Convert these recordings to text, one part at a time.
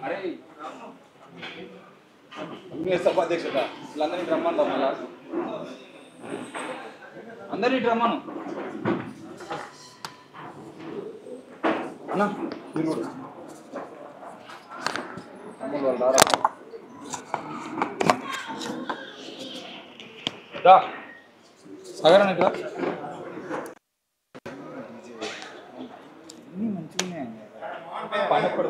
అరే సభాధ్యక్షత వీళ్ళందరినీ రమ్మంటాం మళ్ళా అందరినీ రమ్మను అన్నా మీరు సాగరణ ఇట్లా అన్నీ మంచిగానే పనప్పుడు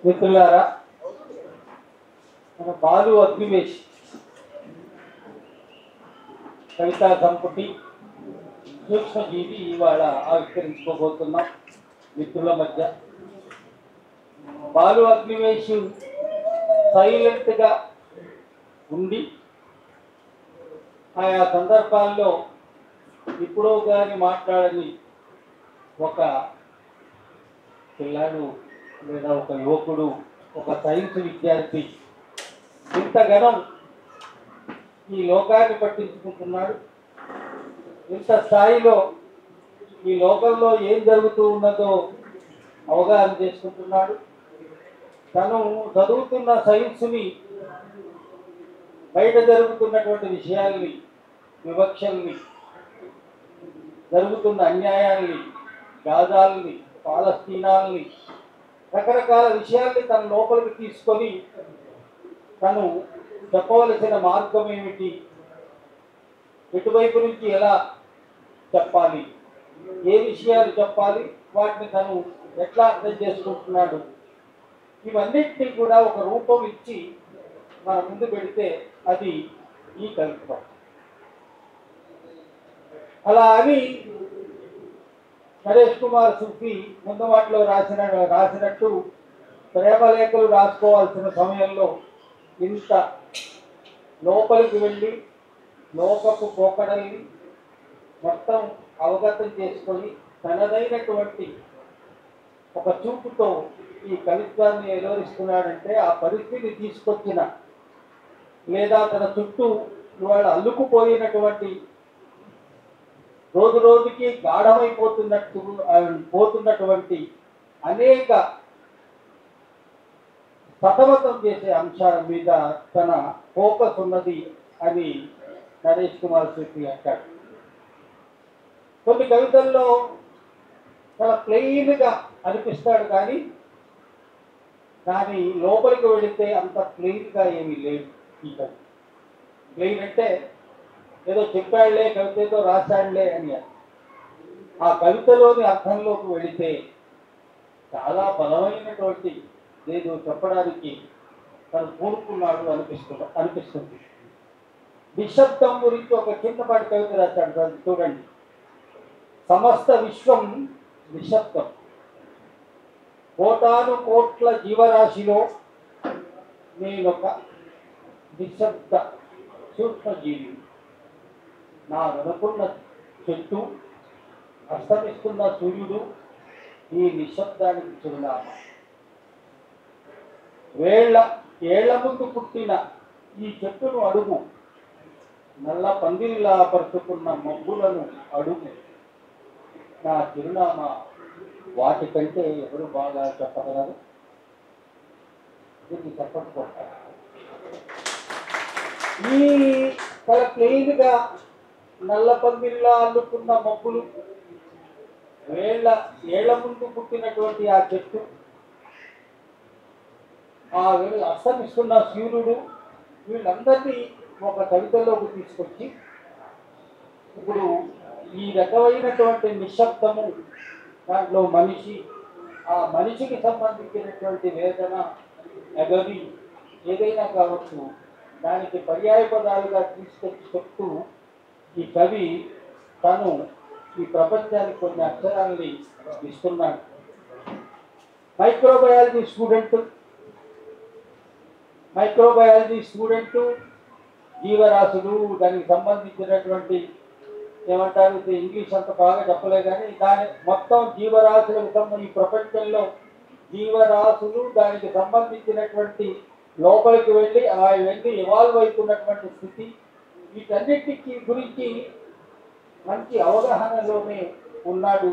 మిత్రులారా, మన బాలు అగ్నివేష్ కవితా సంపుటి సూక్ష్మజీవి ఇవాళ ఆవిష్కరించుకోబోతున్నాం మిత్రుల మధ్య. బాలు అగ్నివేష్ సైలెంట్గా ఉండి ఆయా సందర్భాల్లో ఇప్పుడు కానీ మాట్లాడని ఒక పిల్లాడు లేదా ఒక యువకుడు, ఒక సైన్స్ విద్యార్థి ఇంతగానం ఈ లోకాన్ని పట్టించుకుంటున్నాడు. ఇంత స్థాయిలో ఈ లోకంలో ఏం జరుగుతూ ఉన్నదో అవగాహన చేసుకుంటున్నాడు. తను చదువుతున్న సైన్స్ని, బయట జరుగుతున్నటువంటి విషయాల్ని, వివక్షల్ని, జరుగుతున్న అన్యాయాల్ని, గాజాల్ని, పాలస్తీనాల్ని, రకరకాల విషయాల్ని తన లోపలికి తీసుకొని తను చెప్పవలసిన మార్గం ఏమిటి, ఎటువైపు నుంచి ఎలా చెప్పాలి, ఏ విషయాలు చెప్పాలి, వాటిని తను ఎట్లా అర్థం చేసుకుంటున్నాడు, ఇవన్నిటినీ కూడా ఒక రూపం ఇచ్చి మన ముందు పెడితే అది ఈ కవిత్వ. అలా అని నరేష్ కుమార్ సుఫీ ముందు వాటిలో రాసినట్టు ప్రేమలేఖలు రాసుకోవాల్సిన సమయంలో ఇంత లోపలికి వెళ్ళి లోకపు పోకడల్ని మొత్తం అవగతం చేసుకొని తనదైనటువంటి ఒక చూపుతో ఈ కవిత్వాన్ని ఎలోరిస్తున్నాడంటే ఆ పరిస్థితిని తీసుకొచ్చిన లేదా తన చుట్టూ ఇవాళ అల్లుకుపోయినటువంటి రోజు రోజుకి పోతున్నటువంటి అనేక సతమతం చేసే అంశాల మీద తన ఫోకస్ ఉన్నది అని నరేష్ కుమార్ శెట్టి అంటాడు. కొన్ని కవితల్లో చాలా ప్లెయిన్గా అనిపిస్తాడు, కానీ లోపలికి వెళితే అంత ప్లెయిన్గా ఏమీ లేదు. ఈ కవి ప్లెయిన్ అంటే ఏదో చెప్పాడులే, కవిత ఏదో రాశాడులే అని. ఆ కవితలోని అర్థంలోకి వెళితే చాలా బలమైనటువంటి ఏదో చెప్పడానికి తను పూనుకున్నాడు అనిపిస్తుంది. నిశ్శబ్దం గురించి ఒక చిన్నపాటి కవిత రాశాడు, చూడండి. సమస్త విశ్వం నిశ్శబ్దం, కోటాను కోట్ల జీవరాశిలో నేనొక నిశ్శబ్ద సూక్ష్మజీవి. నా వెనుకున్న చెట్టు, అస్తమిస్తున్న సూర్యుడు ఈ నిశ్శబ్దానికి చిరునామా. ఏళ్ల ముందు పుట్టిన ఈ చెట్టును అడుగు, నల్ల పందిరిలా పరుచుకున్న మబ్బులను అడుగు, నా చిరునామా వాటికంటే ఎవరు బాగా చెప్పగలరు? దీన్ని చెప్పకపోతారు. ఈ చాలా ప్లెయిన్గా నల్ల పందిరిలా అల్లుకున్న మబ్బులు, ఏళ్ల ముందు పుట్టినటువంటి ఆ చెట్టు, ఆ అస్తమిస్తున్న సూర్యుడు, వీళ్ళందరినీ ఒక కవితలోకి తీసుకొచ్చి ఇప్పుడు ఈ రకమైనటువంటి నిశ్శబ్దము, దాంట్లో మనిషి, ఆ మనిషికి సంబంధించినటువంటి వేదన, ఎగరి ఏదైనా కావచ్చు, దానికి పర్యాయ పదాలుగా తీసుకొచ్చి చెప్తూ ఈ కవి తను ఈ ప్రపంచానికి కొన్ని అక్షరాల్ని ఇస్తున్నాడు. మైక్రోబయాలజీ స్టూడెంట్ జీవరాశులు, దానికి సంబంధించినటువంటి ఏమంటారు, ఇంగ్లీష్ అంత బాగా చెప్పలే కానీ దాని మొత్తం జీవరాశులకు సంబంధించి ప్రపంచంలో జీవరాశులు దానికి సంబంధించినటువంటి లోపలికి వెళ్ళి ఇవాల్వ్ అవుతున్నటువంటి స్థితి, వీటన్నిటికీ గురించి మంచి అవగాహనలోనే ఉన్నాడు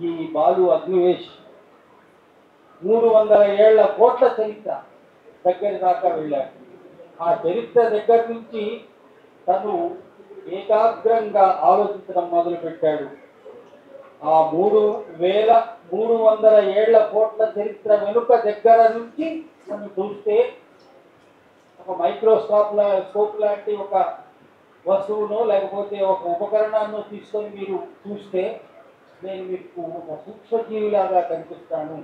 ఈ బాలు అగ్నివేష్. 300 ఏళ్ల కోట్ల చరిత్ర దగ్గర దాకా వెళ్ళాడు. ఆ చరిత్ర దగ్గర నుంచి తను ఏకాగ్రంగా ఆలోచించడం మొదలుపెట్టాడు. ఆ 300 ఏళ్ల కోట్ల చరిత్ర వెనుక దగ్గర నుంచి మనం చూస్తే ఒక మైక్రోస్కోప్ లాంటి ఒక వస్తువును లేకపోతే ఒక ఉపకరణాన్ని తీసుకొని మీరు చూస్తే నేను మీకు ఒక సూక్ష్మజీవిలాగా కనిపిస్తాను.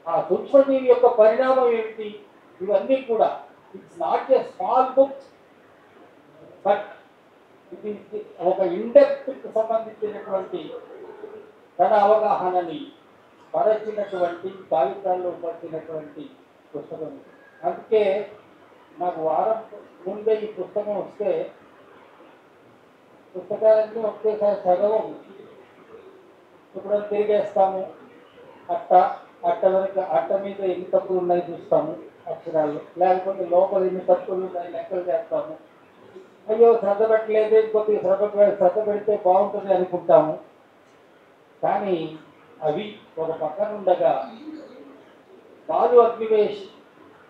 ఆ సూక్ష్మజీవి యొక్క పరిణామం ఏమిటి, ఇవన్నీ కూడా it's not a small book, but ఇది ఒక ఇండెప్త్కి సంబంధించినటువంటి తన అవగాహనని పరచినటువంటి కాగితాల్లో పరిచినటువంటి పుస్తకం. అందుకే నాకు వారం ముందే ఈ పుస్తకం వస్తే పుస్తకాలన్నీ ఒకేసారి చదవము, ఇప్పుడు తిరిగేస్తాము. అట్ట మీద ఎన్ని తప్పులు ఉన్నాయి చూస్తాము అక్షరాలు, లేకపోతే లోపల ఎన్ని తప్పులు ఉన్నాయి లెక్కలు చేస్తాము. అయ్యో శ్రద్ధ పెట్టలేదు, ఇంకొద్ది శ్రద్ధ పెడితే బాగుంటుంది అనుకుంటాము. కానీ అవి ఒక పక్కన ఉండగా బాలు అగ్నివేష్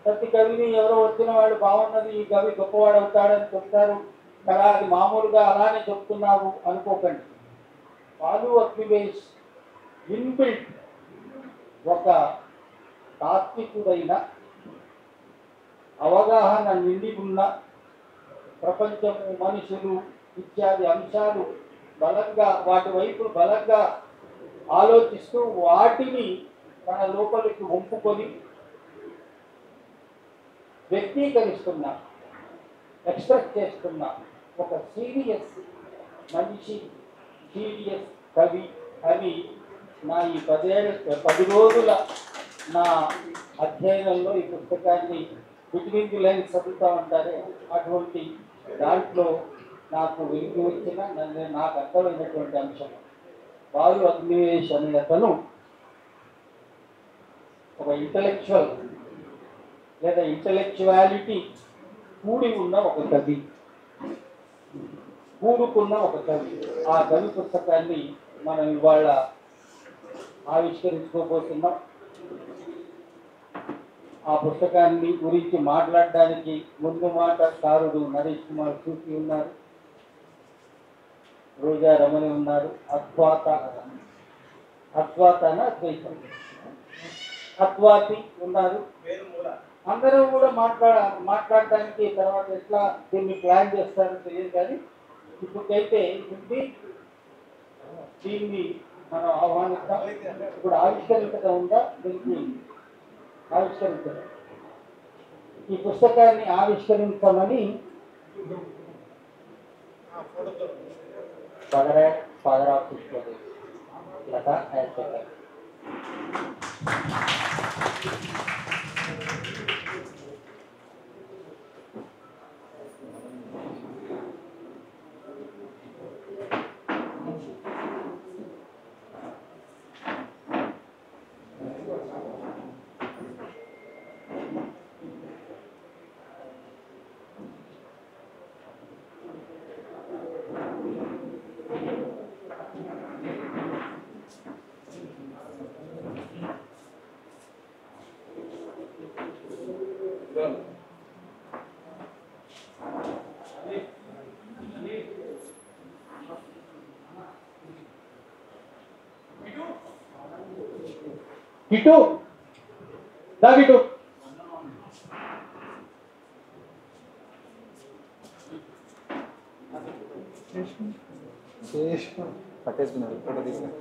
ప్రతి కవిని ఎవరో వచ్చిన వాడు బాగున్నది, ఈ కవి గొప్పవాడు అవుతాడని చెప్తారు కదా, అది మామూలుగా అలానే చెప్తున్నావు అనుకోకండి. బాలు అగ్నివేష్ ఇన్బిల్ట్ ఒక తాత్వికుడైన అవగాహన నిండి ఉన్న ప్రపంచము, మనుషులు ఇత్యాది అంశాలు బలంగా వాటి వైపు బలంగా ఆలోచిస్తూ వాటిని తన లోపలికి వంపుకొని వ్యక్తీకరిస్తున్నా, ఎక్స్ప్రెస్ చేస్తున్నా ఒక సీరియస్ మనిషి, సీరియస్ కవి అని నా ఈ 10 రోజుల నా అధ్యయనంలో ఈ పుస్తకాన్ని బిట్వీన్ ది లైన్స్ చదువుతూ ఉంటారే, అటువంటి దాంట్లో నాకు వెలిగి వచ్చిన నాకు అర్థమైనటువంటి అంశం బాలు అగ్నివేష్ అనే అతను ఒక ఇంటలెక్చువల్ లేదా ఇంటలెక్చువాలిటీ కూడుకున్న ఒక కవి. ఆ కవి పుస్తకాన్ని మనం ఇవాళ ఆవిష్కరించుకోబోతున్నాం. ఆ పుస్తకాన్ని గురించి మాట్లాడడానికి ముందు మాటకారుడు నరేష్ కుమార్ సూఫీ ఉన్నారు, రోజా రమణి ఉన్నారు, అద్వాతి ఉన్నారు. అందరూ కూడా మాట్లాడడానికి తర్వాత ఎట్లా దీన్ని ప్లాన్ చేస్తారో తెలియదు, కానీ ఇప్పటికైతే దీన్ని మనం ఆహ్వానిస్తాం. ఇప్పుడు ఆవిష్కరించడం ఉందా, దీనికి ఆవిష్కరించడం, ఈ పుస్తకాన్ని ఆవిష్కరించమని ఫాదర్ ఆఫ్ లత కిట్టు దా కిట్టు. పట్టేసుకున్నాడు ఫోటో తీసుకుని.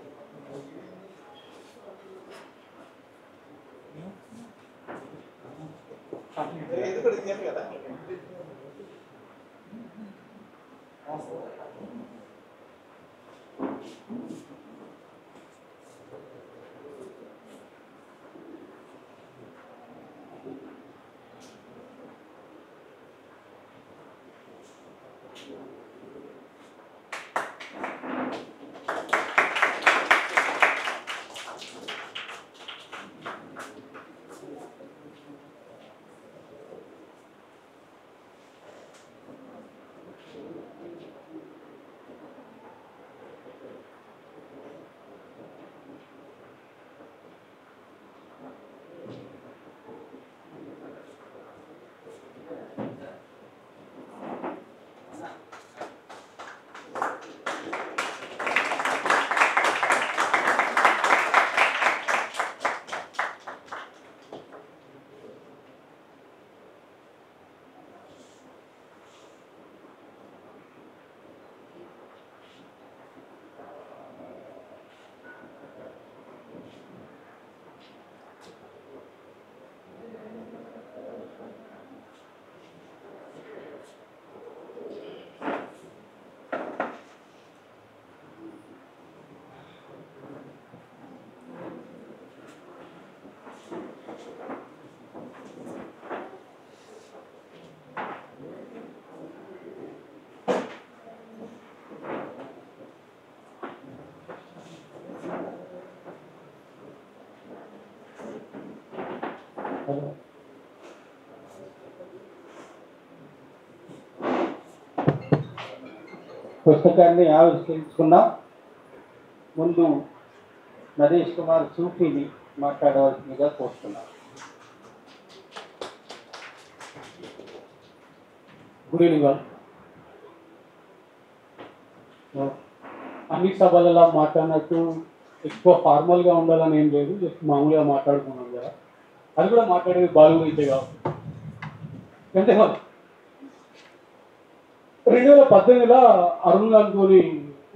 పుస్తకాన్ని ఆవిష్కరించుకున్నాం. ముందు నరేష్ కుమార్ సూఫీని మాట్లాడవలసిందిగా కోరుతున్నాం. Good evening all. అన్ని సభలలో మాట్లాడినట్టు ఎక్కువ ఫార్మల్గా ఉండాలని ఏం లేదు, జస్ట్ మామూలుగా మాట్లాడుకున్నాం కదా. అది కూడా మాట్లాడేది బాలు గురించే కాబట్టి అంతే. 2018లో అరుణ్ గారితో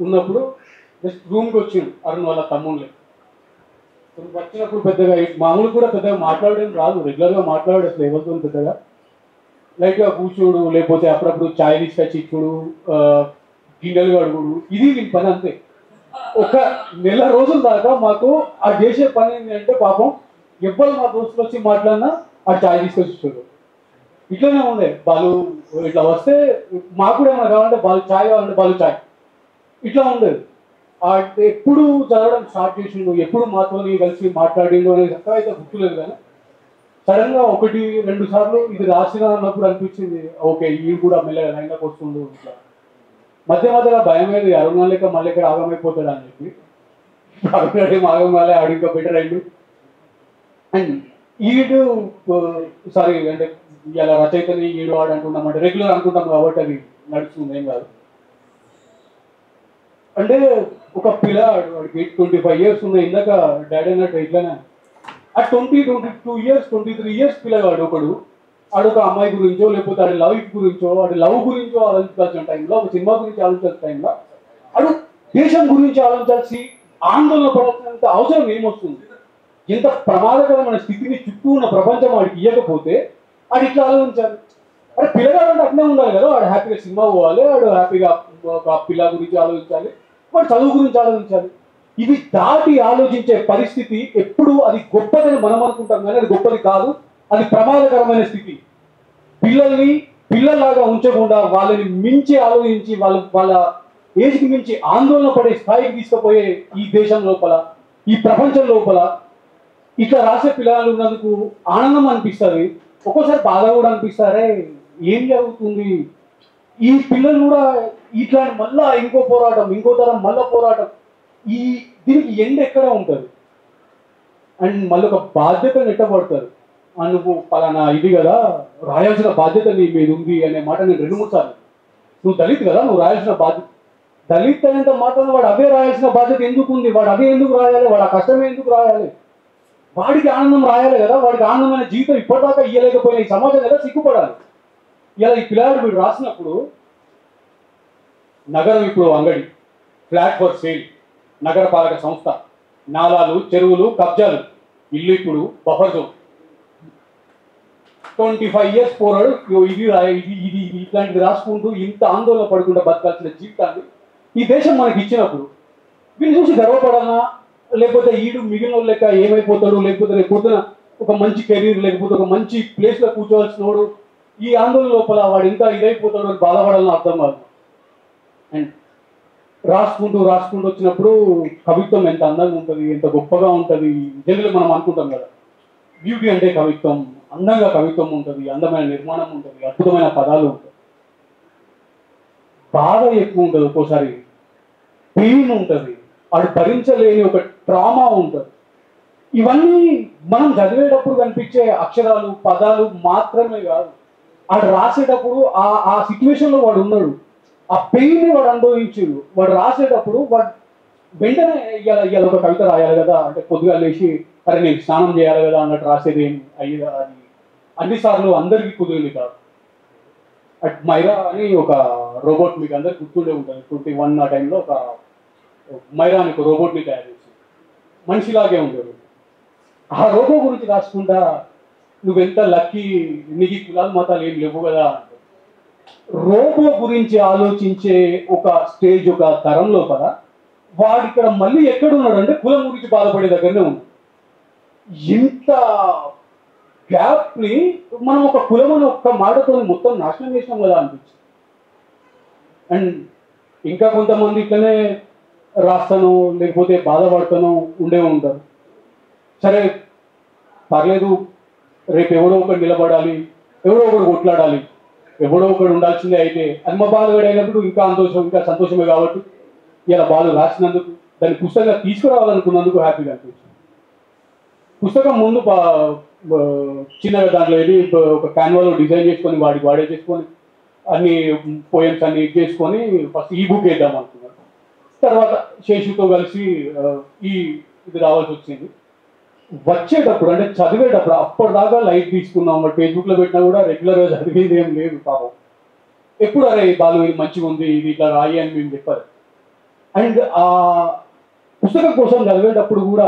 ఉన్నప్పుడు జస్ట్ రూమ్కి వచ్చిండు అరుణ్ వాళ్ళ తమ్ముళ్ళే. వచ్చినప్పుడు పెద్దగా మామూలు కూడా పెద్దగా మాట్లాడడం రాదు, రెగ్యులర్గా మాట్లాడే అసలు ఎవరితో పెద్దగా లైట్గా కూర్చోడు, లేకపోతే అప్పుడప్పుడు ఛాయ్ తీసుకొచ్చి ఇచ్చుడు, గిన్నెలు కడుగుడు, ఇది దీని పని అంతే. ఒక నెల రోజుల దాకా మాకు ఆ చేసే పని ఏంటంటే పాపం ఎవ్వరు మా దోస్తులు వచ్చి మాట్లాడినా ఆ ఛాయ్ తీసుకొచ్చి ఇచ్చాడు. ఇట్లనే ఉండే బాలు ఇట్లా వస్తే మాకు కూడా ఏమైనా కావాలంటే బాలు ఛాయ్ కావాలంటే బాలు ఛాయ్ ఇట్లా ఉండేది. ఎప్పుడు చదవడం స్టార్ట్ చేసిండు, ఎప్పుడు మాతో కలిసి మాట్లాడిండు అనేది చక్కగా అయితే గుర్తులేదు. కానీ సడన్గా 1-2 సార్లు ఇది రాసిన అన్నప్పుడు అనిపించింది ఓకే ఈ కూడా మెల్లగా లైన్లోకి వస్తుండు. ఇట్లా మధ్యలో భయం ఏది అరుణ్ లేక మళ్ళీ ఇక్కడ ఆగమైపోతాడు అని చెప్పి అరుణ్ ఆగం వల్ల ఆడు ఇంకా బెటర్ అయిండు. అండ్ ఈడు సారీ అంటే ఇలా రచయితని ఈడు ఆడు అంటున్నామంటే రెగ్యులర్ అనుకుంటాం కాబట్టి అది నడుస్తుంది, ఏం కాదు. అంటే ఒక పిల్లాడు వాడికి 25 years ఉన్నాయి. ఇందాక డాడీ అన్నట్టు ఇట్లానే ఆ 22 years 23 years పిల్లగాడు ఒకడు ఆడొక అమ్మాయి గురించో లేకపోతే ఆడి లవ్ గురించో ఆడి లవ్ గురించో ఆలోచించాల్సిన టైంలో, ఒక సినిమా గురించి ఆలోచించాల్సిన టైంలో ఆడు దేశం గురించి ఆలోచించాల్సి ఆందోళన పడాల్సినంత అవసరం ఏమొస్తుంది? ఎంత ప్రమాదకరమైన స్థితిని చుట్టూ ఉన్న ప్రపంచం వాడికి ఇవ్వకపోతే ఆడు ఇట్లా ఆలోచించాలి. అరే పిల్లగాడు అంటే అట్లే ఉండాలి కదా, వాడు హ్యాపీగా సినిమా పోవాలి, వాడు హ్యాపీగా ఒక పిల్ల గురించి ఆలోచించాలి, వాడు చదువు గురించి ఆలోచించాలి. ఇవి దాటి ఆలోచించే పరిస్థితి ఎప్పుడు అది గొప్పదని మనం అనుకుంటాం కానీ అది గొప్పది కాదు, అది ప్రమాదకరమైన స్థితి. పిల్లల్ని పిల్లల్లాగా ఉంచకుండా వాళ్ళని మించి ఆలోచించి వాళ్ళ ఏజ్కి మించి ఆందోళన పడే స్థాయికి తీసుకుపోయే ఈ దేశం లోపల, ఈ ప్రపంచం లోపల ఇట్లా రాసే పిల్లలు ఉన్నందుకు ఆనందం అనిపిస్తుంది, ఒక్కోసారి బాధ కూడా అనిపిస్తారే ఏం జరుగుతుంది. ఈ పిల్లలు కూడా ఇట్లా మళ్ళా ఇంకో పోరాటం, ఇంకో తరం మళ్ళా పోరాటం, దీనికి ఎండ్ ఎక్కడ ఉంటుంది? అండ్ మళ్ళీ ఒక బాధ్యతను ఎట్టబడతారు. నువ్వు పలానా ఇది కదా రాయాల్సిన బాధ్యత నీ మీద ఉంది అనే మాట నేను 2-3 సార్లు, నువ్వు దళిత్ కదా నువ్వు రాయాల్సిన బాధ్యత, దళిత్ అనేంత మాత్రం వాడు అదే రాయాల్సిన బాధ్యత ఎందుకు ఉంది? వాడు అదే ఎందుకు రాయాలి? వాడు ఆ కష్టమే ఎందుకు రాయాలి? వాడికి ఆనందం రాయాలి కదా, వాడికి ఆనందమైన జీవితం ఇప్పటిదాకా ఇయ్యలేకపోయిన ఈ సమాజం కదా సిగ్గుపడాలి. ఇలా ఈ పిల్లాడు వీడు రాసినప్పుడు నగరం ఇప్పుడు అంగడి, ఫ్లాట్ ఫర్ సేల్, నగరపాలక సంస్థ, నాలాలు, చెరువులు, కబ్జాలు, ఇల్లు ఇప్పుడు బఫర్ జోన్. 25 years పోరాడు ఇది ఇది ఇది ఇట్లాంటిది రాసుకుంటూ ఇంత ఆందోళన పడుకుంటూ బతకాల్సిన జీవితాన్ని ఈ దేశం మనకి ఇచ్చినప్పుడు వీళ్ళు చూసి గర్వపడాలా, లేకపోతే ఈడు మిగిలిన వాళ్ళు లెక్క ఏమైపోతాడు, లేకపోతే రేపు పొద్దున ఒక మంచి కెరీర్ లేకపోతే ఒక మంచి ప్లేస్లో కూర్చోవలసిన వాడు ఈ ఆందోళన లోపల వాడు ఇంకా ఇదైపోతాడు అని బాధపడాలని అర్థం కాదు. అండ్ రాసుకుంటూ వచ్చినప్పుడు కవిత్వం ఎంత అందంగా ఉంటుంది, ఎంత గొప్పగా ఉంటుంది. జనరల్గా మనం అనుకుంటాం కదా బ్యూటీ అంటే కవిత్వం, అందంగా కవిత్వం ఉంటుంది, అందమైన నిర్మాణం ఉంటుంది, అద్భుతమైన పదాలు ఉంటాయి. బాధ ఎక్కువ ఉంటుంది, ఒక్కోసారి పెయిన్ ఉంటుంది, అది భరించలేని ఒక ట్రామా ఉంటుంది. ఇవన్నీ మనం చదివేటప్పుడు కనిపించే అక్షరాలు పదాలు మాత్రమే కాదు, వాడు రాసేటప్పుడు ఆ సిచ్యువేషన్లో వాడు ఉన్నాడు, ఆ పెయిన్ని వాడు అనుభవించాడు. వాడు రాసేటప్పుడు వాడు వెంటనే ఇవాళ ఒక కవిత రాయాలి కదా అంటే పొద్దుగా లేచి అరే నేను స్నానం చేయాలి కదా అన్నట్టు రాసేది ఏమి అయ్యేది అది అన్నిసార్లు అందరికీ కుదిరింది కాదు. అట్ మైరా అని ఒక రోబోట్ మీకు అందరికి గుర్తుండే ఉంటుంది. 21 ఆ టైంలో ఒక మైరా అని ఒక రోబోట్ని తయారు చేసి మనిషిలాగే ఉండేది. ఆ రోబో గురించి రాసుకుంటా నువ్వెంత లక్కీ, నీకు కులాలు మతాలు ఏం లేవు కదా అంటే రోబో గురించి ఆలోచించే ఒక స్టేజ్ ఒక తరం లోపల వాడు ఇక్కడ మళ్ళీ ఎక్కడున్నాడు అంటే కులం గురించి బాధపడే దగ్గరనే ఉన్నాడు. ఇంత గ్యాప్ని మనం ఒక కులం అని ఒక్క మాటతో మొత్తం నాశనం చేసినాం కదా అనిపించింది. అండ్ ఇంకా కొంతమంది ఇట్లనే రాస్తాను లేకపోతే బాధపడతాను ఉండే ఉంటారు. సరే పర్లేదు, రేపు ఎవడో ఒకరు నిలబడాలి, ఎవడో ఒకరు కొట్లాడాలి, ఎవడో ఒకడు ఉండాల్సిందే. అయితే అది మా బాలుగడ అయినప్పుడు ఇంకా సంతోషమే కాబట్టి ఇలా బాలు రాసినందుకు దాన్ని పుస్తకంగా తీసుకురావాలనుకున్నందుకు హ్యాపీగా అనిపించింది. పుస్తకం ముందు చిన్నగా దాంట్లో వెళ్ళి ఒక క్యాన్వాలో డిజైన్ చేసుకొని వాడే చేసుకొని అన్ని పోయమ్స్ అన్ని చేసుకొని ఫస్ట్ ఈ బుక్ వేద్దాం అనుకున్నాను. తర్వాత శేషుతో కలిసి ఇది రావాల్సి వచ్చింది. వచ్చేటప్పుడు అంటే చదివేటప్పుడు అప్పటిదాకా లైట్ తీసుకున్నాం, ఫేస్బుక్లో పెట్టినా కూడా రెగ్యులర్గా చదివేది ఏం లేదు పాపం. ఎప్పుడు అరే బాలు ఇది మంచిగా ఉంది, ఇది ఇట్లా రాయి అని మేము చెప్పారు. అండ్ ఆ పుస్తకం కోసం చదివేటప్పుడు కూడా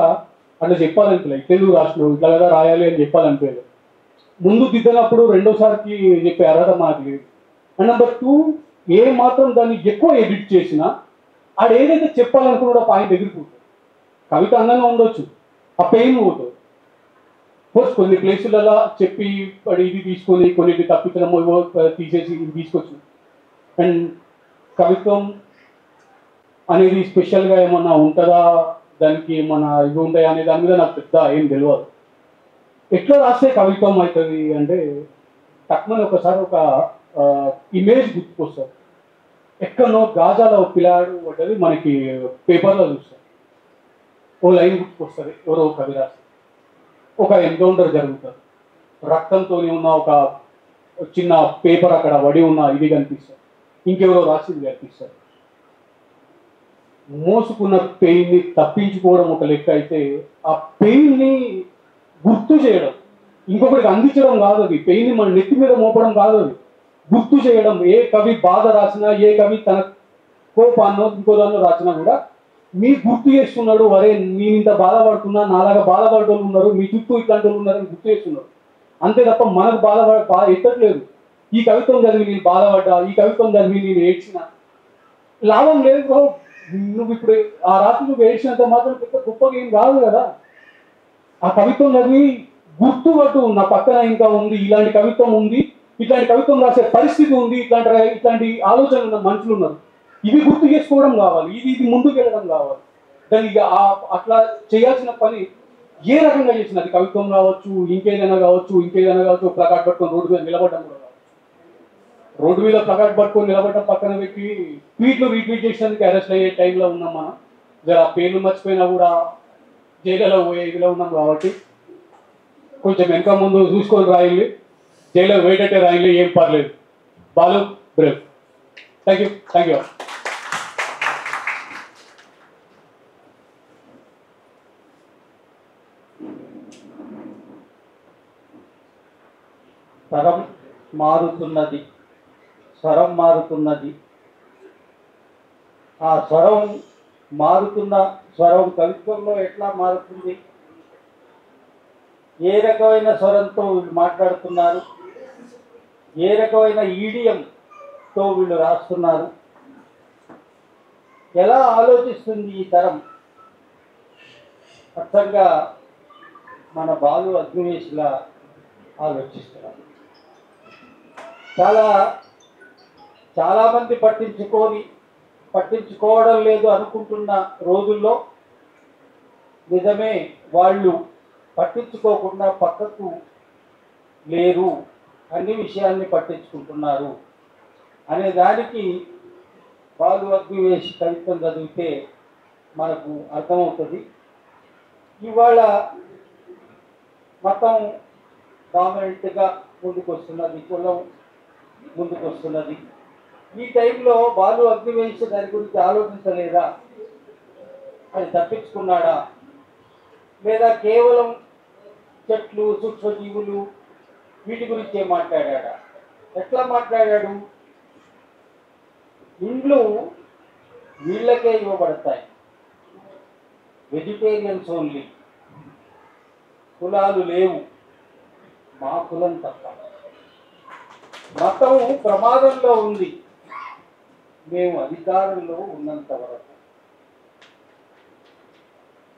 అట్లా చెప్పాలనిపించలేదు, తెలుగు రాష్ట్రం ఇట్లా కదా రాయాలి అని చెప్పాలనిపించలేదు. ముందు దిద్దినప్పుడు రెండోసారికి చెప్పే అర్హత మనకు లేదు. అండ్ నెంబర్ 2 ఏ మాత్రం దాన్ని ఎక్కువ ఎడిట్ చేసినా ఆడు ఏదైతే చెప్పాలనుకున్నాడో పాయింట్ ఎగిరిపోతుంది. కవిత అందంగా ఉండొచ్చు, ఆ పెయిన్ పోతుంది. కోర్స్ కొన్ని ప్లేసులలో చెప్పి ఇది తీసుకొని కొన్నిటి తప్పించడం తీసేసి ఇది తీసుకొచ్చు. అండ్ కవిత్వం అనేది స్పెషల్గా ఏమన్నా ఉంటుందా, దానికి మన ఇవి ఉంటాయా అనే దాని మీద నాకు పెద్ద ఏం తెలియదు. ఎట్లా రాస్తే కవిత్వం అవుతుంది అంటే తక్కువ ఒకసారి ఒక ఇమేజ్ గుర్తుకొస్తారు. ఎక్కడనో గాజాలో పిల్లాడు పడ్డది మనకి పేపర్లో చూస్తారు, ఓ లైన్ గుర్తుకొస్తుంది, ఎవరో కవి రాస్తారు. ఒక ఎన్కౌంటర్ జరుగుతుంది, రక్తంతో ఉన్న ఒక చిన్న పేపర్ అక్కడ వడి ఉన్న ఇది కనిపిస్తుంది, ఇంకెవరో రాసింది కనిపిస్తారు. మోసుకున్న పెయిన్ని తప్పించుకోవడం ఒక లెక్క అయితే, ఆ పెయిన్ని గుర్తు చేయడం, ఇంకొకరికి అందించడం కాదు. అది పెయిన్ని మన నెత్తి మీద మోపడం కాదు, అది గుర్తు చేయడం. ఏ కవి బాధ రాసినా, ఏ కవి తన కోపాన్నో ఇంకోదాన్నో రాసినా కూడా మీ గుర్తు చేస్తున్నాడు, వరే నేను ఇంత బాధపడుతున్నా, నాలాగా బాధపడేవాళ్ళు ఉన్నారు, మీ చుట్టూ ఇట్లాంటి వాళ్ళు ఉన్నారని గుర్తు చేస్తున్నారు. అంతే తప్ప మనకు బాధ ఎత్తట్లేదు. ఈ కవిత్వం చదివి నేను బాధపడ్డా, ఈ కవిత్వం చదివి నేను ఏడ్చిన లాభం లేదు బ్రో. నువ్వు ఇప్పుడు ఆ రాత్రి నువ్వు ఏడ్చినంత మాత్రం పెద్ద గొప్పగా ఏం కాదు కదా. ఆ కవిత్వం చదివి గుర్తుపట్టు, నా పక్కన ఇంకా ఉంది, ఇలాంటి కవిత్వం ఉంది, ఇట్లాంటి కవిత్వం రాసే పరిస్థితి ఉంది, ఇట్లాంటి ఆలోచనలు ఉన్న మనుషులు ఉన్నారు. ఇవి గుర్తు చేసుకోవడం కావాలి, ఇది ముందుకు వెళ్ళడం కావాలి. దానికి అట్లా చేయాల్సిన పని ఏ రకంగా చేసిన, అది కవిత్వం కావచ్చు, ఇంకేదైనా కావచ్చు. ప్లకార్డ్ పట్టుకొని రోడ్డు మీద నిలబడడం కూడా కావచ్చు. రోడ్డు మీద ప్లకార్డ్ పట్టుకొని నిలబడడం పక్కన పెట్టి ట్వీట్లు రీట్వీట్ చేసేందుకు అరెస్ట్ అయ్యే టైంలో ఉన్నాం మనం. జర పేర్లు మర్చిపోయినా కూడా జైలులో పోయే ఇదిలో ఉన్నాం కాబట్టి కొంచెం వెనక ముందు చూసుకొని రాయాలి, జైల్లో వేటట్టే రాయాలి, ఏం పర్లేదు. బాలు బ్రేవ్. Thank you. తరం మారుతున్నది, స్వరం మారుతున్నది. ఆ స్వరం మారుతున్న స్వరం కవిత్వంలో ఎట్లా మారుతుంది? ఏ రకమైన స్వరంతో వీళ్ళు మాట్లాడుతున్నారు, ఏ రకమైన ఈడియంతో వీళ్ళు రాస్తున్నారు, ఎలా ఆలోచిస్తుంది ఈ తరం? అర్థంగా మన బాలు అగ్నివేశులా ఆలోచిస్తున్నారు. చాలామంది పట్టించుకోవడం లేదు అనుకుంటున్న రోజుల్లో నిజమే వాళ్ళు పట్టించుకోకుండా పక్కకు లేరు, అన్ని విషయాల్ని పట్టించుకుంటున్నారు అనే దానికి బాలు అగ్నివేశ్ కవిత్వం చదివితే మనకు అర్థమవుతుంది. ఇవాళ మతం డామినెంట్గా ముందుకు వస్తున్నది, కులం ముందుకు వస్తున్నది. ఈ టైంలో బాలు అగ్నివేశ్ దాని గురించి ఆలోచించలేదా? అది తప్పించుకున్నాడా? లేదా కేవలం చెట్లు, సూక్ష్మజీవులు వీటి గురించే మాట్లాడా? ఎట్లా మాట్లాడాడు? ఇండ్లు వీళ్ళకే ఇవ్వబడతాయి, వెజిటేరియన్స్ ఓన్లీ, కులాలు లేవు, మా కులం తప్ప, మతం ప్రమాదంలో ఉంది మేము అధికారంలో ఉన్నంత వరకు.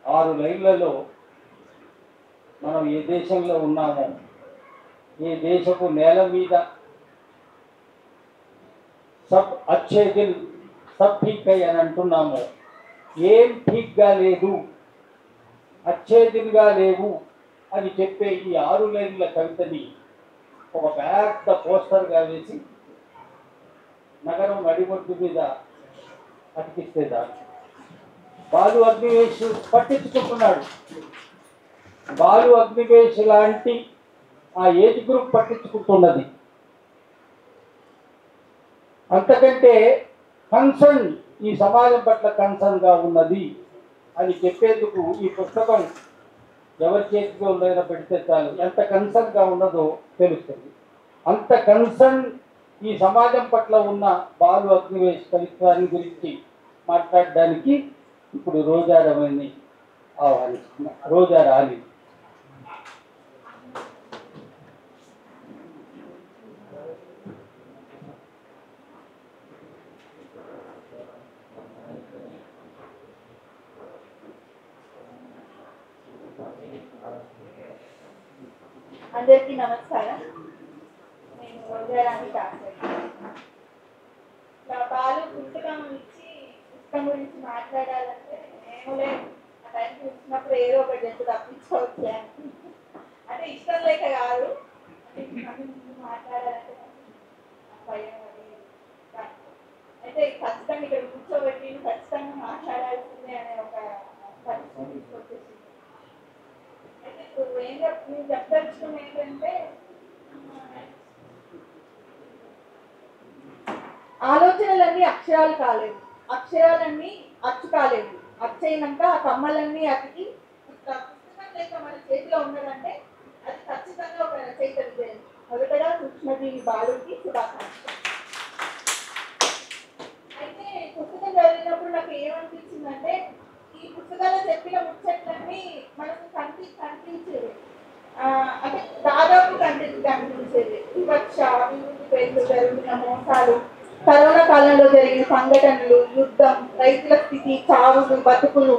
6 లైన్లలో మనం ఏ దేశంలో ఉన్నామో, ఏ దేశపు నేల మీద సబ్ అచ్చే దిల్ సబ్ ఠీక్ హై అని అంటున్నాము, ఏం ఠీక్గా లేదు, అచ్చే దిల్గా లేవు అని చెప్పే ఈ 6 లైన్ల కవితని ఒక పెద్ద పోస్టర్గా వేసి నగరం నడిబొడ్డు మీద అతికిస్తే దాన్ని బాలు అగ్నివేశ్ పట్టించుకుంటున్నాడు. బాలు అగ్నివేశ్ లాంటి ఆ ఏజ్ గ్రూప్ పట్టించుకుంటున్నది. అంతకంటే కన్సర్న్, ఈ సమాజం పట్ల కన్సర్న్గా ఉన్నది అని చెప్పేందుకు ఈ పుస్తకం ఎవరి చేతిలో ఉందైనా పెడితే చాలు, ఎంత కన్సర్న్గా ఉన్నదో తెలుస్తుంది. అంత కన్సర్న్ ఈ సమాజం పట్ల ఉన్న బాలు అగ్నివేశ్ కవిత్వాన్ని గురించి మాట్లాడడానికి ఇప్పుడు రోజా రమణిని ఆహ్వానిస్తున్నా. రోజా రాలి. అందరికీ నమస్కారం. నేను రోజారాణి డాక్టర్. బాలు పుస్తకం ఇచ్చి పుస్తకం గురించి మాట్లాడాలంటే నేనులే ఆ టైంకి వచ్చినప్పుడు ఏదో ఒకటి జంతు తప్పించుకోవచ్చు అంటే ఇష్టం లేక కాదు, మాట్లాడాలంటే భయం. అయితే ఖచ్చితంగా ఇక్కడ కూర్చోబెట్టి ఖచ్చితంగా మాట్లాడాల్సిందే అనే ఒక పరిస్థితి తీసుకొచ్చేసింది. అయితే ఇప్పుడు నేను చెప్పదలుచుకున్న ఏంటంటే, ఆలోచనలన్నీ అక్షరాలు కాలేవు, అక్షరాలన్నీ అచ్చు కాలేవు, అచ్చయినాక ఆ కమ్మలన్నీ అతికి పుస్తకం లేక మన చేతిలో ఉన్నదంటే అది ఖచ్చితంగా ఒక రచయిత విజయం. మొదటగా సూక్ష్మజీవి బాలుకి శుభాకాంక్షలు. అయితే పుస్తకం చదివినప్పుడు నాకు ఏమనిపించిందంటే, ఈ పుస్తకాల్లో చెప్పిన ముచ్చట్లన్నీ మనకు కనిపించేది, అంటే దాదాపు కనిపించేది. వివక్ష, అభివృద్ధి పేరుతో జరుగుతున్న మోసాలు, కరోనా కాలంలో జరిగిన సంఘటనలు, యుద్ధం, రైతుల స్థితి, చావులు, బతుకులు,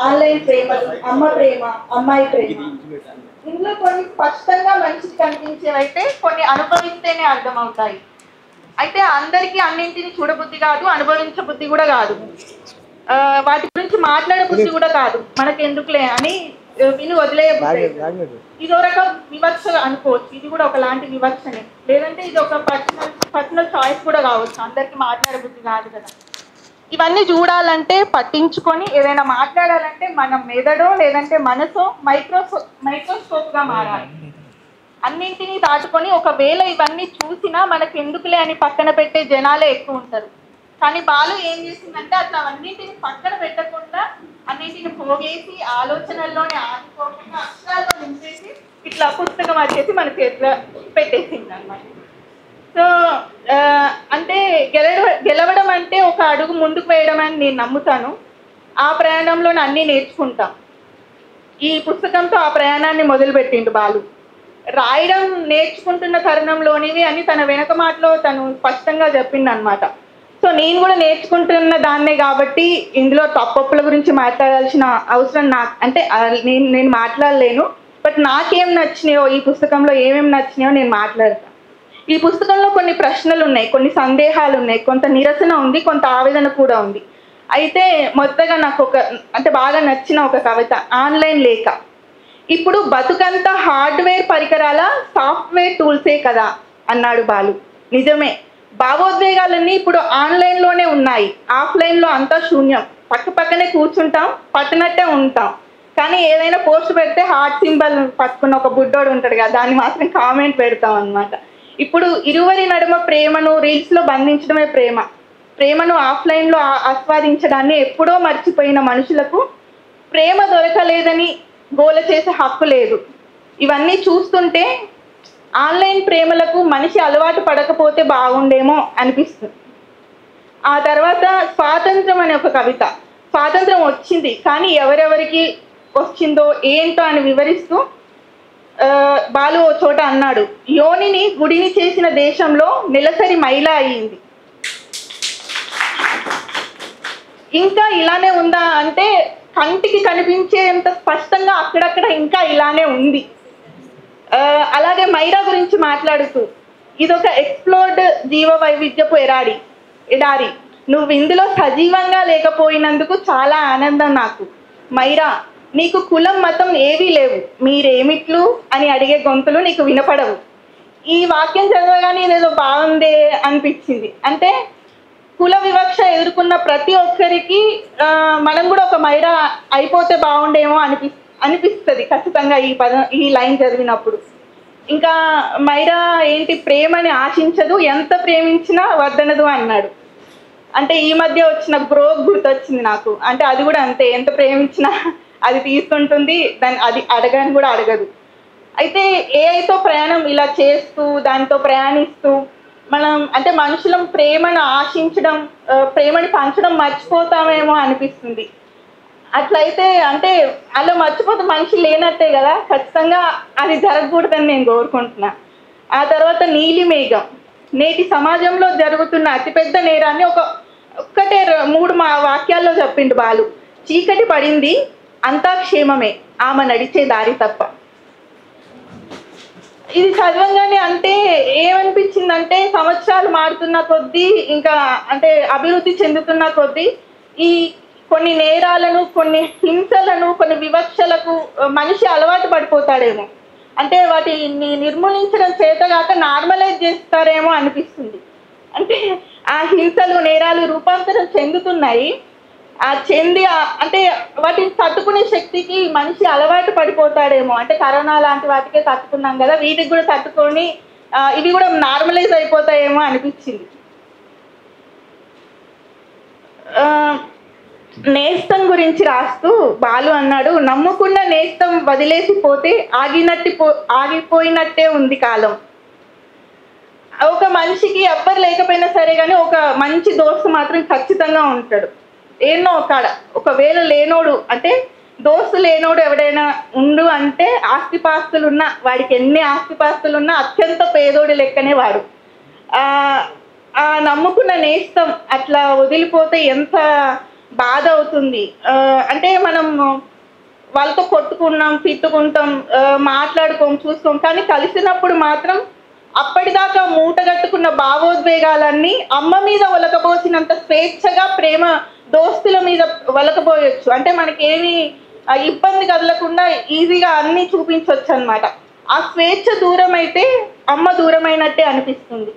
ఆన్లైన్ ప్రేమలు, అమ్మ ప్రేమ, అమ్మాయి ప్రేమ. ఇందులో కొన్ని స్పష్టంగా మనిషికి కనిపించేవైతే కొన్ని అనుభవిస్తేనే అర్థమవుతాయి. అయితే అందరికీ అన్నింటినీ చూడబుద్ధి కాదు, అనుభవించబుద్ధి కూడా కాదు, వాటి గురించి మాట్లాడబుద్ధి కూడా కాదు. మనకి ఎందుకులే అని విని వదిలేయబుద్ధి. ఇది ఒక రకం వివక్ష అనుకోవచ్చు, ఇది కూడా ఒకలాంటి వివక్షనే. లేదంటే ఇది ఒక పర్సనల్ చాయిస్ కూడా కావచ్చు, అందరికీ మాట్లాడబుద్ధి కాదు కదా. ఇవన్నీ చూడాలంటే, పట్టించుకొని ఏదైనా మాట్లాడాలంటే మన మెదడో లేదంటే మనసో మైక్రోస్కోప్గా మారాలి. అన్నింటినీ దాటుకొని ఒకవేళ ఇవన్నీ చూసినా మనకు ఎందుకులే అని పక్కన పెట్టే జనాలే ఎక్కువ ఉంటారు. కానీ బాలు ఏం చేసిందంటే అట్లా అన్నింటిని పక్కన పెట్టకుండా అన్నింటిని పోగేసి ఆలోచనల్లోనే ఆగిపోకుండా అక్షరాల్లో నింపేసి ఇట్లా పుస్తకం వచ్చేసి మన చేతిలో పెట్టేసింది అనమాట. సో అంటే గెలవడం అంటే ఒక అడుగు ముందుకు వేయడం అని నేను నమ్ముతాను. ఆ ప్రయాణంలో అన్నీ నేర్చుకుంటాం. ఈ పుస్తకంతో ఆ ప్రయాణాన్ని మొదలుపెట్టిండు బాలు. రాయడం నేర్చుకుంటున్న తరుణంలోనివి అని తన వెనక మాటలో తను స్పష్టంగా చెప్పింది అనమాట. సో నేను కూడా నేర్చుకుంటున్న దాన్నే కాబట్టి ఇందులో తప్పొప్పుల గురించి మాట్లాడాల్సిన అవసరం నాకు అంటే నేను మాట్లాడలేను. బట్ నాకేం నచ్చినాయో, ఈ పుస్తకంలో ఏమేమి నచ్చినాయో నేను మాట్లాడతాను. ఈ పుస్తకంలో కొన్ని ప్రశ్నలు ఉన్నాయి, కొన్ని సందేహాలు ఉన్నాయి, కొంత నిరసన ఉంది, కొంత ఆవేదన కూడా ఉంది. అయితే మొత్తగా నాకు అంటే బాగా నచ్చిన ఒక కవిత, ఆన్లైన్ లేఖ. ఇప్పుడు బతుకంతా హార్డ్వేర్ పరికరాల సాఫ్ట్వేర్ టూల్సే కదా అన్నాడు బాలు. నిజమే, భావోద్వేగాలన్నీ ఇప్పుడు ఆన్లైన్లోనే ఉన్నాయి, ఆఫ్లైన్లో అంతా శూన్యం. పక్కనే కూర్చుంటాం, పట్టనట్టే ఉంటాం, కానీ ఏదైనా పోస్ట్ పెడితే హార్ట్ సింబల్ పట్టుకున్న ఒక బుడ్డోడు ఉంటాడు కదా, దాన్ని మాత్రం కామెంట్ పెడతాం అనమాట. ఇప్పుడు ఇరువురి నడుమ ప్రేమను రీల్స్లో బంధించడమే ప్రేమను ఆఫ్లైన్లో ఆస్వాదించడాన్ని ఎప్పుడో మర్చిపోయిన మనుషులకు ప్రేమ దొరకలేదని గోల చేసే హక్కు లేదు. ఇవన్నీ చూస్తుంటే ఆన్లైన్ ప్రేమలకు మనిషి అలవాటు పడకపోతే బాగుండేమో అనిపిస్తుంది. ఆ తర్వాత స్వాతంత్రం అనే ఒక కవిత. స్వాతంత్రం వచ్చింది, కానీ ఎవరెవరికి వచ్చిందో ఏంటో అని వివరిస్తూ బాలు ఓ చోట అన్నాడు, యోనిని గుడిని చేసిన దేశంలో నెలసరి మైల అయ్యింది. ఇంకా ఇలానే ఉందా అంటే కంటికి కనిపించేంత స్పష్టంగా అక్కడక్కడ ఇంకా ఇలానే ఉంది. అలాగే మైరా గురించి మాట్లాడుతూ, ఇదొక ఎక్స్ప్లోర్డ్ జీవ వైవిధ్యపు ఎడారి. నువ్వు ఇందులో సజీవంగా లేకపోయినందుకు చాలా ఆనందం నాకు. మైరా, నీకు కులం మతం ఏవీ లేవు, మీరేమిట్లు అని అడిగే గొంతులు నీకు వినపడవు. ఈ వాక్యం చదవగానే ఇదేదో బాగుందే అనిపించింది. అంటే కుల వివక్ష ఎదుర్కొన్న ప్రతి ఒక్కరికి మనం కూడా ఒక మైరా అయిపోతే బాగుండేమో అనిపిస్తుంది ఖచ్చితంగా ఈ లైన్ చదివినప్పుడు. ఇంకా మైరా ఏంటి, ప్రేమని ఆశించదు, ఎంత ప్రేమించినా వద్దనదు అన్నాడు. అంటే ఈ మధ్య వచ్చిన బ్రోక్ గుర్తొచ్చింది నాకు. అంటే అది కూడా అంతే, ఎంత ప్రేమించినా అది తీసుకుంటుంది, అది అడగని కూడా అడగదు. అయితే ఏఐతో ప్రయాణం ఇలా చేస్తూ దాంతో ప్రయాణిస్తూ మనం అంటే మనుషులం ప్రేమను ఆశించడం, ప్రేమని పంచడం మర్చిపోతామేమో అనిపిస్తుంది. అట్లయితే అంటే అలా మర్చిపోతే మనిషి లేనట్టే కదా, ఖచ్చితంగా అది జరగకూడదని నేను కోరుకుంటున్నా. ఆ తర్వాత నీలి మేఘం. నేటి సమాజంలో జరుగుతున్న అతిపెద్ద నేరాన్ని ఒక్కటే 3 వాక్యాల్లో చెప్పిండు బాలు. చీకటి పడింది, అంతా క్షేమమే, ఆమె నడిచే దారి తప్ప. ఇది చదవంగానే అంటే ఏమనిపించిందంటే, సంవత్సరాలు మారుతున్న కొద్దీ ఇంకా అంటే అభివృద్ధి చెందుతున్న కొద్దీ ఈ కొన్ని నేరాలను, కొన్ని హింసలను, కొన్ని వివక్షలకు మనిషి అలవాటు పడిపోతాడేమో. అంటే వాటిని నిర్మూలించడం చేతగాక నార్మలైజ్ చేస్తారేమో అనిపిస్తుంది. అంటే ఆ హింసలు, నేరాలు రూపాంతరం చెందుతున్నాయి. అంటే వాటిని తట్టుకునే శక్తికి మనిషి అలవాటు పడిపోతాడేమో. అంటే కరోనా లాంటి వాటికే తట్టుకున్నాం కదా, వీటికి కూడా తట్టుకొని ఇవి కూడా నార్మలైజ్ అయిపోతాయేమో అనిపించింది. నేస్తం గురించి రాస్తూ బాలు అన్నాడు, నమ్ముకున్న నేస్తం వదిలేసిపోతే ఆగిపోయినట్టే ఉంది కాలం. ఒక మనిషికి ఎవ్వరు లేకపోయినా సరే కానీ ఒక మంచి దోస్తు మాత్రం ఖచ్చితంగా ఉంటాడు ఏనో కాడ. ఒకవేళ లేనోడు అంటే దోస్తు లేనోడు ఎవడైనా ఉండు అంటే ఆస్తిపాస్తులున్నా, వాడికి ఎన్ని ఆస్తిపాస్తులున్నా అత్యంత పేదోడి లెక్కనే వాడు. ఆ నమ్ముకున్న నేస్తం అట్లా వదిలిపోతే ఎంత బాధ అవుతుంది. అంటే మనం వాళ్ళతో కొట్టుకున్నాం, తిట్టుకుంటాం, మాట్లాడుకోం, చూసుకోం, కానీ కలిసినప్పుడు మాత్రం అప్పటిదాకా మూటగట్టుకున్న భావోద్వేగాలన్నీ అమ్మ మీద ఒలకబోసినంత స్వేచ్ఛగా ప్రేమ దోస్తుల మీద ఒలకబోయొచ్చు. అంటే మనకేమి ఇబ్బంది కదలకుండా ఈజీగా అన్నీ చూపించవచ్చు అనమాట. ఆ స్వేచ్ఛ దూరం అయితే అమ్మ దూరమైనట్టే అనిపిస్తుంది.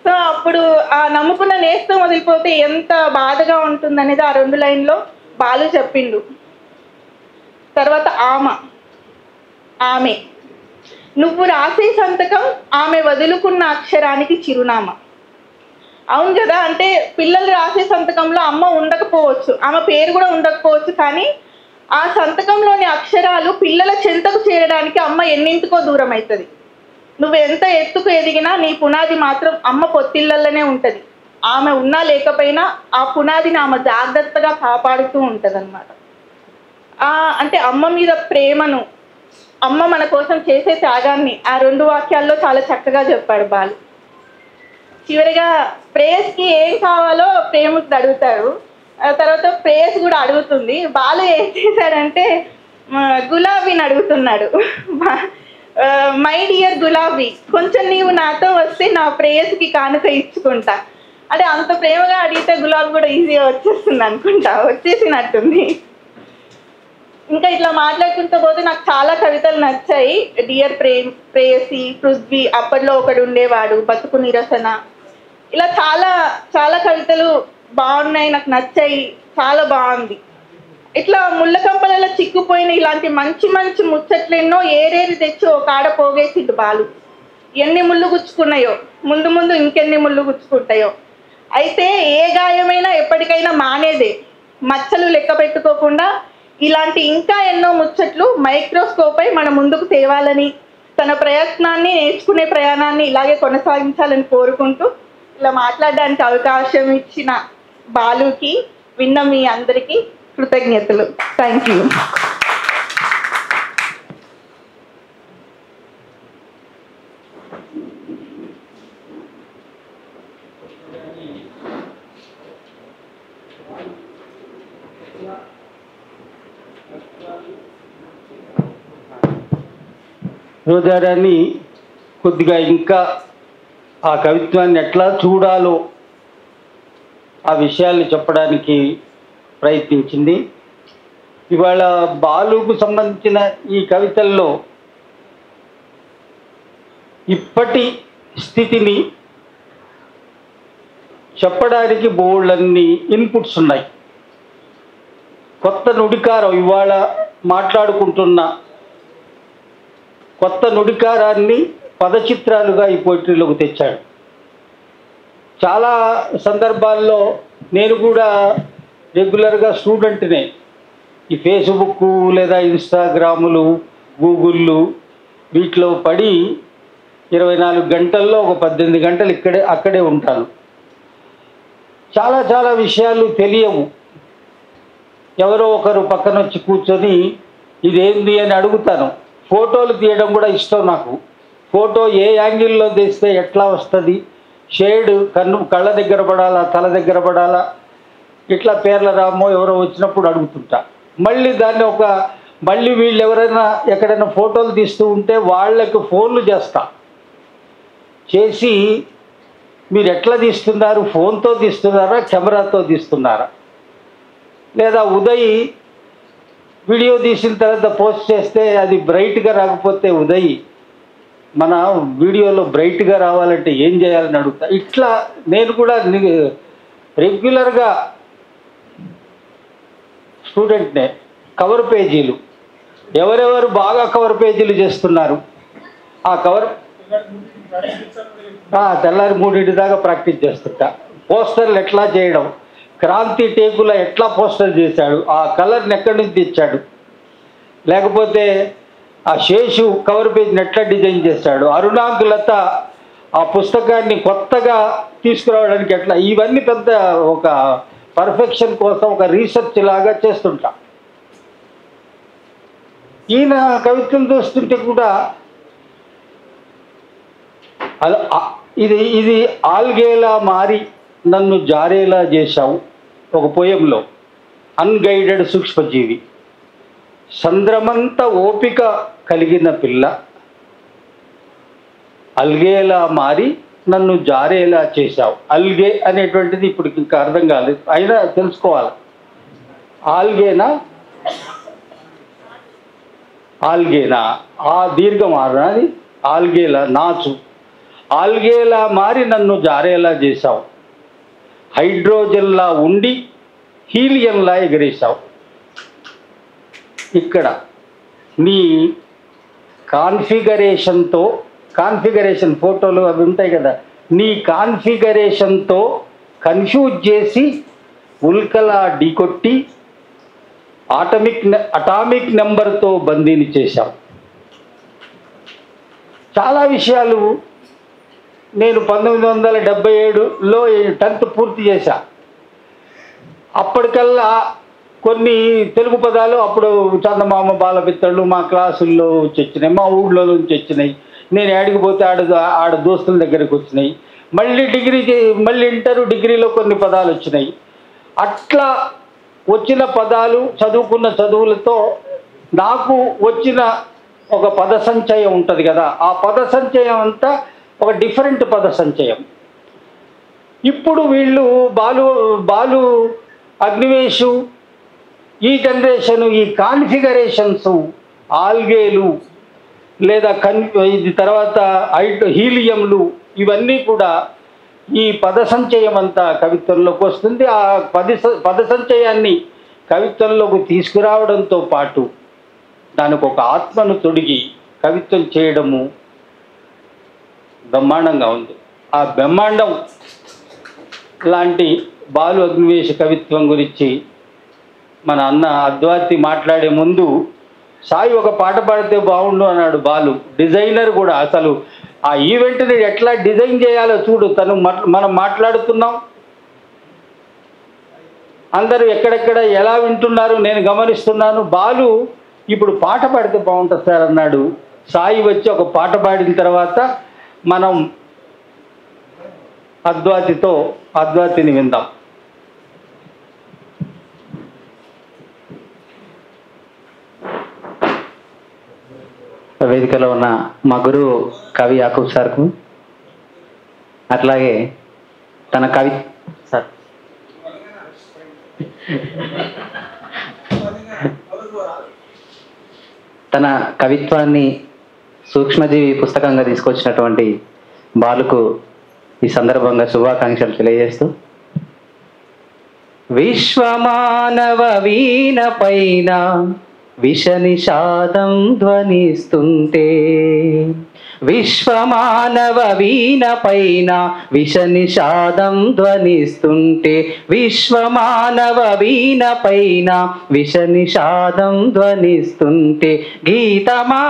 సో అప్పుడు ఆ నమ్ముకున్న నేస్తం వదిలిపోతే ఎంత బాధగా ఉంటుందనేది ఆ 2 లైన్లో బాలు చెప్పిండు. తర్వాత ఆమె నువ్వు రాసే సంతకం ఆమె వదులుకున్న అక్షరానికి చిరునామా. అవును కదా, అంటే పిల్లలు రాసే సంతకంలో అమ్మ ఉండకపోవచ్చు, ఆమె పేరు కూడా ఉండకపోవచ్చు, కానీ ఆ సంతకంలోని అక్షరాలు పిల్లల చెంతకు చేరడానికి అమ్మ ఎన్నింటికో దూరం అవుతుంది. నువ్వు ఎంత ఎత్తుకు ఎదిగినా నీ పునాది మాత్రం అమ్మ పొత్తిళ్ళల్లోనే ఉంటుంది. ఆమె ఉన్నా లేకపోయినా ఆ పునాదిని ఆమె జాగ్రత్తగా కాపాడుతూ ఉంటుంది అనమాట. అంటే అమ్మ మీద ప్రేమను, అమ్మ మన కోసం చేసే త్యాగాన్ని ఆ 2 వాక్యాల్లో చాలా చక్కగా చెప్పాడు బాలు. చివరిగా ప్రేయస్కి ఏం కావాలో ప్రేమకు అడుగుతాడు, తర్వాత ప్రేయస్ కూడా అడుగుతుంది. బాలు ఏం చేశాడంటే గులాబీని అడుగుతున్నాడు. మై డియర్ గులాబీ, కొంచెం నీవు నాతో వస్తే నా ప్రేయస్కి కానుక ఇచ్చుకుంటా. అంటే అంత ప్రేమగా అడిగితే గులాబీ కూడా ఈజీగా వచ్చేస్తుంది అనుకుంటా, వచ్చేసినట్టుంది. ఇంకా ఇట్లా మాట్లాడుకుంటూ పోతే నాకు చాలా కవితలు నచ్చాయి. డియర్ ప్రేయసి, పృథ్వీ, అప్పట్లో ఒకడు ఉండేవాడు, బతుకు నిరసన, ఇలా చాలా చాలా కవితలు బాగున్నాయి, నాకు నచ్చాయి, చాలా బాగుంది. ఇట్లా ముళ్ళ కంపలలో చిక్కుపోయిన ఇలాంటి మంచి మంచి ముచ్చట్లు ఎన్నో ఏరేరి తెచ్చి ఒక ఆడ పోగేసిద్దు బాలు. ఎన్ని ముళ్ళు గుచ్చుకున్నాయో, ముందు ముందు ఇంకెన్ని ముళ్ళు గుచ్చుకుంటాయో. అయితే ఏ గాయమైనా ఎప్పటికైనా మానేదే. మచ్చలు లెక్క పెట్టుకోకుండా ఇలాంటి ఇంకా ఎన్నో ముచ్చట్లు మైక్రోస్కోప్ అయి మన ముందుకు తేవాలని, తన ప్రయత్నాన్ని, నేర్చుకునే ప్రయాణాన్ని ఇలాగే కొనసాగించాలని కోరుకుంటూ ఇలా మాట్లాడడానికి అవకాశం ఇచ్చిన బాలుకి, విన్న మీ అందరికీ కృతజ్ఞతలు. Thank you. రోజారాణి కొద్దిగా ఇంకా ఆ కవిత్వాన్ని ఎట్లా చూడాలో ఆ విషయాల్ని చెప్పడానికి ప్రయత్నించింది. ఇవాళ బాలుకు సంబంధించిన ఈ కవితల్లో ఇప్పటి స్థితిని చెప్పడానికి బోల్డన్ని ఇన్పుట్స్ ఉన్నాయి. కొత్త నుడికారం, ఇవాళ మాట్లాడుకుంటున్న కొత్త నుడికారాన్ని పదచిత్రాలుగా ఈ పోయిటరీలోకి తెచ్చాడు. చాలా సందర్భాల్లో నేను కూడా రెగ్యులర్గా స్టూడెంట్నే. ఈ ఫేస్బుక్ లేదా ఇన్స్టాగ్రాములు, గూగుళ్ళు వీటిలో పడి 24 గంటల్లో ఒక 18 గంటలు అక్కడే ఉంటాను. చాలా చాలా విషయాలు తెలియవు. ఎవరో ఒకరు పక్కన వచ్చి కూర్చొని ఇదేంది అని అడుగుతాను. ఫోటోలు తీయడం కూడా ఇష్టం నాకు. ఫోటో ఏ యాంగిల్లో తీస్తే ఎట్లా వస్తుంది, షేడ్ కళ్ళ దగ్గర పడాలా, తల దగ్గర పడాలా, ఇట్లా పేర్ల రామో ఎవరో వచ్చినప్పుడు అడుగుతుంటా. మళ్ళీ దాన్ని మళ్ళీ వీళ్ళు ఎవరైనా ఎక్కడైనా ఫోటోలు తీస్తూ ఉంటే వాళ్ళకి ఫోన్లు చేసి మీరు ఎట్లా తీస్తున్నారు, ఫోన్తో తీస్తున్నారా, కెమెరాతో తీస్తున్నారా, లేదా ఉదయ్ వీడియో తీసిన తర్వాత పోస్ట్ చేస్తే అది బ్రైట్గా రాకపోతే ఉదయ్ మన వీడియోలో బ్రైట్గా రావాలంటే ఏం చేయాలని అడుగుతా. ఇట్లా నేను కూడా రెగ్యులర్గా స్టూడెంట్నే. కవర్ పేజీలు ఎవరెవరు బాగా కవర్ పేజీలు చేస్తున్నారు, ఆ కవర్ తెల్లారి 3 దాకా ప్రాక్టీస్ చేస్తుంటా. పోస్టర్లు ఎట్లా చేయడం, క్రాంతి టేకుల ఎట్లా పోస్టర్ చేశాడు, ఆ కలర్ని ఎక్కడి నుంచి తెచ్చాడు, లేకపోతే ఆ శేషు కవర్ పేజ్ని ఎట్లా డిజైన్ చేశాడు, అరుణాకులత ఆ పుస్తకాన్ని కొత్తగా తీసుకురావడానికి ఎట్లా, ఇవన్నీ పెద్ద ఒక పర్ఫెక్షన్ కోసం ఒక రీసెర్చ్ లాగా చేస్తుంటా. ఈయన కవిత్వం చూస్తుంటే కూడా ఇది ఆల్గేలా మారి నన్ను జారేలా చేశావు ఒక పోయంలో. అన్గైడెడ్ సూక్ష్మజీవి, సంద్రమంత ఓపిక కలిగిన పిల్ల, అల్గేలా మారి నన్ను జారేలా చేశావు. అల్గే అనేటువంటిది ఇప్పుడు ఇంకా అర్థం కాలేదు, అయినా తెలుసుకోవాలి. ఆల్గేనా ఆ దీర్ఘం అది ఆల్గేలా, నాచు. ఆల్గేలా మారి నన్ను జారేలా చేశావు, హైడ్రోజన్లా ఉండి హీలియంలా ఎగిరేశావు. ఇక్కడ నీ కాన్ఫిగరేషన్ ఫోటోలు అవి ఉంటాయి కదా, నీ కాన్ఫిగరేషన్తో కన్ఫ్యూజ్ చేసి ఉల్కలా ఢీకొట్టి అటామిక్ నెంబర్తో బందీని చేశావు. చాలా విషయాలు నేను 1977లో 10th పూర్తి చేశా. అప్పటికల్లా కొన్ని తెలుగు పదాలు అప్పుడు చందమామ బాలపిత్తళ్ళు మా క్లాసుల్లో వచ్చి వచ్చినాయి, మా ఊళ్ళో నుంచి వచ్చినాయి. నేను ఏడికిపోతే ఆడ దోస్తుల దగ్గరికి వచ్చినాయి. మళ్ళీ ఇంటర్ డిగ్రీలో కొన్ని పదాలు వచ్చినాయి. అట్లా వచ్చిన పదాలు చదువుకున్న చదువులతో నాకు వచ్చిన ఒక పద సంచయం ఉంటుంది కదా, ఆ పద సంచయం అంతా ఒక డిఫరెంట్ పద సంచయం. ఇప్పుడు వీళ్ళు బాలు అగ్నివేశు ఈ జనరేషను ఈ కాన్ఫిగరేషన్స్ ఆల్గేలు లేదా ఇది తర్వాత హీలియంలు ఇవన్నీ కూడా ఈ పద సంచయం అంతా కవిత్వంలోకి వస్తుంది. ఆ పద సంచయాన్ని కవిత్వంలోకి తీసుకురావడంతో పాటు దానికి ఒక ఆత్మను తొడిగి కవిత్వం చేయడము బ్రహ్మాండంగా ఉంది. ఆ బ్రహ్మాండం లాంటి బాలు అగ్నివేశ కవిత్వం గురించి మన అన్న అద్వాతి మాట్లాడే ముందు సాయి ఒక పాట పాడితే బాగుండు అన్నాడు. బాలు డిజైనర్ కూడా, అసలు ఆ ఈవెంట్ని ఎట్లా డిజైన్ చేయాలో చూడు. మనం మాట్లాడుతున్నాం, అందరూ ఎక్కడెక్కడ ఎలా వింటున్నారు నేను గమనిస్తున్నాను. బాలు ఇప్పుడు పాట పాడితే బాగుంటుంది సార్ అన్నాడు. సాయి వచ్చి ఒక పాట పాడిన తర్వాత మనం అద్వాతిని విందాం. వేదికలో ఉన్న మా గురువు కవి యాకూబ్ సార్కు, అట్లాగే తన సార్ తన కవిత్వాన్ని సూక్ష్మజీవి పుస్తకంగా తీసుకొచ్చినటువంటి బాలుకు ఈ సందర్భంగా శుభాకాంక్షలు తెలియజేస్తూ, విశ్వమానవ వీణ పైన విష నిషాదం ధ్వనిస్తుంటే, విశ్వమానవ వీణ పైన విష నిషాదం ధ్వనిస్తుంటే, విశ్వమానవ వీణ పైన విష నిషాదం ధ్వనిస్తుంటే, గీతమా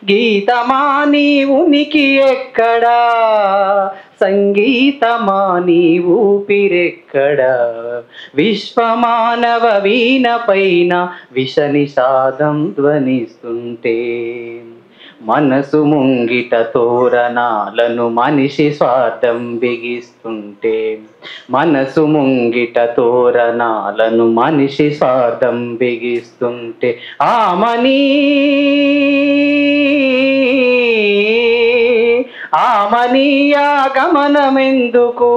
గీతమా నీ ఉనికి ఎక్కడా, సంగీతమా నీ ఊపిరెక్కడా, విశ్వమానవ వీణ పైన విష నిషాదం ధ్వనిస్తుంటే, మనసు ముంగిట తోరణాలను మనిషి స్వార్థం బిగిస్తుంటే, మనసు ముంగిట తోరణాలను మనిషి స్వార్థం బిగిస్తుంటే, ఆమని గమనమెందుకు,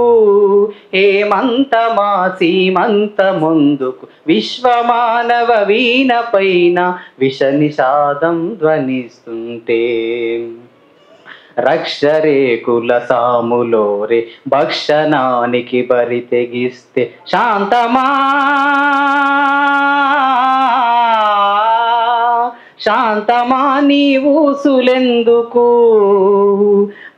హేమంతమా సీమంతముందుకు, విశ్వమానవ వీణ పైన విష నిషాదం ధ్వనిస్తుంటే, రక్షరేకుల సాములోరే భక్షణానికి బరి తెగిస్తే, శాంతమా శాంతమా నీ ఊసులెందుకు,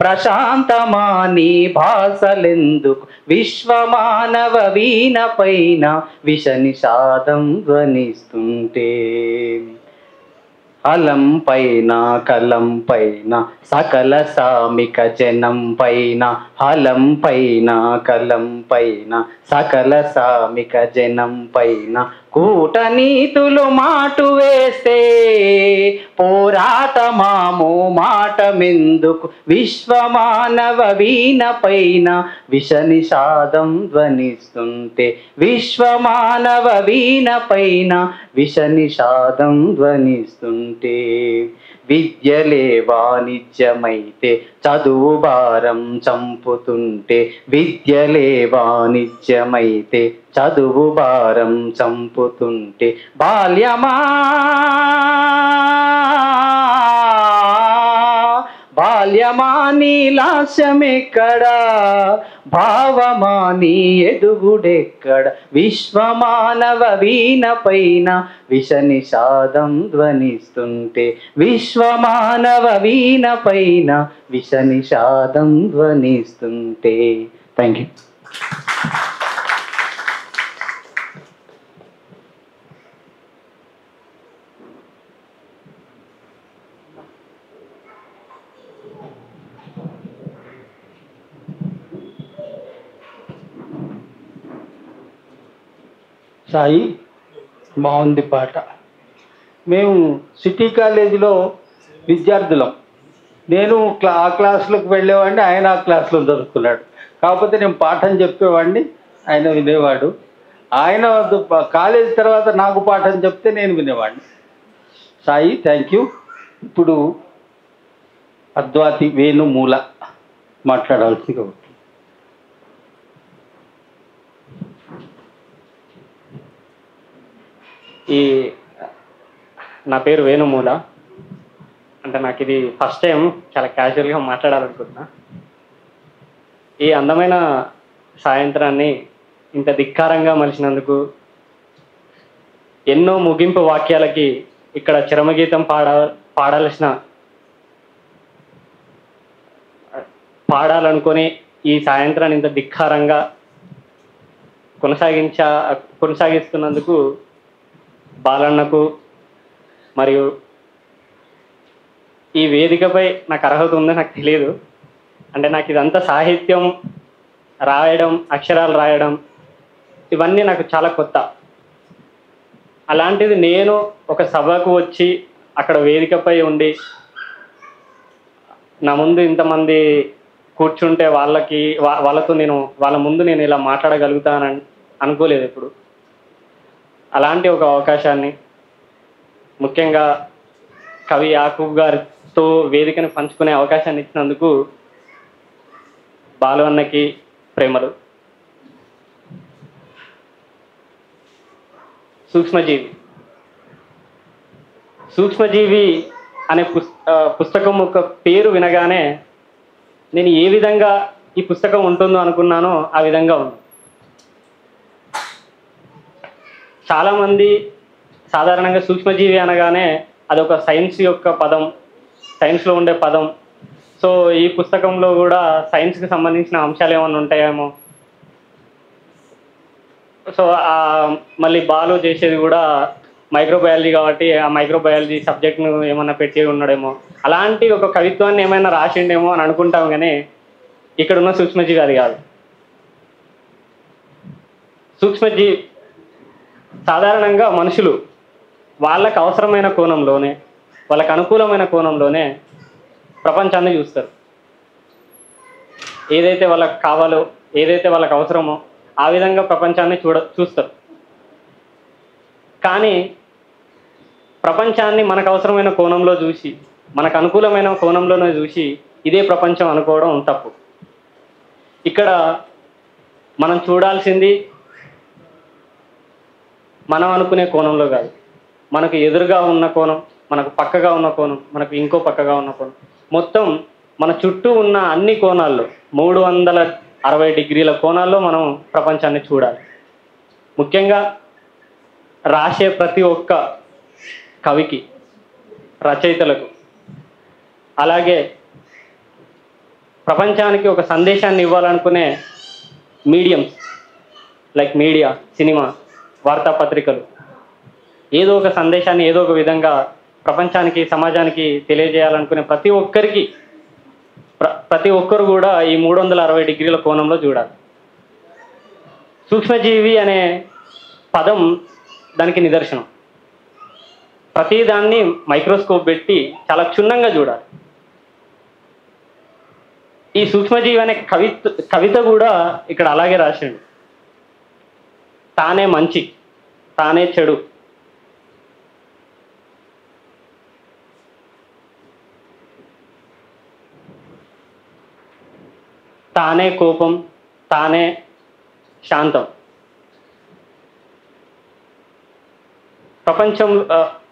ప్రశాంతమా నీ భాసలెందుకు, విశ్వమానవ వీణ పైన విష నిషాదం ధ్వనిస్తుంటే, అలం పైన కలం పైన సకల సామిక జనం పైన, హలం పైన కలం పైన సకల సామిక జనం పైన, కూటనీతులు మాటు వేస్తే పోరాటమామో మాటమెందుకు, విశ్వమానవ వీణ పైన విష నిషాదం ధ్వనిస్తుంటే, విశ్వమానవ వీణ పైన విష నిషాదం ధ్వనిస్తుంటే, విద్యలే వాణిజ్యమైతే చదువు భారం చంపుతుంటే, విద్యలే వాణిజ్యమైతే చదువు భారం చంపుతుంటే, బాల్యమా బాల్యమా నీ లాస్యమెక్కడా, భావమా నీ ఎదుగుడెక్కడ, విశ్వమానవ వీణ పైన విష నిషాదం ధ్వనిస్తుంటే, విశ్వమానవ వీణ పైన విష నిషాదం ధ్వనిస్తుంటే. Thank you. సాయి బాగుంది పాట. మేము సిటీ కాలేజీలో విద్యార్థులం. నేను ఆ క్లాసులకు వెళ్ళేవాడిని, ఆయన ఆ క్లాసులో చదువుకున్నాడు. కాకపోతే నేను పాఠం చెప్పేవాడిని, ఆయన వినేవాడు. ఆయన కాలేజీ తర్వాత నాకు పాఠం చెప్తే నేను వినేవాడిని. Sai thank you. ఇప్పుడు అద్వాతి వేణుమూల మాట్లాడాల్సిందిగా ఉంటుంది. నా పేరు వేణుమూల. అంటే నాకు ఇది ఫస్ట్ టైం చాలా క్యాజువల్గా మాట్లాడాలనుకుంటున్నా. ఈ అందమైన సాయంత్రాన్ని ఇంత ధిక్కారంగా మలిచినందుకు, ఎన్నో ముగింపు వాక్యాలకి ఇక్కడ చరమగీతం పాడాలనుకొని ఈ సాయంత్రాన్ని ఇంత ధిక్కారంగా కొనసాగిస్తున్నందుకు బాలన్నకు మరియు ఈ వేదికపై నాకు అర్హత ఉందో నాకు తెలియదు. అంటే నాకు ఇదంతా సాహిత్యం రాయడం, అక్షరాలు రాయడం ఇవన్నీ నాకు చాలా కొత్త. అలాంటిది నేను ఒక సభకు వచ్చి అక్కడ వేదికపై ఉండి నా ముందు ఇంతమంది కూర్చుంటే వాళ్ళతో వాళ్ళ ముందు నేను ఇలా మాట్లాడగలుగుతానని అనుకోలేదు ఎప్పుడు. అలాంటి ఒక అవకాశాన్ని ముఖ్యంగా కవి యాకూబ్ గారితో వేదికను పంచుకునే అవకాశాన్ని ఇచ్చినందుకు బాలు అన్నకి ప్రేమలు. సూక్ష్మజీవి అనే పుస్తకం ఒక పేరు వినగానే నేను ఏ విధంగా ఈ పుస్తకం ఉంటుందో అనుకున్నానో ఆ విధంగా ఉంది. చాలామంది సాధారణంగా సూక్ష్మజీవి అనగానే అదొక సైన్స్ యొక్క పదం, సైన్స్లో ఉండే పదం. సో ఈ పుస్తకంలో కూడా సైన్స్కి సంబంధించిన అంశాలు ఏమైనా ఉంటాయేమో. సో మళ్ళీ బాలు చేసేది కూడా మైక్రోబయాలజీ కాబట్టి ఆ మైక్రోబయాలజీ సబ్జెక్ట్ను ఏమన్నా పెట్టి ఉన్నాడేమో, అలాంటి ఒక కవిత్వాన్ని ఏమైనా రాసిండేమో అని అనుకుంటాం. కానీ ఇక్కడ ఉన్న సూక్ష్మజీవి అది కాదు. సూక్ష్మజీవి సాధారణంగా మనుషులు వాళ్ళకు అవసరమైన కోణంలోనే, వాళ్ళకు అనుకూలమైన కోణంలోనే ప్రపంచాన్ని చూస్తారు. ఏదైతే వాళ్ళకి కావాలో, ఏదైతే వాళ్ళకి అవసరమో ఆ విధంగా ప్రపంచాన్ని చూస్తారు. కానీ ప్రపంచాన్ని మనకు అవసరమైన కోణంలో చూసి, మనకు అనుకూలమైన కోణంలోనే చూసి ఇదే ప్రపంచం అనుకోవడం తప్పు. ఇక్కడ మనం చూడాల్సింది మనం అనుకునే కోణంలో కాదు, మనకు ఎదురుగా ఉన్న కోణం, మనకు పక్కగా ఉన్న కోణం, మనకు ఇంకో పక్కగా ఉన్న కోణం, మొత్తం మన చుట్టూ ఉన్న అన్ని కోణాల్లో 360 డిగ్రీల కోణాల్లో మనం ప్రపంచాన్ని చూడాలి. ముఖ్యంగా రాసే ప్రతి ఒక్క కవికి, రచయితలకు, అలాగే ప్రపంచానికి ఒక సందేశాన్ని ఇవ్వాలనుకునే మీడియంస్ లైక్ మీడియా, సినిమా, వార్తాపత్రికలు ఏదో ఒక సందేశాన్ని ఏదో ఒక విధంగా ప్రపంచానికి, సమాజానికి తెలియజేయాలనుకునే ప్రతి ఒక్కరు కూడా ఈ 360 డిగ్రీల కోణంలో చూడాలి. సూక్ష్మజీవి అనే పదం దానికి నిదర్శనం. ప్రతిదాన్ని మైక్రోస్కోప్ పెట్టి చాలా క్షుణ్ణంగా చూడాలి. ఈ సూక్ష్మజీవి అనే కవిత కూడా ఇక్కడ అలాగే రాసిండు. తానే మంచి, తానే చెడు, తానే కోపం, తానే శాంతం.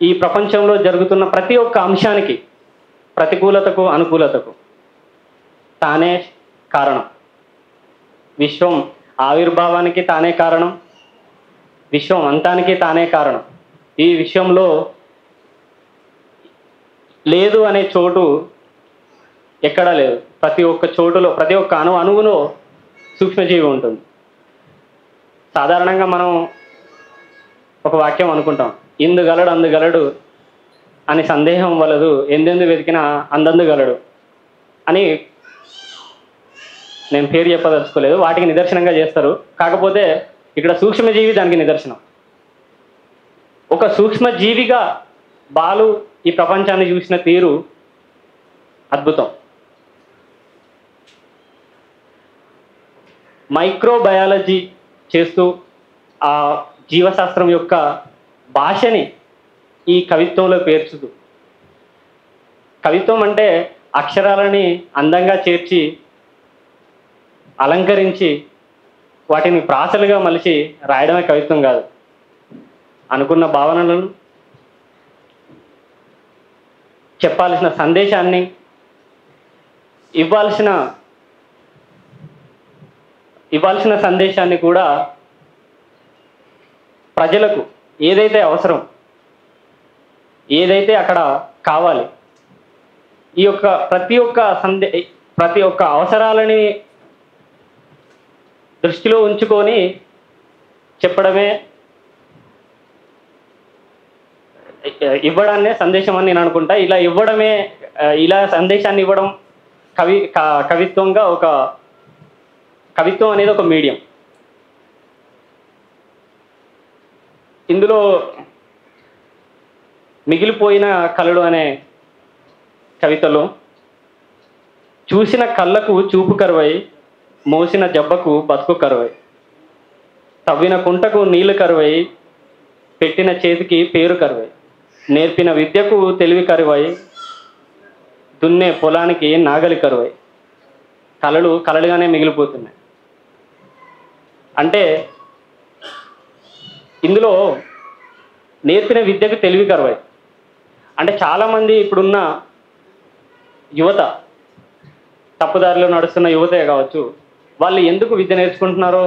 ఈ ప్రపంచంలో జరుగుతున్న ప్రతి ఒక్క అంశానికి, ప్రతికూలతకు, అనుకూలతకు తానే కారణం. విశ్వం ఆవిర్భావానికి తానే కారణం, విశ్వం అంతానికి తానే కారణం. ఈ విశ్వంలో లేదు అనే చోటు ఎక్కడా లేదు. ప్రతి ఒక్క చోటులో, ప్రతి ఒక్క అణువులో సూక్ష్మజీవి ఉంటుంది. సాధారణంగా మనం ఒక వాక్యం అనుకుంటాం, ఇందుగలడు అందుగలడు అని సందేహం వలదు, ఎందెందు వెతికినా అందందుగలడు అని. నేను పేరు చెప్పదలుచుకోలేదు, వాటికి నిదర్శనంగా చేస్తారు. కాకపోతే ఇక్కడ సూక్ష్మజీవి దానికి నిదర్శనం. ఒక సూక్ష్మ జీవిగా బాలు ఈ ప్రపంచాన్ని చూసిన తీరు అద్భుతం. మైక్రోబయాలజీ చేస్తూ ఆ జీవశాస్త్రం యొక్క భాషని ఈ కవిత్వంలో పేర్చుతూ, కవిత్వం అంటే అక్షరాలని అందంగా చేర్చి అలంకరించి వాటిని ప్రాసలుగా మలిచి రాయడమే కవిత్వం కాదు. అనుకున్న భావనలను, చెప్పాల్సిన సందేశాన్ని, ఇవ్వాల్సిన సందేశాన్ని కూడా ప్రజలకు ఏదైతే అవసరం, ఏదైతే అక్కడ కావాలి, ఈ యొక్క ప్రతి ఒక్క అవసరాలని దృష్టిలో ఉంచుకొని చెప్పడమే, ఇవ్వడాన్నే సందేశం అని నేను అనుకుంటా. ఇలా సందేశాన్ని ఇవ్వడం కవిత్వంగా కవిత్వం అనేది ఒక మీడియం. ఇందులో మిగిలిపోయిన కళలు అనే కవితలో చూసిన కళ్ళకు చూపు కరువై, మోసిన జబ్బకు బతుకు కరువై, తవ్విన కుంటకు నీళ్లు కరువై, పెట్టిన చేతికి పేరు కరువై, నేర్పిన విద్యకు తెలివి కరువై, దున్నే పొలానికి నాగలి కరువై, కళలు కళలుగానే మిగిలిపోతున్నాయి. అంటే ఇందులో నేర్పిన విద్యకు తెలివి కరువై అంటే చాలామంది ఇప్పుడున్న యువత, తప్పుదారిలో నడుస్తున్న యువతే కావచ్చు, వాళ్ళు ఎందుకు విద్య నేర్చుకుంటున్నారో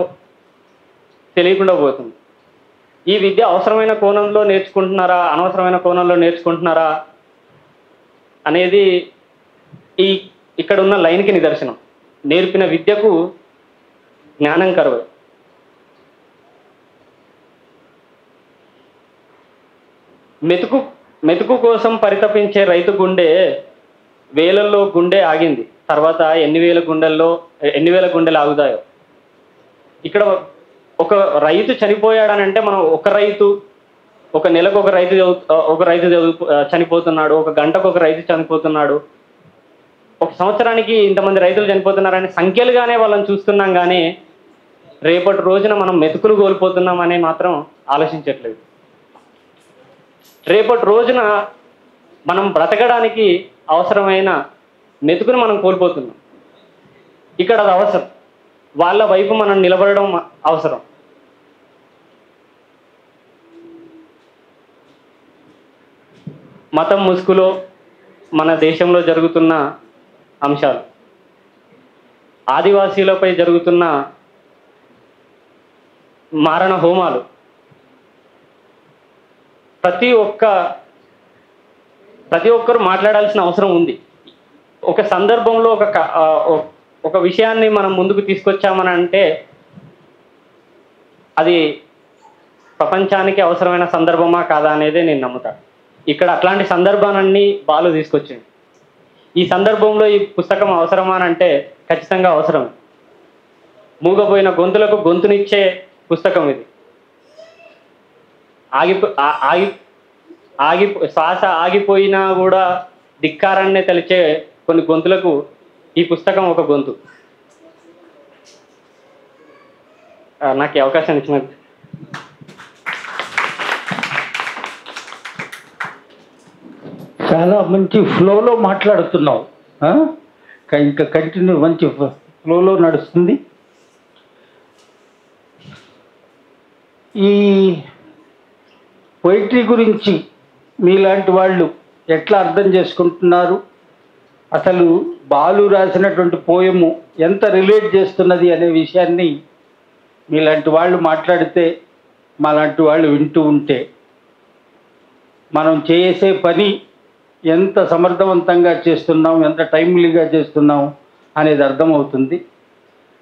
తెలియకుండా పోతుంది. ఈ విద్య అవసరమైన కోణంలో నేర్చుకుంటున్నారా, అనవసరమైన కోణంలో నేర్చుకుంటున్నారా అనేది ఇక్కడ ఉన్న లైన్కి నిదర్శనం. నేర్పిన విద్యకు జ్ఞానం కరువై. మెతుకు కోసం పరితపించే రైతు గుండె వేలల్లో గుండె ఆగింది, తర్వాత ఎన్ని వేల గుండెలు ఆగుతాయో. ఇక్కడ ఒక రైతు చనిపోయాడనంటే మనం ఒక నెలకు ఒక రైతు చనిపోతున్నాడు, ఒక గంటకు ఒక రైతు చనిపోతున్నాడు, ఒక సంవత్సరానికి ఇంతమంది రైతులు చనిపోతున్నారని సంఖ్యలుగానే వాళ్ళని చూస్తున్నాం. కానీ రేపటి రోజున మనం మెతుకులు కోల్పోతున్నామని మాత్రం ఆలోచించట్లేదు. రేపటి రోజున మనం బ్రతకడానికి అవసరమైన మెతుకుని మనం కోల్పోతున్నాం. ఇక్కడ అది అవసరం. వాళ్ళ వైపు మనం నిలబడడం అవసరం. మతం ముసుగులో మన దేశంలో జరుగుతున్న అంశాలు, ఆదివాసీలపై జరుగుతున్న మారణ హోమాలు, ప్రతి ఒక్కరు మాట్లాడాల్సిన అవసరం ఉంది. ఒక సందర్భంలో ఒక విషయాన్ని మనం ముందుకు తీసుకొచ్చామని అంటే అది ప్రపంచానికి అవసరమైన సందర్భమా కాదా అనేదే నేను నమ్ముతాను. ఇక్కడ అట్లాంటి సందర్భాలన్నీ బాలు తీసుకొచ్చింది. ఈ సందర్భంలో ఈ పుస్తకం అవసరమా అని అంటే ఖచ్చితంగా అవసరం. మూగపోయిన గొంతులకు గొంతునిచ్చే పుస్తకం ఇది. శ్వాస ఆగిపోయినా కూడా ధిక్కారాన్నే తలిచే కొన్ని గొంతులకు ఈ పుస్తకం ఒక గొంతు. నాకు ఈ అవకాశం ఇచ్చినట్టు. చాలా మంచి ఫ్లోలో మాట్లాడుతున్నావు. ఇంకా కంటిన్యూ మంచి ఫ్లోలో నడుస్తుంది. ఈ పొయిట్రీ గురించి మీలాంటి వాళ్ళు ఎట్లా అర్థం చేసుకుంటున్నారు? అసలు బాలు రాసినటువంటి పోయము ఎంత రిలేట్ చేస్తున్నది అనే విషయాన్ని మీలాంటి వాళ్ళు మాట్లాడితే, మాలాంటి వాళ్ళు వింటూ ఉంటే మనం చేసే పని ఎంత సమర్థవంతంగా చేస్తున్నాం, ఎంత టైమ్లీగా చేస్తున్నాం అనేది అర్థమవుతుంది.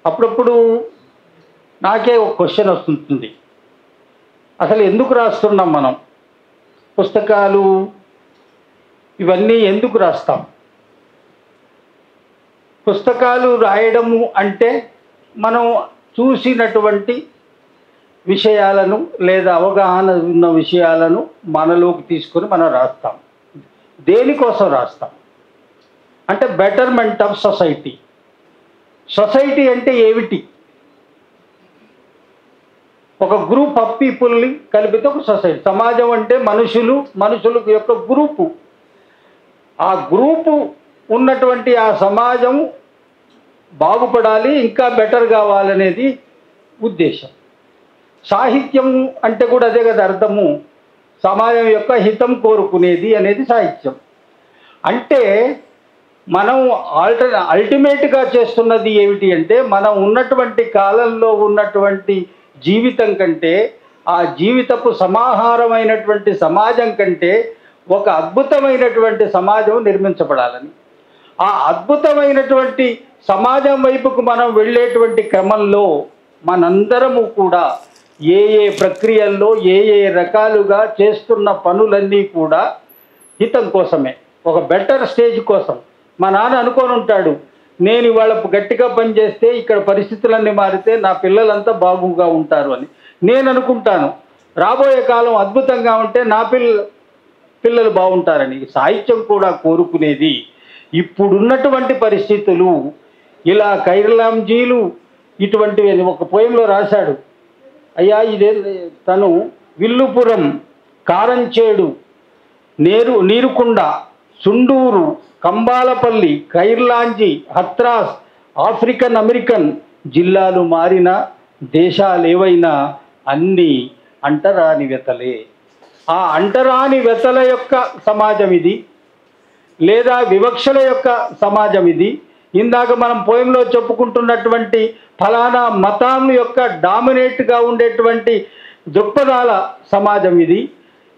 అప్పుడప్పుడు నాకే ఒక క్వశ్చన్ వస్తుంటుంది, అసలు ఎందుకు రాస్తున్నాం మనం పుస్తకాలు, ఇవన్నీ ఎందుకు రాస్తాం? పుస్తకాలు రాయడము అంటే మనం చూసినటువంటి విషయాలను లేదా అవగాహన ఉన్న విషయాలను మనలోకి తీసుకొని మనం రాస్తాం. దేనికోసం రాస్తాం అంటే బెటర్మెంట్ ఆఫ్ సొసైటీ. సొసైటీ అంటే ఏమిటి? ఒక గ్రూప్ ఆఫ్ పీపుల్ని కలిపితే ఒక సొసైటీ. సమాజం అంటే మనుషుల యొక్క గ్రూపు. ఆ గ్రూపు ఉన్నటువంటి ఆ సమాజం బాగుపడాలి, ఇంకా బెటర్ కావాలనేది ఉద్దేశం. సాహిత్యం అంటే కూడా అదే కదా అర్థము. సమాజం యొక్క హితం కోరుకునేది అనేది సాహిత్యం. అంటే మనం అల్టిమేట్గా చేస్తున్నది ఏమిటి అంటే మనం ఉన్నటువంటి కాలంలో ఉన్నటువంటి జీవితం కంటే, ఆ జీవితపు సమాహారమైనటువంటి సమాజం కంటే ఒక అద్భుతమైనటువంటి సమాజం నిర్మించబడాలని. ఆ అద్భుతమైనటువంటి సమాజం వైపుకు మనం వెళ్ళేటువంటి క్రమంలో మనందరము కూడా ఏ ప్రక్రియల్లో ఏ రకాలుగా చేస్తున్న పనులన్నీ కూడా హితం కోసమే, ఒక బెటర్ స్టేజ్ కోసం. మా నాన్న అనుకొని ఉంటాడు, నేను ఇవాళ గట్టిగా పనిచేస్తే ఇక్కడ పరిస్థితులన్నీ మారితే నా పిల్లలంతా బాగుగా ఉంటారు అని. నేను అనుకుంటాను రాబోయే కాలం అద్భుతంగా ఉంటే నా పిల్లలు బాగుంటారని. సాహిత్యం కూడా కోరుకునేది ఇప్పుడున్నటువంటి పరిస్థితులు. ఇలా కైర్లాంజీలు ఇటువంటివి ఒక పోయంలో రాశాడు. అయ్యా ఇదే తను విల్లుపురం, కారంచేడు, నీరుకొండ, సుండూరు, కంబాలపల్లి, కైర్లాంజీ, హత్రాస్, ఆఫ్రికన్ అమెరికన్ జిల్లాలు మారిన దేశాలేవైనా అన్నీ అంటరాని వెతలే. ఆ అంటరాని వెతల యొక్క సమాజం ఇది, లేదా వివక్షల యొక్క సమాజం ఇది. ఇందాక మనం పోయంలో చెప్పుకుంటున్నటువంటి ఫలానా మతం యొక్క డామినేట్గా ఉండేటువంటి దృక్పథాల సమాజం ఇది.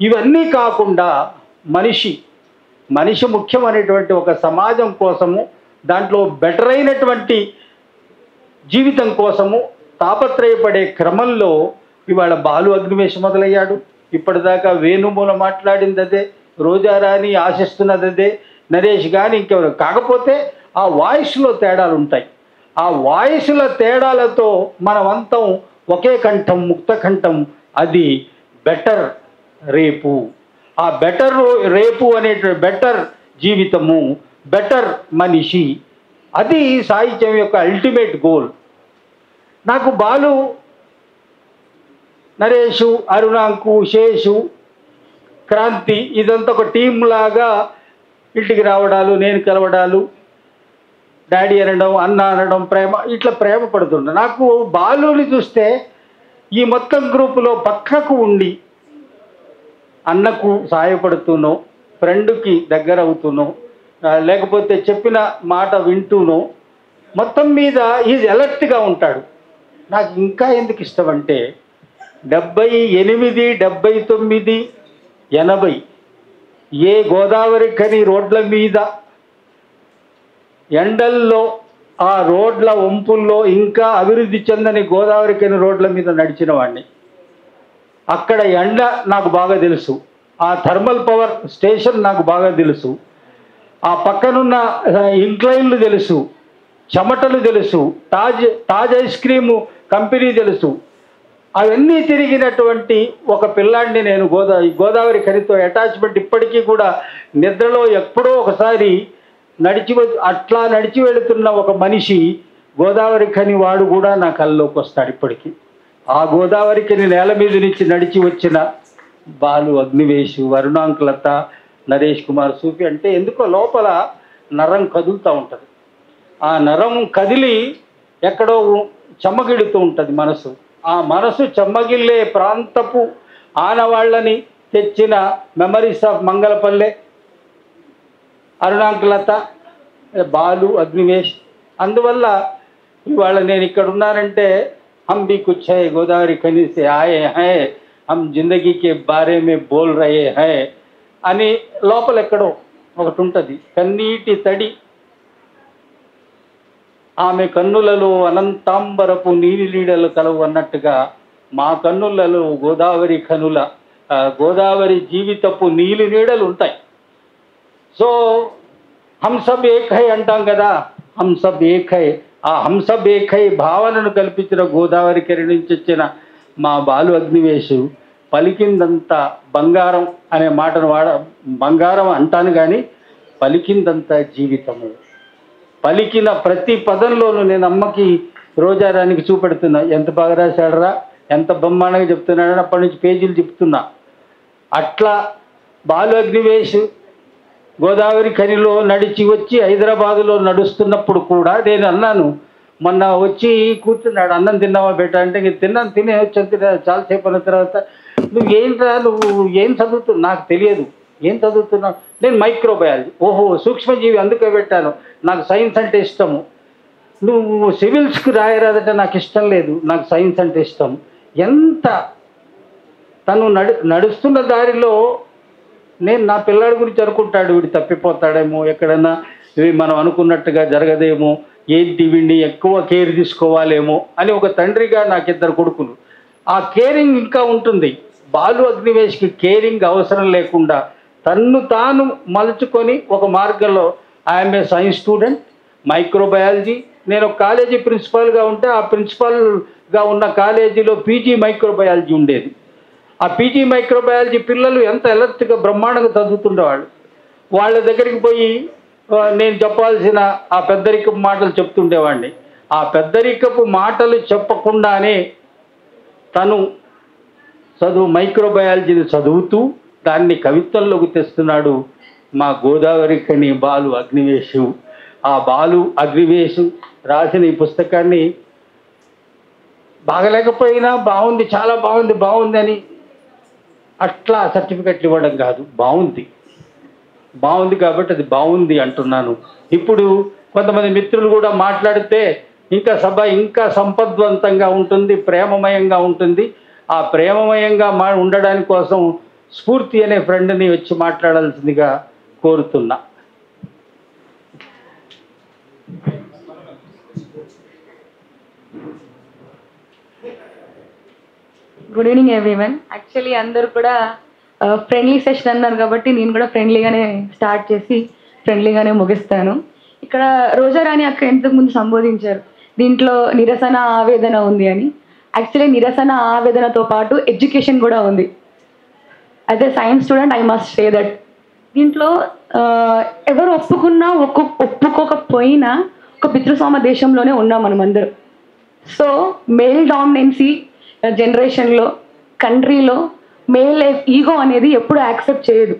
ఇవన్నీ కాకుండా మనిషి ముఖ్యం అనేటువంటి ఒక సమాజం కోసము, దాంట్లో బెటర్ అయినటువంటి జీవితం కోసము తాపత్రయపడే క్రమంలో ఇవాళ బాలు అగ్నివేశ మొదలయ్యాడు. ఇప్పటిదాకా వేణుమూల మాట్లాడింది అదే, రోజారాణి ఆశిస్తున్నది అదే, నరేష్ కానీ ఇంకెవరు. కాకపోతే ఆ వాయిస్లో తేడాలు ఉంటాయి. ఆ వాయిస్ల తేడాలతో మనమంతం ఒకే కంఠం, ముక్త కంఠం. అది బెటర్ రేపు. ఆ బెటర్ రేపు అనేటువంటి బెటర్ జీవితము, బెటర్ మనిషి, అది సాహిత్యం యొక్క అల్టిమేట్ గోల్. నాకు బాలు, నరేషు, అరుణాంకు, శేషు, క్రాంతి ఇదంతా ఒక టీం లాగా ఇంటికి రావడాలు, నేను కలవడాలు, డాడీ అనడం, అన్న అనడం, ప్రేమ, ఇట్లా ప్రేమ పడుతుండే. నాకు బాలుని చూస్తే ఈ మొత్తం గ్రూపులో పక్కకు ఉండి అన్నకు సహాయపడుతూనో, ఫ్రెండ్కి దగ్గర అవుతూనో, లేకపోతే చెప్పిన మాట వింటూనో, మొత్తం మీద ఈజ్ అలర్ట్గా ఉంటాడు. నాకు ఇంకా ఎందుకు ఇష్టం అంటే 78, 79, 80 ఏ గోదావరి ఖని రోడ్ల మీద ఎండల్లో, ఆ రోడ్ల వంపుల్లో, ఇంకా అభివృద్ధి చెందని గోదావరి ఖని రోడ్ల మీద నడిచిన వాడిని. అక్కడ ఎండ నాకు బాగా తెలుసు, ఆ థర్మల్ పవర్ స్టేషన్ నాకు బాగా తెలుసు, ఆ పక్కనున్న ఇంక్లైన్లు తెలుసు, చెమటలు తెలుసు, తాజ్ ఐస్ క్రీము కంపెనీ తెలుసు. అవన్నీ తిరిగినటువంటి ఒక పిల్లాడిని నేను. గోదావరి ఖనితో అటాచ్మెంట్ ఇప్పటికీ కూడా నిద్రలో ఎప్పుడో ఒకసారి అట్లా నడిచి వెళుతున్న ఒక మనిషి, గోదావరి ఖని వాడు కూడా నా కళ్ళలోకి వస్తాడు ఇప్పటికీ. ఆ గోదావరి ఖని నేల మీద నుంచి నడిచి వచ్చిన బాలు అగ్నివేశు, అరుణాంకులత, నరేష్ కుమార్ సూఫీ అంటే ఎందుకో లోపల నరం కదులుతూ ఉంటుంది. ఆ నరం కదిలి ఎక్కడో చెమ్మగిడుతూ ఉంటుంది మనసు. ఆ మనసు చెమ్మగిల్లే ప్రాంతపు ఆనవాళ్ళని తెచ్చిన మెమరీస్ ఆఫ్ మంగళపల్లె, అరుణాంకులత, బాలు, అగ్నివేశ్. అందువల్ల ఇవాళ నేను ఇక్కడ ఉన్నానంటే हम भी कुछ है गोदावरी खनी से आए हैं, हम जिंदगी के बारे में बोल रहे हैं అని లోపల ఎక్కడో ఒకటి ఉంటుంది. కన్నీటి తడి ఆమె కన్నులలో అనంతాంబరపు నీలిలీడలు కలవు అన్నట్టుగా మా కన్నులలో గోదావరి ఖనుల, గోదావరి జీవితపు నీలి నీడలు ఉంటాయి. సో హంసబ్ ఏక్ హై అంటాం కదా, హంసబ్ ఏక్ హై. ఆ హంసబ్ ఏక్ హై భావనను కల్పించిన గోదావరి ఖని నుంచి వచ్చిన మా బాలు అగ్నివేశు పలికిందంతా బంగారం అనే మాటను బంగారం అంటాను కానీ పలికిందంతా జీవితము. పలికిన ప్రతి పదంలోనూ నేను అమ్మకి రోజారానికి చూపెడుతున్నా, ఎంత బాగా రాశాడరా, ఎంత బ్రహ్మాండంగా చెప్తున్నాడని అప్పటి నుంచి పేజీలు చెప్తున్నా. అట్లా బాలు అగ్నివేశ్ గోదావరి ఖనిలో నడిచి వచ్చి హైదరాబాదులో నడుస్తున్నప్పుడు కూడా నేను అన్నాను, మొన్న వచ్చి కూర్చున్నాడు, అన్నం తిన్నావా బేట అంటే, తిన్నాను, తినే వచ్చి చాలాసేపు అన్న తర్వాత, నువ్వు ఏం చదువుతున్నావు, నాకు తెలియదు ఏం చదువుతున్నావు, నేను మైక్రోబయాలజీ. ఓహో సూక్ష్మజీవి అందుకే పెట్టాను, నాకు సైన్స్ అంటే ఇష్టము. నువ్వు సివిల్స్కి రాయరాదంటే నాకు ఇష్టం లేదు, నాకు సైన్స్ అంటే ఇష్టం. ఎంత తను నడుస్తున్న దారిలో నేను నా పిల్లాడి గురించి అనుకుంటాడు, వీడు తప్పిపోతాడేమో, ఎక్కడైనా ఇవి మనం అనుకున్నట్టుగా జరగదేమో, ఏంటి వీడిని ఎక్కువ కేర్ తీసుకోవాలేమో అని ఒక తండ్రిగా నాకు 2 కొడుకులు. ఆ కేరింగ్ ఇంకా ఉంటుంది. బాలు అగ్నివేశ్కి కేరింగ్ అవసరం లేకుండా తన్ను తాను మలుచుకొని ఒక మార్గంలో I'm a science student, microbiology. నేను ఒక కాలేజీ ప్రిన్సిపాల్గా ఉంటే ఆ ప్రిన్సిపాల్గా ఉన్న కాలేజీలో పీజీ మైక్రోబయాలజీ ఉండేది. ఆ పీజీ మైక్రోబయాలజీ పిల్లలు ఎంత ఎలర్ట్గా బ్రహ్మాండంగా చదువుతుండేవాళ్ళు. వాళ్ళ దగ్గరికి పోయి నేను చెప్పాల్సిన ఆ పెద్దరికపు మాటలు చెప్తుండేవాడిని. ఆ పెద్దరికపు మాటలు చెప్పకుండానే తను మైక్రోబయాలజీని చదువుతూ దాన్ని కవిత్వంలోకి తెస్తున్నాడు మా గోదావరి ఖని బాలు అగ్నివేశు. ఆ బాలు అగ్నివేశు రాసిన ఈ పుస్తకాన్ని బాగలేకపోయినా బాగుంది, చాలా బాగుంది అని అట్లా సర్టిఫికెట్లు ఇవ్వడం కాదు, బాగుంది కాబట్టి అది బాగుంది అంటున్నాను. ఇప్పుడు కొంతమంది మిత్రులు కూడా మాట్లాడితే ఇంకా సభ ఇంకా సంపద్వంతంగా ఉంటుంది, ప్రేమమయంగా ఉంటుంది. ఆ ప్రేమమయంగా ఉండడానికి కోసం స్ఫూర్తి అనే ఫ్రెండ్ని వచ్చి మాట్లాడాల్సిందిగా కోరుతున్నా. Good evening everyone. యాక్చువల్లీ అందరూ కూడా ఫ్రెండ్లీ సెషన్ అన్నారు కాబట్టి నేను కూడా ఫ్రెండ్లీగానే స్టార్ట్ చేసి ఫ్రెండ్లీగానే ముగిస్తాను. ఇక్కడ రోజారాణి అక్క ఇంతకుముందు సంబోధించారు, దీంట్లో నిరసన ఆవేదన ఉంది అని. యాక్చువల్లీ నిరసన ఆవేదనతో పాటు ఎడ్యుకేషన్ కూడా ఉంది. As a science student I must say that దీంట్లో ఎవరు ఒప్పుకున్నా ఒప్పుకోకపోయినా ఒక పితృస్వామ్య దేశంలోనే ఉన్నాం మనం అందరం. సో మేల్ డామినెన్సీ జనరేషన్లో కంట్రీలో మేల్ ఈగో అనేది ఎప్పుడు యాక్సెప్ట్ చేయదు.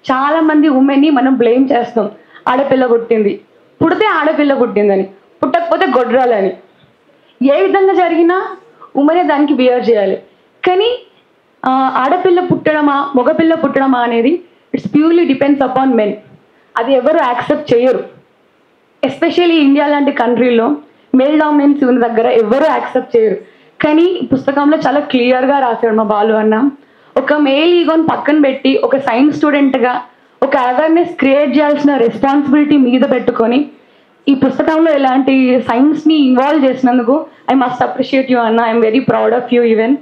చాలామంది ఉమెన్ని మనం బ్లేమ్ చేస్తాం, ఆడపిల్ల పుట్టింది, పుడితే ఆడపిల్ల పుట్టిందని, పుట్టకపోతే గొడ్రాలని. ఏ విధంగా జరిగినా ఉమెనే దానికి బిహేవ్ చేయాలి. కానీ ఆడపిల్ల పుట్టడమా మగపిల్ల పుట్టడమా అనేది it's purely depends upon men. అది ఎవరు యాక్సెప్ట్ చేయరు. ఎస్పెషల్లీ ఇండియా లాంటి కంట్రీలో మేల్ డామినెన్స్ ఉన్న దగ్గర ఎవరు యాక్సెప్ట్ చేయరు. కానీ పుస్తకంలో చాలా క్లియర్గా రాశాడు మా బాలు అన్న. ఒక మేల్ ఈగోని పక్కన పెట్టి ఒక సైన్స్ స్టూడెంట్గా ఒక అవేర్నెస్ క్రియేట్ చేయాల్సిన రెస్పాన్సిబిలిటీ మీద పెట్టుకొని ఈ పుస్తకంలో ఇలాంటి సైన్స్ని ఇన్వాల్వ్ చేసినందుకు ఐ మస్ట్ అప్రిషియేట్ యూ అన్న. I'm very proud of you. Even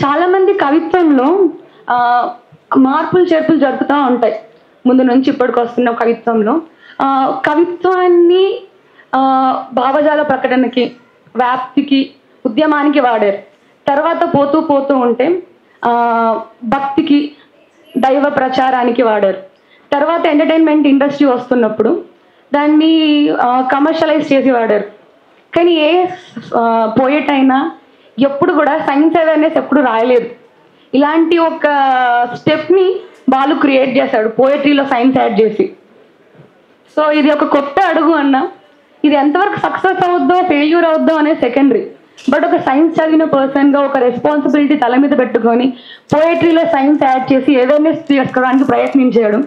చాలామంది కవిత్వంలో మార్పులు చేర్పులు జరుపుతూ ఉంటాయి. ముందు నుంచి ఇప్పటికి వస్తున్న కవిత్వంలో కవిత్వాన్ని భావజాల ప్రకటనకి, వ్యాప్తికి, ఉద్యమానికి వాడారు. తర్వాత పోతూ ఉంటే భక్తికి, దైవ ప్రచారానికి వాడారు. తర్వాత ఎంటర్టైన్మెంట్ ఇండస్ట్రీ వస్తున్నప్పుడు దాన్ని కమర్షియలైజ్ చేసి వాడారు. కానీ ఏ పోయెట్ అయినా ఎప్పుడు కూడా సైన్స్ అవేర్నెస్ ఎప్పుడు రాయలేదు. ఇలాంటి ఒక స్టెప్ని బాలు క్రియేట్ చేశాడు పోయట్రీలో సైన్స్ యాడ్ చేసి. సో ఇది ఒక కొత్త అడుగు అన్న. ఇది ఎంతవరకు సక్సెస్ అవుద్దో ఫెయిల్యూర్ అవుద్దో అనేది సెకండరీ. బట్ ఒక సైన్స్ చదివిన పర్సన్గా ఒక రెస్పాన్సిబిలిటీ తల మీద పెట్టుకొని పోయట్రీలో సైన్స్ యాడ్ చేసి అవేర్నెస్ చేసుకోవడానికి ప్రయత్నించాడు.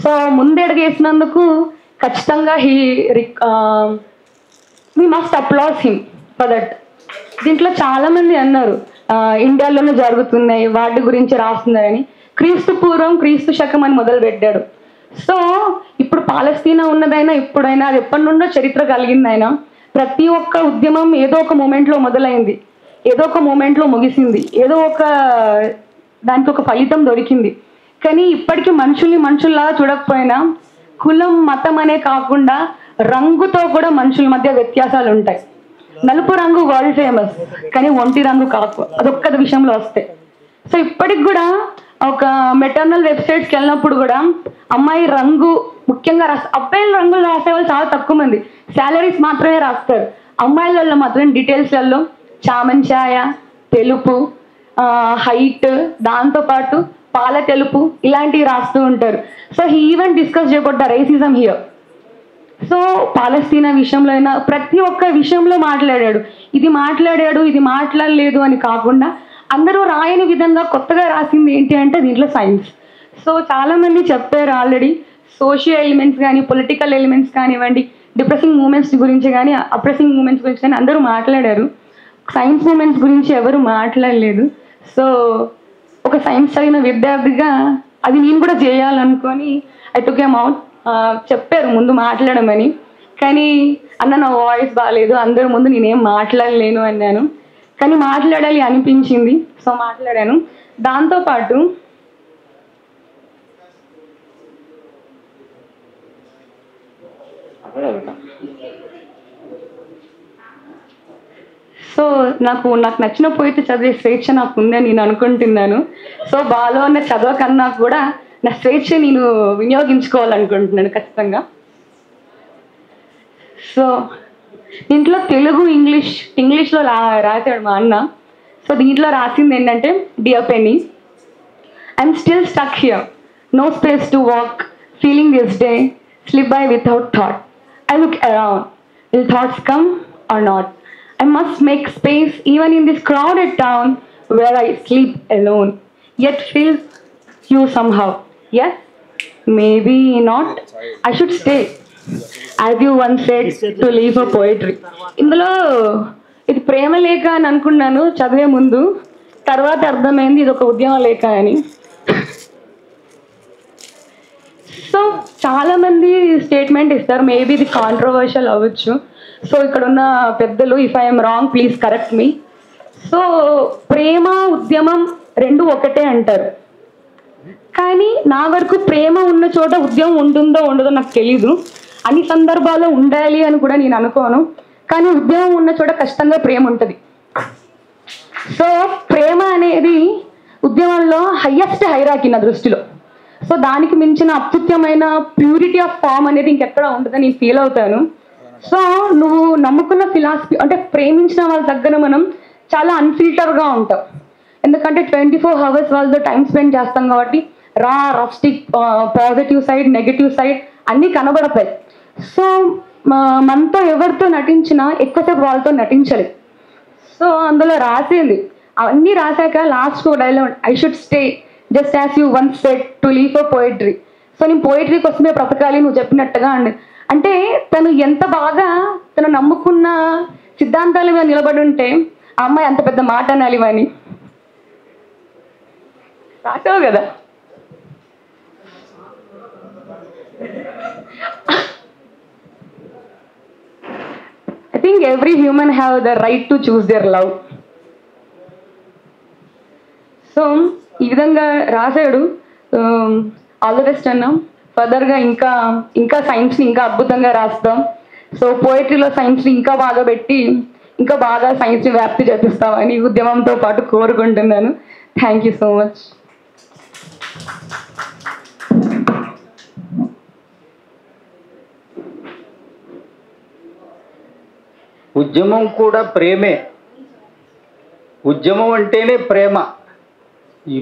సో ముందడుగు వేసినందుకు ఖచ్చితంగా we must applaud him for that. దీంట్లో చాలామంది అన్నారు ఇండియాలోనే జరుగుతున్నాయి వాటి గురించి రాస్తున్నారని. క్రీస్తు పూర్వం క్రీస్తు శకం అని మొదలు పెట్టాడు. సో ఇప్పుడు పాలస్తీనా ఉన్నదైనా ఇప్పుడైనా అది ఎప్పటి నుండో చరిత్ర కలిగిందైనా ప్రతి ఒక్క ఉద్యమం ఏదో ఒక మూమెంట్లో మొదలైంది, ఏదో ఒక మూమెంట్లో ముగిసింది, ఏదో ఒక దానికి ఒక ఫలితం దొరికింది. కానీ ఇప్పటికీ మనుషుల్లా చూడకపోయినా కులం మతం అనే కాకుండా రంగుతో కూడా మనుషుల మధ్య వ్యత్యాసాలు ఉంటాయి. నలుపు రంగు వరల్డ్ ఫేమస్, కానీ ఒంటి రంగు కాకు, అదొక్క విషయంలో వస్తే. సో ఇప్పటికి కూడా ఒక మెటర్నల్ వెబ్సైట్స్కి వెళ్ళినప్పుడు కూడా అమ్మాయి రంగు ముఖ్యంగా అబ్బాయిల రంగులు రాసే వాళ్ళు చాలా తక్కువ మంది, శాలరీస్ మాత్రమే రాస్తారు. అమ్మాయిల మాత్రం డీటెయిల్స్లలో చామంచాయ, తెలుపు, హైట్, దాంతోపాటు పాల తెలుపు ఇలాంటివి రాస్తూ ఉంటారు. సో హీ ఈవెన్ డిస్కస్ చేయబడ్డ రేసిజం హియర్. సో పాలస్తీనా విషయంలో అయినా ప్రతి ఒక్క విషయంలో మాట్లాడాడు, ఇది మాట్లాడలేదు అని కాకుండా అందరూ రాయని విధంగా కొత్తగా రాసింది ఏంటి అంటే దీంట్లో సైన్స్. సో చాలామంది చెప్పారు ఆల్రెడీ, సోషియల్ ఎలిమెంట్స్ కానీ పొలిటికల్ ఎలిమెంట్స్ కానివ్వండి, డిప్రెసింగ్ మూమెంట్స్ గురించి కానీ అప్రెసింగ్ మూమెంట్స్ గురించి కానీ అందరూ మాట్లాడారు. సైన్స్ మూమెంట్స్ గురించి ఎవరు మాట్లాడలేదు. సో ఒక సైన్స్ చదివిన విద్యార్థిగా అది నేను కూడా చేయాలనుకొని ఐ టుక్ ఎమ్ అవుట్. చెప్పారు ముందు మాట్లాడమని, కానీ అన్న నా వాయిస్ బాగాలేదు, అందరి ముందు నేనేం మాట్లాడలేను అన్నాను. కానీ మాట్లాడాలి అనిపించింది, సో మాట్లాడాను. దాంతోపాటు సో నాకు నచ్చిన పోయితే చదివే స్వేచ్ఛ నాకు ఉందని నేను అనుకుంటున్నాను. సో బాలో అన్న చదవ కన్నా కూడా నా స్వేచ్ఛ నేను వినియోగించుకోవాలనుకుంటున్నాను ఖచ్చితంగా. సో దీంట్లో తెలుగు ఇంగ్లీష్లో రాశాడు మా అన్న. సో దీంట్లో రాసింది ఏంటంటే, dear Penny, I'm still stuck here, no space to walk, feeling this day slip by without thought. I look around. Will thoughts come or not? I must make space even in this crowded town where I sleep alone, yet feel you somehow. Yes? Maybe not. I should stay. As you once said, to leave for poetry. ఇందులో ఇది ప్రేమ లేఖ అని అనుకున్నాను చదివే ముందు, తర్వాత అర్థమైంది ఇది ఒక ఉద్యమ లేఖ అని. సో చాలామంది స్టేట్మెంట్ ఇస్తారు, మేబీ ఇది కాంట్రవర్షియల్ అవ్వచ్చు. సో ఇక్కడ ఉన్న పెద్దలు, if I'm wrong please correct me. So ప్రేమ ఉద్యమం రెండు ఒకటే అంటారు, కానీ నా వరకు ప్రేమ ఉన్న చోట ఉద్యమం ఉంటుందో ఉండదో నాకు తెలీదు. అన్ని సందర్భాల్లో ఉండాలి అని కూడా నేను అనుకోను, కానీ ఉద్యమం ఉన్న చోట ఖచ్చితంగా ప్రేమ ఉంటుంది. సో ప్రేమ అనేది ఉద్యమంలో హయ్యెస్ట్ హైరాకీ నా దృష్టిలో. సో దానికి మించిన అత్యుత్తమైన ప్యూరిటీ ఆఫ్ ఫామ్ అనేది ఇంకెక్కడ ఉంటుందని నేను ఫీల్ అవుతాను. సో నువ్వు నమ్ముకున్న ఫిలాసఫీ అంటే ప్రేమించిన వాళ్ళ దగ్గర మనం చాలా అన్ఫిల్టర్గా ఉంటాం, ఎందుకంటే 24 hours వాళ్ళతో టైం స్పెండ్ చేస్తాం కాబట్టి రఫ్స్టిక్ పాజిటివ్ సైడ్ నెగిటివ్ సైడ్ అన్నీ కనబడతాయి. సో మనతో ఎవరితో నటించినా ఎక్కువసేపు వాళ్ళతో నటించలేదు. సో అందులో రాసింది అవన్నీ రాశాక last dialogue, I should stay just as you once said to live for poetry. So నేను పోయిట్రీ కోసమే బ్రతకాలి నువ్వు చెప్పినట్టుగా అండి. అంటే తను ఎంత బాగా తను నమ్ముకున్న సిద్ధాంతాల మీద నిలబడి ఉంటే ఆ అమ్మాయి అంత పెద్ద మాట అనాలి అని రాసావు కదా. I think every human have the right to choose their love. So ఈ విధంగా రాశాడు. ఆల్ ది బెస్ట్ అన్నాం. ఫర్దర్గా ఇంకా సైన్స్ని ఇంకా అద్భుతంగా రాస్తాం. సో పోయిటరీలో సైన్స్ని ఇంకా బాగా పెట్టి ఇంకా బాగా సైన్స్ని వ్యాప్తి చేపిస్తామని ఉద్యమంతో పాటు కోరుకుంటున్నాను. Thank you so much. ఉద్యమం కూడా ప్రేమే. ఉద్యమం అంటేనే ప్రేమ. ఈ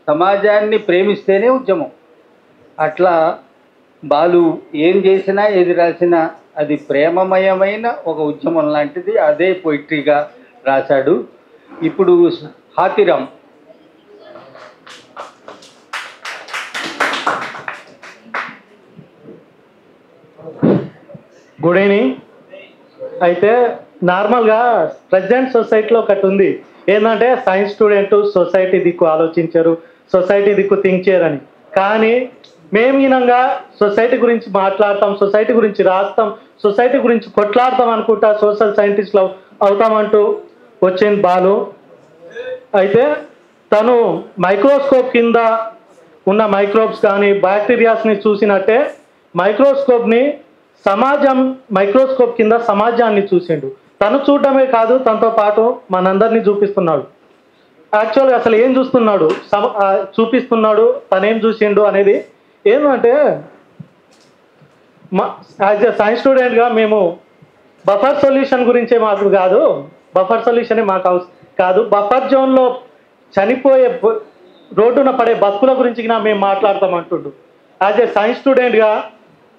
సమాజాన్ని ప్రేమిస్తేనే ఉద్యమం. అట్లా బాలు ఏం చేసినా ఏది రాసినా అది ప్రేమమయమైన ఒక ఉద్యమం లాంటిది. అదే పొయిట్రీగా రాశాడు. ఇప్పుడు హాతిరామ్. Good evening. అయితే నార్మల్గా ప్రజెంట్ సొసైటీలో ఒకటి ఉంది ఏంటంటే సైన్స్ స్టూడెంట్ సొసైటీ దిక్కు ఆలోచించరు, సొసైటీ దిక్కు థింక్ చేయరని. కానీ మేము ఈనంగా సొసైటీ గురించి మాట్లాడతాం, సొసైటీ గురించి రాస్తాం, సొసైటీ గురించి కొట్లాడతాం అనుకుంటా సోషల్ సైంటిస్ట్లో అవుతామంటూ వచ్చింది బాలు. అయితే తను మైక్రోస్కోప్ కింద ఉన్న మైక్రోబ్స్ కానీ బ్యాక్టీరియాస్ని చూసినట్టే మైక్రోస్కోప్ని సమాజం మైక్రోస్కోప్ కింద సమాజాన్ని చూసిండు. తను చూడడమే కాదు, తనతో పాటు మనందరినీ చూపిస్తున్నాడు. యాక్చువల్గా అసలు ఏం చూస్తున్నాడు, చూపిస్తున్నాడు, తనేం చూసిండు అనేది ఏంటంటే, యాజ్ ఎ సైన్స్ స్టూడెంట్గా మేము బఫర్ సొల్యూషన్ గురించే మాకు కాదు, బఫర్ సొల్యూషనే మాకు కాదు, బఫర్ జోన్లో చనిపోయే రోడ్డున పడే బతుకుల గురించి మేము మాట్లాడతామంటుండు. యాజ్ ఎ సైన్స్ స్టూడెంట్గా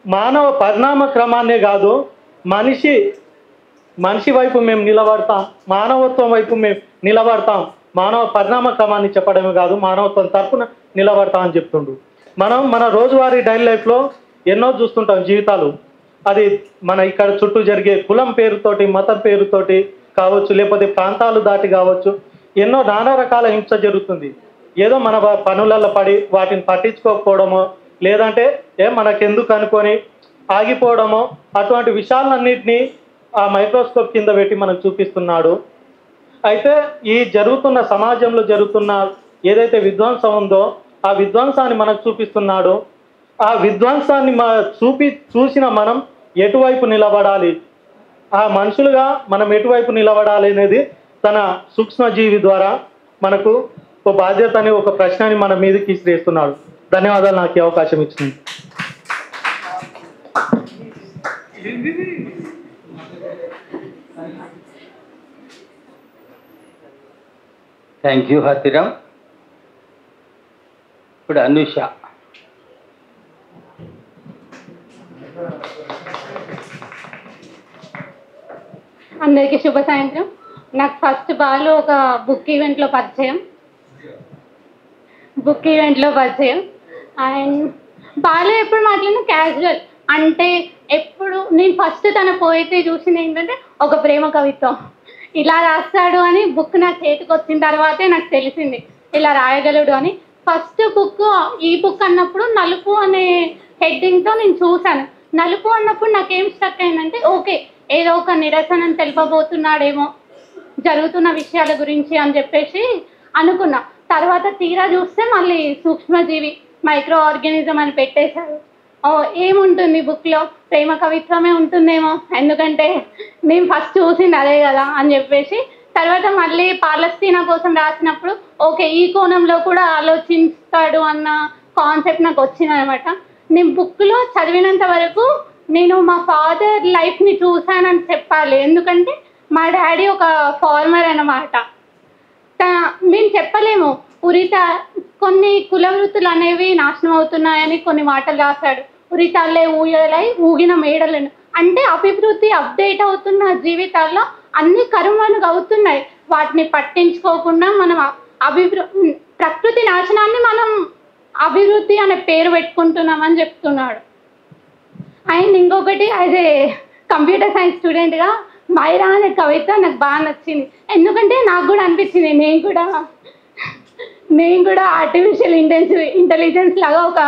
మానవ పరిణామ క్రమాన్నే కాదు, మనిషి వైపు మేము నిలబడతాం, మానవత్వం వైపు మేము నిలబడతాం, మానవ పరిణామ క్రమాన్ని చెప్పడమే కాదు మానవత్వం తరపున నిలబడతాం అని చెప్తుండు. మనం మన రోజువారీ డైలీ లైఫ్లో ఎన్నో చూస్తుంటాం జీవితాలు. అది మన ఇక్కడ చుట్టూ జరిగే కులం పేరుతోటి, మతం పేరుతోటి కావచ్చు, లేకపోతే ప్రాంతాలు దాటి కావచ్చు, ఎన్నో నానా రకాల హింస జరుగుతుంది. ఏదో మన పనులలో పడి వాటిని పట్టించుకోకపోవడమో, లేదంటే మనకెందుకు అనుకొని ఆగిపోవడమో, అటువంటి విషయాలన్నింటినీ ఆ మైక్రోస్కోప్ కింద పెట్టి మనకు చూపిస్తున్నాడు. అయితే ఈ జరుగుతున్న సమాజంలో జరుగుతున్న ఏదైతే విధ్వంసం ఉందో ఆ విధ్వంసాన్ని మనకు చూపిస్తున్నాడు. ఆ విధ్వంసాన్ని చూసిన మనం ఎటువైపు నిలబడాలి, ఆ మనుషులుగా మనం ఎటువైపు నిలబడాలి అనేది తన సూక్ష్మజీవి ద్వారా మనకు ఒక బాధ్యత అనే ఒక ప్రశ్నని మన మీదకి ఇస్తున్నాడు. ధన్యవాదాలు నాకు ఈ అవకాశం ఇచ్చింది. Thank you Hathiram. ఇప్పుడు అనుష. అందరికీ శుభ సాయంత్రం. నాకు ఫస్ట్ బాలు ఒక బుక్ ఈవెంట్లో పరిచయం అండ్ బాలు ఎప్పుడు మాట్లాడినా క్యాజువల్, అంటే ఎప్పుడు నేను ఫస్ట్ తన పోయిటరీ చూసింది ఏంటంటే ఒక ప్రేమ కవిత్వం ఇలా రాస్తాడు అని బుక్ నా చేతికి వచ్చిన తర్వాతే నాకు తెలిసింది ఇలా రాయగలడు అని. ఫస్ట్ బుక్ ఈ బుక్ అన్నప్పుడు నలుపు అనే హెడ్డింగ్తో నేను చూశాను. నలుపు అన్నప్పుడు నాకేం స్ట్రక్ అయిందంటే ఓకే ఏదో ఒక నిరసనం తెలుపబోతున్నాడేమో జరుగుతున్న విషయాల గురించి అని చెప్పేసి అనుకున్నా. తర్వాత తీరా చూస్తే మళ్ళీ సూక్ష్మజీవి మైక్రో ఆర్గానిజం అని పెట్టేశారు. ఏముంటుంది బుక్లో, ప్రేమ కవిత్వమే ఉంటుందేమో, ఎందుకంటే నేను ఫస్ట్ చూసింది అదే కదా అని చెప్పేసి తర్వాత మళ్ళీ పాలస్తీనా కోసం రాసినప్పుడు ఓకే ఈ కోణంలో కూడా ఆలోచిస్తాడు అన్న కాన్సెప్ట్ నాకు వచ్చిందనమాట. నేను బుక్లో చదివినంత వరకు నేను మా ఫాదర్ లైఫ్ని చూశానని చెప్పాలి, ఎందుకంటే మా డాడీ ఒక ఫార్మర్ అన్నమాట. మేము చెప్పలేము కొన్ని కుల వృత్తులు అనేవి నాశనం అవుతున్నాయని కొన్ని మాటలు రాశాడు. ఉరితాళ్ళే ఊయలై ఊగిన మేడలను, అంటే అభివృద్ధి అప్డేట్ అవుతున్న జీవితాల్లో అన్ని కరువులు అవుతున్నాయి, వాటిని పట్టించుకోకుండా మనం ప్రకృతి నాశనాన్ని మనం అభివృద్ధి అనే పేరు పెట్టుకుంటున్నామని చెప్తున్నాడు. అండ్ ఇంకొకటి యాజ్ ఏ కంప్యూటర్ సైన్స్ స్టూడెంట్గా మైరా అనే కవిత నాకు బాగా నచ్చింది, ఎందుకంటే నాకు కూడా అనిపించింది నేను కూడా ఆర్టిఫిషియల్ ఇంటెలిజెన్స్ లాగా ఒక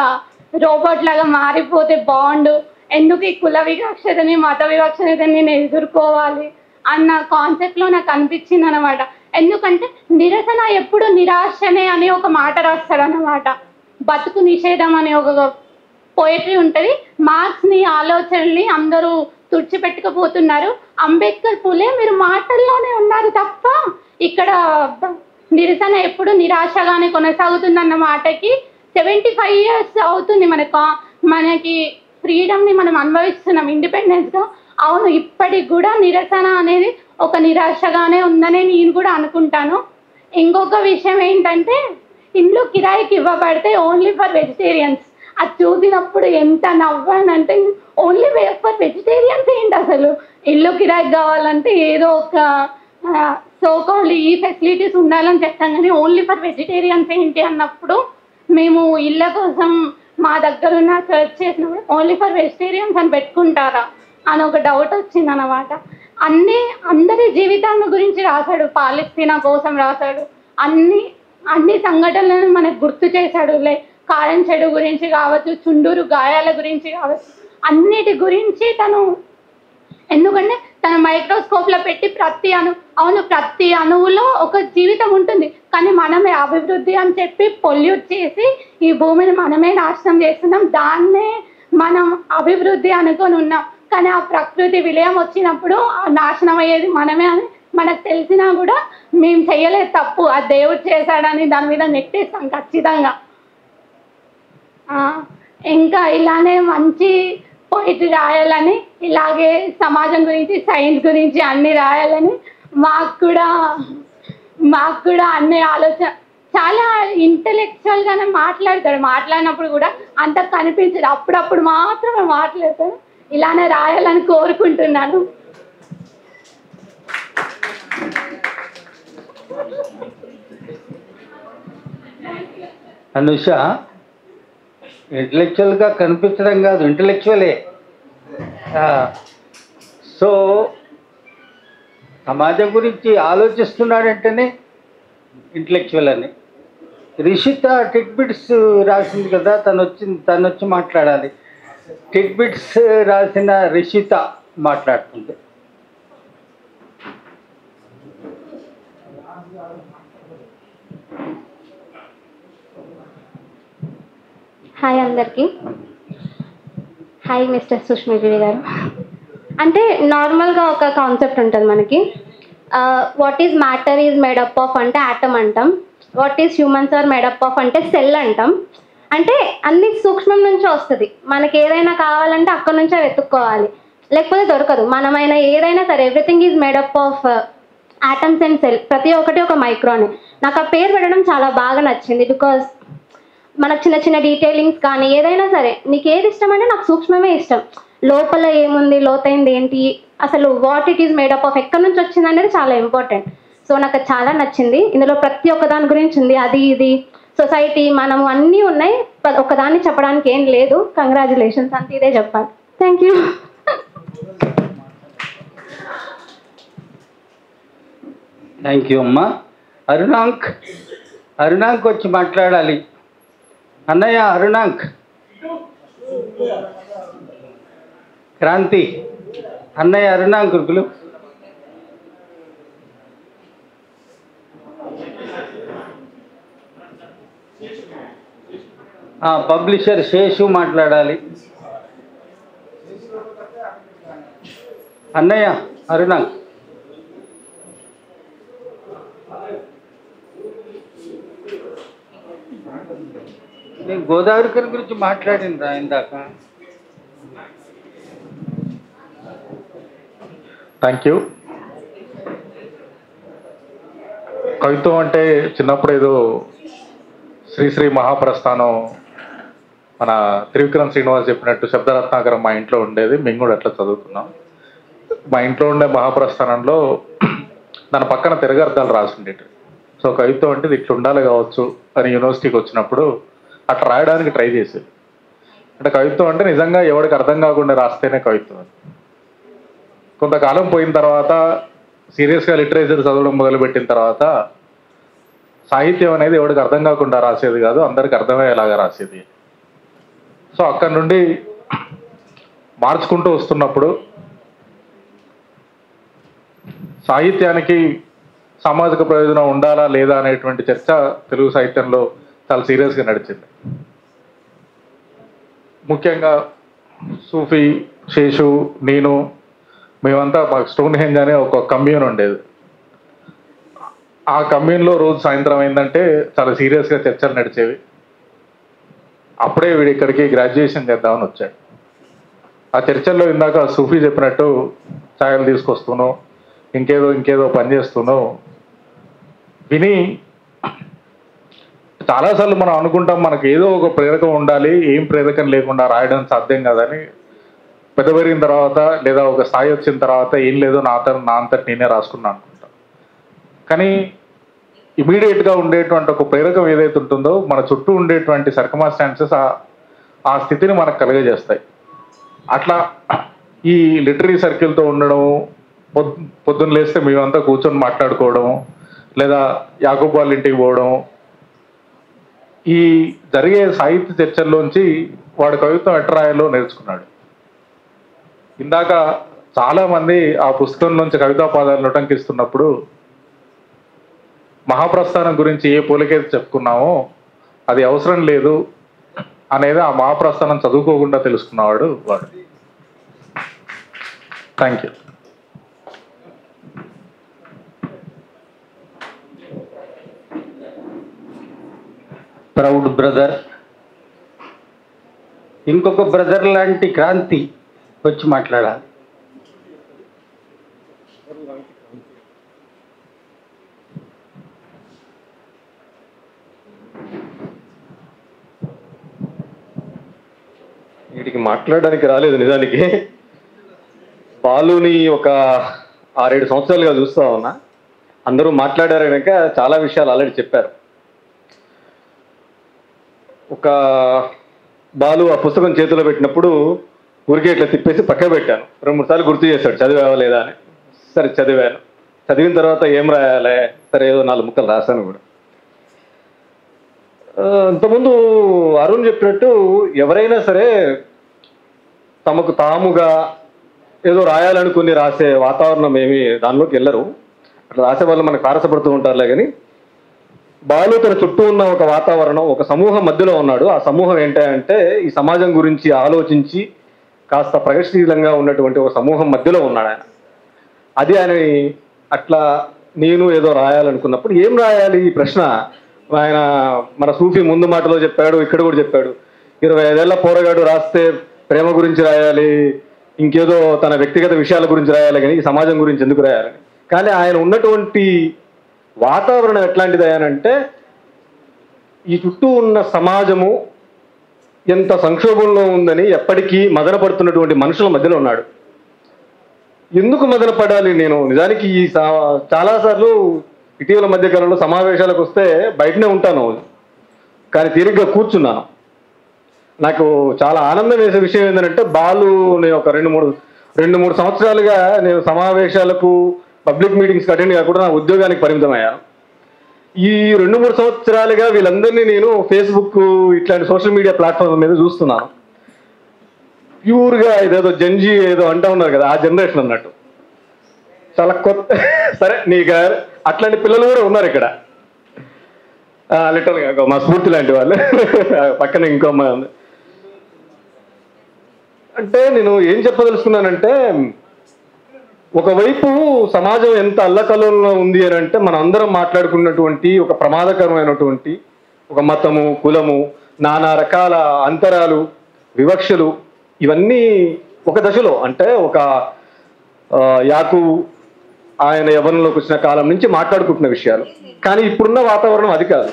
రోబోట్ లాగా మారిపోతే బాగుండు, ఎందుకు ఈ కుల వివక్షతని మత వివక్షతని నేను ఎదుర్కోవాలి అన్న కాన్సెప్ట్లో నాకు అనిపించింది అనమాట. ఎందుకంటే నిరసన ఎప్పుడు నిరాశనే అనే ఒక మాట రాస్తాడు అనమాట. బతుకు నిషేధం అనే ఒక పోయిటరీ ఉంటుంది. మార్క్స్ని ఆలోచనల్ని అందరూ తుడిచిపెట్టుకుపోతున్నారు. అంబేద్కర్ పులే మీరు మాటల్లోనే ఉన్నారు తప్ప ఇక్కడ నిరసన ఎప్పుడు నిరాశగానే కొనసాగుతుందన్న మాటకి 75 years అవుతుంది మనకి ఫ్రీడమ్ని మనం అనుభవిస్తున్నాం ఇండిపెండెన్స్గా. అవును, ఇప్పటికి కూడా నిరసన అనేది ఒక నిరాశగానే ఉందని నేను కూడా అనుకుంటాను. ఇంకొక విషయం ఏంటంటే ఇండ్లు కిరాయికి ఇవ్వబడితే ఓన్లీ ఫర్ వెజిటేరియన్స్, అది చూసినప్పుడు ఎంత నవ్వానంటే ఓన్లీ ఫర్ వెజిటేరియన్స్ ఏంటి అసలు, ఇల్లు కిరాయికి కావాలంటే ఏదో ఒక సోకాల్డ్ ఈ ఫెసిలిటీస్ ఉండాలని చెప్తాం కానీ ఓన్లీ ఫర్ వెజిటేరియన్స్ ఏంటి అన్నప్పుడు మేము ఇళ్ళ కోసం మా దగ్గర ఉన్న సర్చ్ చేసినప్పుడు ఓన్లీ ఫర్ వెజిటేరియన్స్ అని పెట్టుకుంటారా అని ఒక డౌట్ వచ్చింది అన్నమాట. అందరి జీవితాల గురించి రాశాడు, పాలస్తీనా కోసం రాశాడు, అన్ని సంఘటనలను మనకు గుర్తు చేశాడు. కారం చెడు గురించి కావచ్చు, చుండూరు గాయాల గురించి కావచ్చు, అన్నిటి గురించి తను, ఎందుకంటే తన మైక్రోస్కోప్లో పెట్టి ప్రతి అణువులో ఒక జీవితం ఉంటుంది, కానీ మనమే అభివృద్ధి అని చెప్పి పొల్యూట్ చేసి ఈ భూమిని మనమే నాశనం చేస్తున్నాం, దాన్నే మనం అభివృద్ధి అనుకొని ఉన్నాం. కానీ ఆ ప్రకృతి విలయం వచ్చినప్పుడు ఆ నాశనం అయ్యేది మనమే అని మనకు తెలిసినా కూడా మేము చెయ్యలేదు తప్పు, ఆ దేవుడు చేశాడని దాని మీద నెట్టేస్తాం ఖచ్చితంగా. ఇంకా ఇలానే మంచి పోయిటరీ రాయాలని, ఇలాగే సమాజం గురించి సైన్స్ గురించి అన్ని రాయాలని మాకు కూడా అన్ని ఆలోచన. చాలా ఇంటెలెక్చువల్గానే మాట్లాడతాడు, మాట్లాడినప్పుడు కూడా అంత కనిపించదు, అప్పుడప్పుడు మాత్రమే మాట్లాడతాడు. ఇలానే రాయాలని కోరుకుంటున్నాను. అనుష ఇంటలెక్చువల్గా కనిపించడం కాదు, ఇంటలెక్చువలే. సో సమాజం గురించి ఆలోచిస్తున్నాడంటేనే ఇంటలెక్చువల్ అని. రిషిత టిడ్బిట్స్ రాసింది కదా, తను వచ్చి మాట్లాడాలి. టిడ్బిట్స్ రాసిన రిషిత మాట్లాడుతుంది. హాయ్ అందరికీ. హాయ్ మిస్టర్ సుష్మిగిరి గారు. అంటే నార్మల్గా ఒక కాన్సెప్ట్ ఉంటుంది మనకి, what is matter is made up of అంటే ఆటమ్ అంటాం, what is humans are made up of అంటే సెల్ అంటాం. అంటే అన్ని సూక్ష్మం నుంచి వస్తుంది, మనకి ఏదైనా కావాలంటే అక్కడ నుంచే వెతుక్కోవాలి, లేకపోతే దొరకదు. మనమైన ఏదైనా సరే everything is made up of atoms and cell, ప్రతి ఒక్కటి ఒక మైక్రోని. నాకు ఆ పేరు పెట్టడం చాలా బాగా నచ్చింది, బికాజ్ మనకు చిన్న చిన్న డీటెయిలింగ్స్ కానీ ఏదైనా సరే నీకు ఏది ఇష్టం అంటే నాకు సూక్ష్మమే ఇష్టం. లోపల ఏముంది, లోతైంది ఏంటి, అసలు what it is made up of, ఎక్కడి నుంచి వచ్చింది అనేది చాలా ఇంపార్టెంట్. సో నాకు చాలా నచ్చింది. ఇందులో ప్రతి ఒక్క దాని గురించి ఉంది, అది ఇది సొసైటీ మనము అన్నీ ఉన్నాయి, ఒకదాన్ని చెప్పడానికి ఏం లేదు. కంగ్రాచులేషన్స్, అంత ఇదే చెప్పాలి. Thank you. థ్యాంక్ యూ అమ్మా. అరుణాంక్ వచ్చి మాట్లాడాలి. అన్నయ్య అరుణాంక్. క్రాంతి అన్నయ్య అరుణాంక్ గురుకులు. పబ్లిషర్ శేషు మాట్లాడాలి. అన్నయ్య అరుణాంక్. నేను గోదావరి కని గురించి మాట్లాడిందా ఇందాక? Thank you. కవిత్వం అంటే చిన్నప్పుడు ఏదో శ్రీశ్రీ మహాప్రస్థానం మన త్రివిక్రమ్ శ్రీనివాస్ చెప్పినట్టు శబ్దరత్నాకరం మా ఇంట్లో ఉండేది, మేము కూడా అట్లా చదువుతున్నాం. మా ఇంట్లో ఉండే మహాప్రస్థానంలో దాని పక్కన తిరగర్థాలు రాసిండేటి. సో కవిత్వం అంటే ఇట్లా ఉండాలి కావచ్చు అని యూనివర్సిటీకి వచ్చినప్పుడు అట్లా రాయడానికి ట్రై చేసేది. అంటే కవిత్వం అంటే నిజంగా ఎవరికి అర్థం కాకుండా రాస్తేనే కవిత్వం. కొంతకాలం పోయిన తర్వాత సీరియస్గా లిటరేచర్ చదవడం మొదలుపెట్టిన తర్వాత సాహిత్యం అనేది ఎవరికి అర్థం కాకుండా రాసేది కాదు, అందరికి అర్థమయ్యేలాగా రాసేది. సో అక్కడి నుండి మార్చుకుంటూ వస్తున్నప్పుడు సాహిత్యానికి సామాజిక ప్రయోజనం ఉండాలా లేదా అనేటువంటి చర్చ తెలుగు సాహిత్యంలో చాలా సీరియస్గా నడిచింది. ముఖ్యంగా సూఫీ, శేషు, నేను మేమంతా మాకు స్టోన్ హెంజ్ అనే ఒక కమ్యూన్ ఉండేది. ఆ కమ్యూన్లో రోజు సాయంత్రం అయిందంటే చాలా సీరియస్గా చర్చలు నడిచేవి. అప్పుడే వీడు ఇక్కడికి గ్రాడ్యుయేషన్ చేద్దామని వచ్చాడు. ఆ చర్చల్లో ఇందాక సూఫీ చెప్పినట్టు ఛాయలు తీసుకొస్తూనో ఇంకేదో పని చేస్తూనో విని చాలాసార్లు మనం అనుకుంటాం మనకు ఏదో ఒక ప్రేరకం ఉండాలి, ఏం ప్రేరకం లేకుండా రాయడం సాధ్యం కాదని. పెద్ద పెరిగిన తర్వాత లేదా ఒక స్థాయి వచ్చిన తర్వాత ఏం లేదో నా అంతటి నేనే రాసుకున్నా అనుకుంటాం. కానీ ఇమీడియట్గా ఉండేటువంటి ఒక ప్రేరకం ఏదైతే ఉంటుందో మన చుట్టూ ఉండేటువంటి సర్కమాస్టాన్సెస్ ఆ స్థితిని మనకు కలుగజేస్తాయి. అట్లా ఈ లిటరీ సర్కిల్తో ఉండడం, పొద్దున్న లేస్తే మేమంతా కూర్చొని మాట్లాడుకోవడం, లేదా యాకూబ్ వాళ్ళ ఇంటికి పోవడం, ఈ జరిగే సాహిత్య చర్చల్లోంచి వాడు కవిత్వం ఎట్లా రాయాలో నేర్చుకున్నాడు. ఇందాక చాలామంది ఆ పుస్తకంలోంచి కవితా పాదాలను ఉటంకిస్తున్నప్పుడు మహాప్రస్థానం గురించి ఏ పోలికైతే చెప్పుకున్నామో అది అవసరం లేదు అనేది ఆ మహాప్రస్థానం చదువుకోకుండా తెలుసుకున్నవాడు వాడు. Thank you. ప్రౌడ్ బ్రదర్, ఇంకొక బ్రదర్ లాంటి క్రాంతి వచ్చి మాట్లాడాలి. వీటికి మాట్లాడడానికి రాలేదు. నిజానికి బాలుని ఒక 6-7 సంవత్సరాలుగా చూస్తా ఉన్నా. అందరూ మాట్లాడారు కనుక చాలా విషయాలు ఆల్రెడీ చెప్పారు. ఒక బాలు ఆ పుస్తకం చేతిలో పెట్టినప్పుడు ఊరికే ఇట్లా తిప్పేసి పక్క పెట్టాను. 2-3 సార్లు గుర్తు చేశాడు చదివావా లేదా అని. సరే చదివాను. చదివిన తర్వాత ఏం రాయాలి, సరే ఏదో 4 ముక్కలు రాశాను కూడా. ఇంతకుముందు అరుణ్ చెప్పినట్టు ఎవరైనా సరే తమకు తాముగా ఏదో రాయాలనుకుని రాసే వాతావరణం ఏమి దానిలోకి వెళ్ళరు. అట్లా రాసే వాళ్ళు మనకు తారసపడుతూ ఉంటారులే. కానీ బాలు తన చుట్టూ ఉన్న ఒక వాతావరణం, ఒక సమూహం మధ్యలో ఉన్నాడు. ఆ సమూహం ఏంటంటే ఈ సమాజం గురించి ఆలోచించి కాస్త ప్రగతిశీలంగా ఉన్నటువంటి ఒక సమూహం మధ్యలో ఉన్నాడు ఆయన. అది ఆయన అట్లా నేను ఏదో రాయాలనుకున్నప్పుడు ఏం రాయాలి ఈ ప్రశ్న ఆయన మన సూఫీ ముందు మాటలో చెప్పాడు, ఇక్కడ కూడా చెప్పాడు. 25 ఏళ్ల పోరగాడు రాస్తే ప్రేమ గురించి రాయాలి, ఇంకేదో తన వ్యక్తిగత విషయాల గురించి రాయాలి, కానీ ఈ సమాజం గురించి ఎందుకు రాయాలని. కానీ ఆయన ఉన్నటువంటి వాతావరణం ఎట్లాంటిది అంటే ఈ చుట్టూ ఉన్న సమాజము ఎంత సంక్షోభంలో ఉందని ఎప్పటికీ మదన పడుతున్నటువంటి మనుషుల మధ్యలో ఉన్నాడు. ఎందుకు మదన పడాలి? నేను నిజానికి ఈ చాలాసార్లు ఇటీవల మధ్యకాలంలో సమావేశాలకు వస్తే బయటనే ఉంటాను, కానీ తీరిగ్గా కూర్చున్నాను. నాకు చాలా ఆనందం వేసే విషయం ఏంటంటే బాలు నేను ఒక 2-3 సంవత్సరాలుగా నేను సమావేశాలకు పబ్లిక్ మీటింగ్స్కి అటెండ్ కాకుండా నా ఉద్యోగానికి పరిమితం అయ్యాను. ఈ 2-3 సంవత్సరాలుగా వీళ్ళందరినీ నేను ఫేస్బుక్ ఇట్లాంటి సోషల్ మీడియా ప్లాట్ఫామ్ మీద చూస్తున్నాను. ప్యూర్గా ఇదేదో జంజీ ఏదో అంటూ ఉన్నారు కదా, ఆ జనరేషన్ అన్నట్టు చాలా కొత్త. సరే నీకు అట్లాంటి పిల్లలు కూడా ఉన్నారు ఇక్కడ లిటరల్గా, మా స్ఫూర్తి లాంటి వాళ్ళు. పక్కన ఇంకో అమ్మాయి ఉంది. అంటే నేను ఏం చెప్పదలుచుకున్నానంటే ఒకవైపు సమాజం ఎంత అల్లకల్లోలంలో ఉంది అని అంటే మనం అందరం మాట్లాడుకున్నటువంటి ఒక ప్రమాదకరమైనటువంటి ఒక మతము, కులము, నానా రకాల అంతరాలు, వివక్షలు, ఇవన్నీ ఒక దశలో అంటే ఒక యాకు ఆయన యవ్వనంలోకి వచ్చిన కాలం నుంచి మాట్లాడుకుంటున్న విషయాలు. కానీ ఇప్పుడున్న వాతావరణం అది కాదు.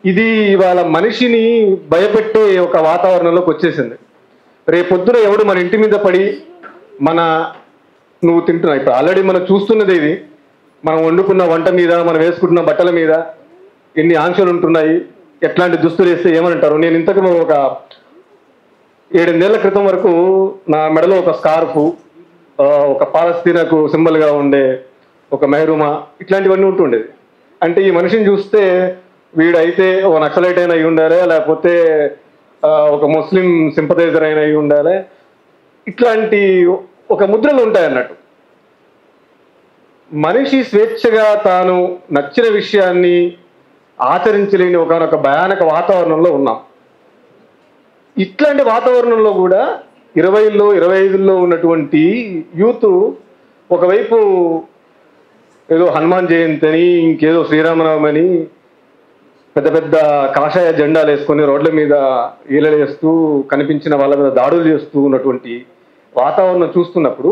ఇది ఇవాళ మనిషిని భయపెట్టే ఒక వాతావరణంలోకి వచ్చేసింది. రేపొద్దున ఎవడు మన ఇంటి మీద పడి నువ్వు తింటున్నా, ఇప్పుడు ఆల్రెడీ మనం చూస్తున్నది ఇది, మనం వండుకున్న వంట మీద, మనం వేసుకుంటున్న బట్టల మీద ఎన్ని ఆంక్షలు ఉంటున్నాయి, ఎట్లాంటి దుస్తులు వేస్తే ఏమంటారు. నేను ఇంతకు ఒక 7-8 ఏళ్ల క్రితం వరకు నా మెడలో ఒక స్కార్ఫ్, ఒక పాలస్తీనాకు సింబల్గా ఉండే ఒక మెహరూమా, ఇట్లాంటివన్నీ ఉంటుండేది. అంటే ఈ మనిషిని చూస్తే వీడైతే ఒక నక్సలైట్ అయినా అయి ఉండాలి, లేకపోతే ఒక ముస్లిం సింపథైజర్ అయినా అయి ఉండాలి, ఇట్లాంటి ఒక ముద్రలు ఉంటాయన్నట్టు. మనిషి స్వేచ్ఛగా తాను నచ్చిన విషయాన్ని ఆచరించలేని ఒకనొక భయానక వాతావరణంలో ఉన్నాం. ఇట్లాంటి వాతావరణంలో కూడా 20లో 25లో ఉన్నటువంటి యూత్ ఒకవైపు ఏదో హనుమాన్ జయంతి అని, ఇంకేదో శ్రీరామనవమి అని పెద్ద పెద్ద కాషాయ జెండాలు వేసుకొని రోడ్ల మీద ఈలలేస్తూ కనిపించిన వాళ్ళ మీద దాడులు చేస్తూ ఉన్నటువంటి వాతావరణం చూస్తున్నప్పుడు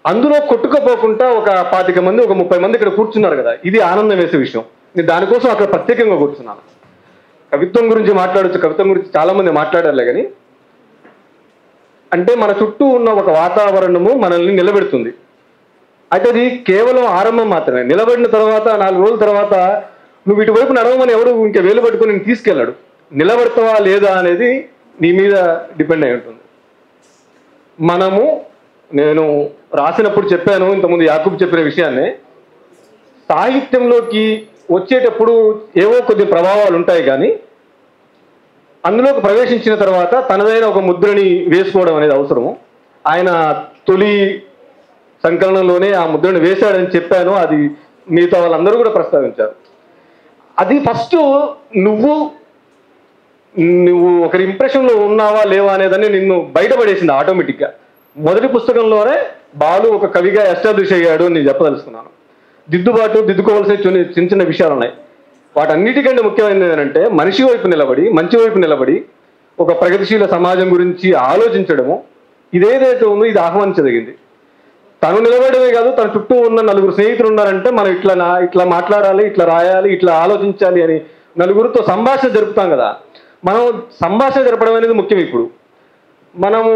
అందులో కొట్టుకుపోకుండా ఒక 25 మంది, ఒక 30 మంది ఇక్కడ కూర్చున్నారు కదా, ఇది ఆనందం వేసే విషయం. నేను దానికోసం అక్కడ ప్రత్యేకంగా కూర్చున్నాను. కవిత్వం గురించి మాట్లాడచ్చు, కవిత్వం గురించి చాలా మంది మాట్లాడారులే, కానీ అంటే మన చుట్టూ ఉన్న ఒక వాతావరణము మనల్ని నిలబెడుతుంది. అయితే అది కేవలం ఆరంభం మాత్రమే. నిలబడిన తర్వాత 4 రోజుల తర్వాత నువ్వు ఇటువైపు నడవమని ఎవడు ఇంకా వేలు పట్టుకొని నేను తీసుకెళ్ళాడు. నిలబడతావా లేదా అనేది నీ మీద డిపెండ్ అయి ఉంటుంది. నేను రాసినప్పుడు చెప్పాను, ఇంతకుముందు యాకూబ్ చెప్పిన విషయాన్ని, సాహిత్యంలోకి వచ్చేటప్పుడు ఏవో కొద్ది ప్రభావాలు ఉంటాయి, కానీ అందులోకి ప్రవేశించిన తర్వాత తనదైన ఒక ముద్రని వేసుకోవడం అనేది అవసరము. ఆయన తొలి సంకలనంలోనే ఆ ముద్రను వేశాడని చెప్పాను. అది మిగతా వాళ్ళందరూ కూడా ప్రస్తావించారు. అది ఫస్ట్ నువ్వు ఒకరి ఇంప్రెషన్లో ఉన్నావా లేవా అనేదాన్ని నిన్ను బయటపడేసింది ఆటోమేటిక్గా. మొదటి పుస్తకంలోనే బాలు ఒక కవిగా ఎస్టాబ్లిష్ అయ్యాడు అని నేను చెప్పదలుచుకున్నాను. దిద్దుకోవాల్సిన చిన్న చిన్న విషయాలు ఉన్నాయి. వాటన్నిటికంటే ముఖ్యమైనది ఏంటంటే మనిషి వైపు నిలబడి, మంచి వైపు నిలబడి ఒక ప్రగతిశీల సమాజం గురించి ఆలోచించడము, ఇదేదైతే ఉందో ఇది ఆహ్వానించదగింది. తను నిలబడమే కాదు, తన చుట్టూ ఉన్న నలుగురు స్నేహితులు ఉన్నారంటే మనం ఇట్లా మాట్లాడాలి, ఇట్లా రాయాలి, ఇట్లా ఆలోచించాలి అని నలుగురితో సంభాషణ జరుపుతాం కదా. మనం సంభాషణ జరపడం అనేది ముఖ్యం. ఇప్పుడు మనము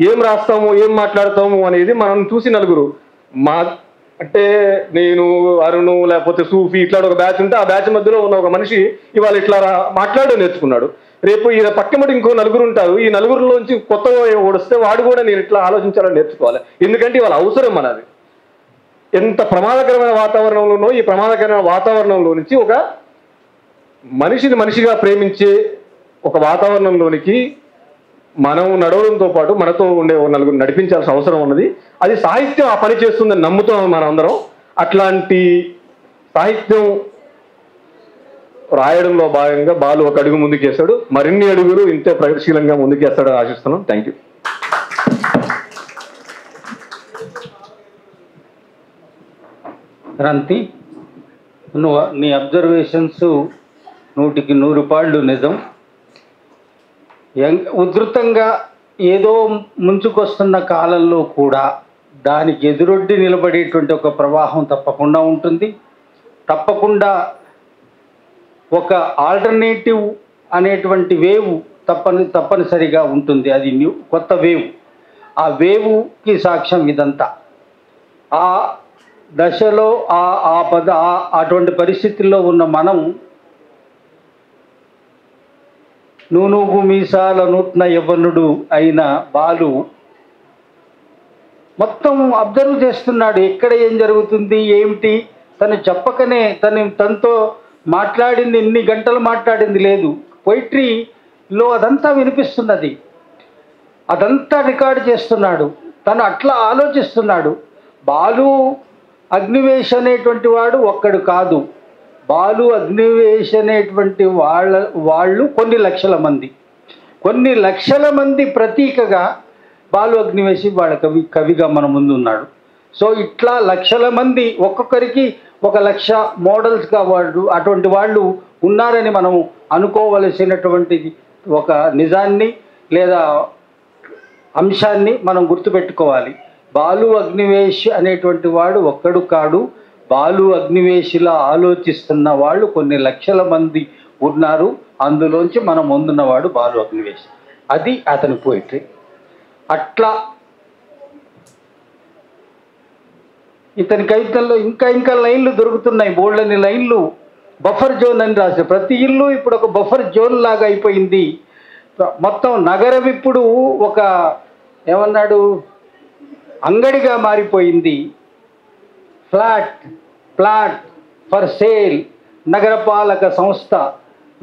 ఏం రాస్తాము, ఏం మాట్లాడతాము అనేది మనం చూసి నలుగురు అంటే నేను, అరుణు, లేకపోతే సూఫీ ఇట్లా ఒక బ్యాచ్ ఉంటే ఆ బ్యాచ్ మధ్యలో ఉన్న ఒక మనిషి ఇవాళ ఇట్లా మాట్లాడడం నేర్చుకున్నాడు. రేపు ఈ పక్కమటి ఇంకో నలుగురు ఉంటారు, ఈ నలుగురిలోంచి కొత్తగా ఓడిస్తే వాడు కూడా నేను ఇట్లా ఆలోచించాలని నేర్చుకోవాలి. ఎందుకంటే ఇవాళ అవసరం మనది. ఎంత ప్రమాదకరమైన వాతావరణంలోనో ఈ ప్రమాదకరమైన వాతావరణంలో నుంచి ఒక మనిషిని మనిషిగా ప్రేమించే ఒక వాతావరణంలోనికి మనం నడవడంతో పాటు మనతో ఉండే నలుగురు నడిపించాల్సిన అవసరం ఉన్నది. అది సాహిత్యం ఆ పని చేస్తుందని నమ్ముతాం మనం అందరం. అట్లాంటి సాహిత్యం రాయడంలో భాగంగా బాలు ఒక అడుగు ముందుకేస్తాడు. మరిన్ని అడుగులు ఇంతే ప్రగతిశీలంగా ముందుకేస్తాడని ఆశిస్తున్నాం. Thank you. క్రాంతి, నీ అబ్జర్వేషన్స్ 100కి 100 పాళ్ళు నిజం. ఉధృతంగా ఏదో ముంచుకొస్తున్న కాలంలో కూడా దానికి ఎదురొడ్డి నిలబడేటువంటి ఒక ప్రవాహం తప్పకుండా ఉంటుంది. తప్పకుండా ఒక ఆల్టర్నేటివ్ అనేటువంటి వేవ్ తప్పనిసరిగా ఉంటుంది. అది కొత్త వేవ్. ఆ వేవ్కి సాక్ష్యం ఇదంతా. ఆ దశలో అటువంటి పరిస్థితుల్లో ఉన్న మనం నూనూగు మీసాల నూట్న యవ్వనుడు అయిన బాలు మొత్తం అబ్జర్వ్ చేస్తున్నాడు. ఎక్కడ ఏం జరుగుతుంది, ఏమిటి. తను చెప్పకనే తనతో మాట్లాడింది, ఎన్ని గంటలు మాట్లాడింది లేదు. పోయిట్రీలో అదంతా వినిపిస్తున్నది, అదంతా రికార్డు చేస్తున్నాడు. తను అట్లా ఆలోచిస్తున్నాడు. బాలు అగ్నివేశ్ అనేటువంటి వాడు ఒక్కడు కాదు. బాలు అగ్నివేశ్ అనేటువంటి వాళ్ళు కొన్ని లక్షల మంది ప్రతీకగా బాలు అగ్నివేశి వాళ్ళ కవిగా మన ముందు ఉన్నాడు. సో ఇట్లా లక్షల మంది, ఒక్కొక్కరికి 1,00,000 మోడల్స్గా అటువంటి వాళ్ళు ఉన్నారని మనం అనుకోవలసినటువంటిది ఒక నిజాన్ని లేదా అంశాన్ని మనం గుర్తుపెట్టుకోవాలి. బాలు అగ్నివేశ్ అనేటువంటి వాడు ఒక్కడు కాడు. బాలు అగ్నివేశిలా ఆలోచిస్తున్న వాళ్ళు కొన్ని లక్షల మంది ఉన్నారు. అందులోంచి మనం ముందున్నవాడు బాలు అగ్నివేశ్. అది అతని పోయిట్రీ. అట్లా ఇతని కవితల్లో ఇంకా లైన్లు దొరుకుతున్నాయి, బోల్డని లైన్లు. బఫర్ జోన్ అని రాశారు. ప్రతి ఇల్లు ఇప్పుడు ఒక బఫర్ జోన్ లాగా అయిపోయింది. మొత్తం నగరం ఇప్పుడు ఒక ఏమన్నాడు అంగడిగా మారిపోయింది. ప్లాట్ ఫర్ సేల్, నగరపాలక సంస్థ,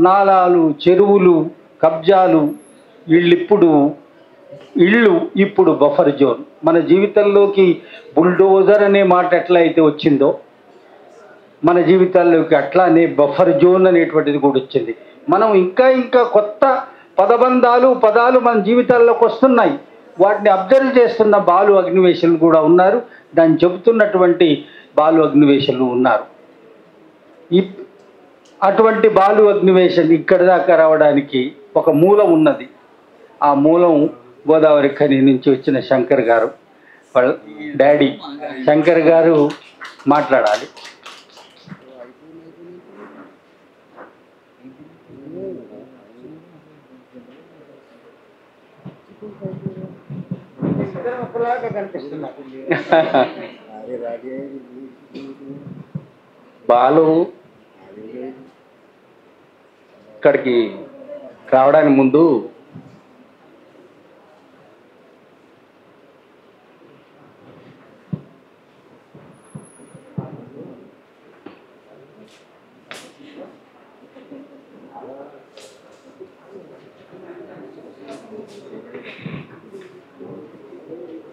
నాలాలు, చెరువులు, కబ్జాలు, ఇళ్ళు ఇప్పుడు బఫర్ జోన్. మన జీవితంలోకి బుల్డోజర్ అనే మాట ఎట్లా అయితే వచ్చిందో మన జీవితాల్లోకి అట్లానే బఫర్ జోన్ అనేటువంటిది కూడా వచ్చింది. మనం ఇంకా కొత్త పదాలు మన జీవితాల్లోకి వస్తున్నాయి. వాటిని అబ్జర్వ్ చేస్తున్న బాలు అగ్నివేశులు కూడా ఉన్నారు. దాన్ని చెబుతున్నటువంటి బాలు అగ్నివేశులు ఉన్నారు. అటువంటి బాలు అగ్నివేశం ఇక్కడి దాకా రావడానికి ఒక మూలం ఉన్నది. ఆ మూలం గోదావరి ఖని నుంచి వచ్చిన శంకర్ గారు, వాళ్ళ డాడీ శంకర్ గారు మాట్లాడాలి. బాలు ఇక్కడికి రావడానికి ముందు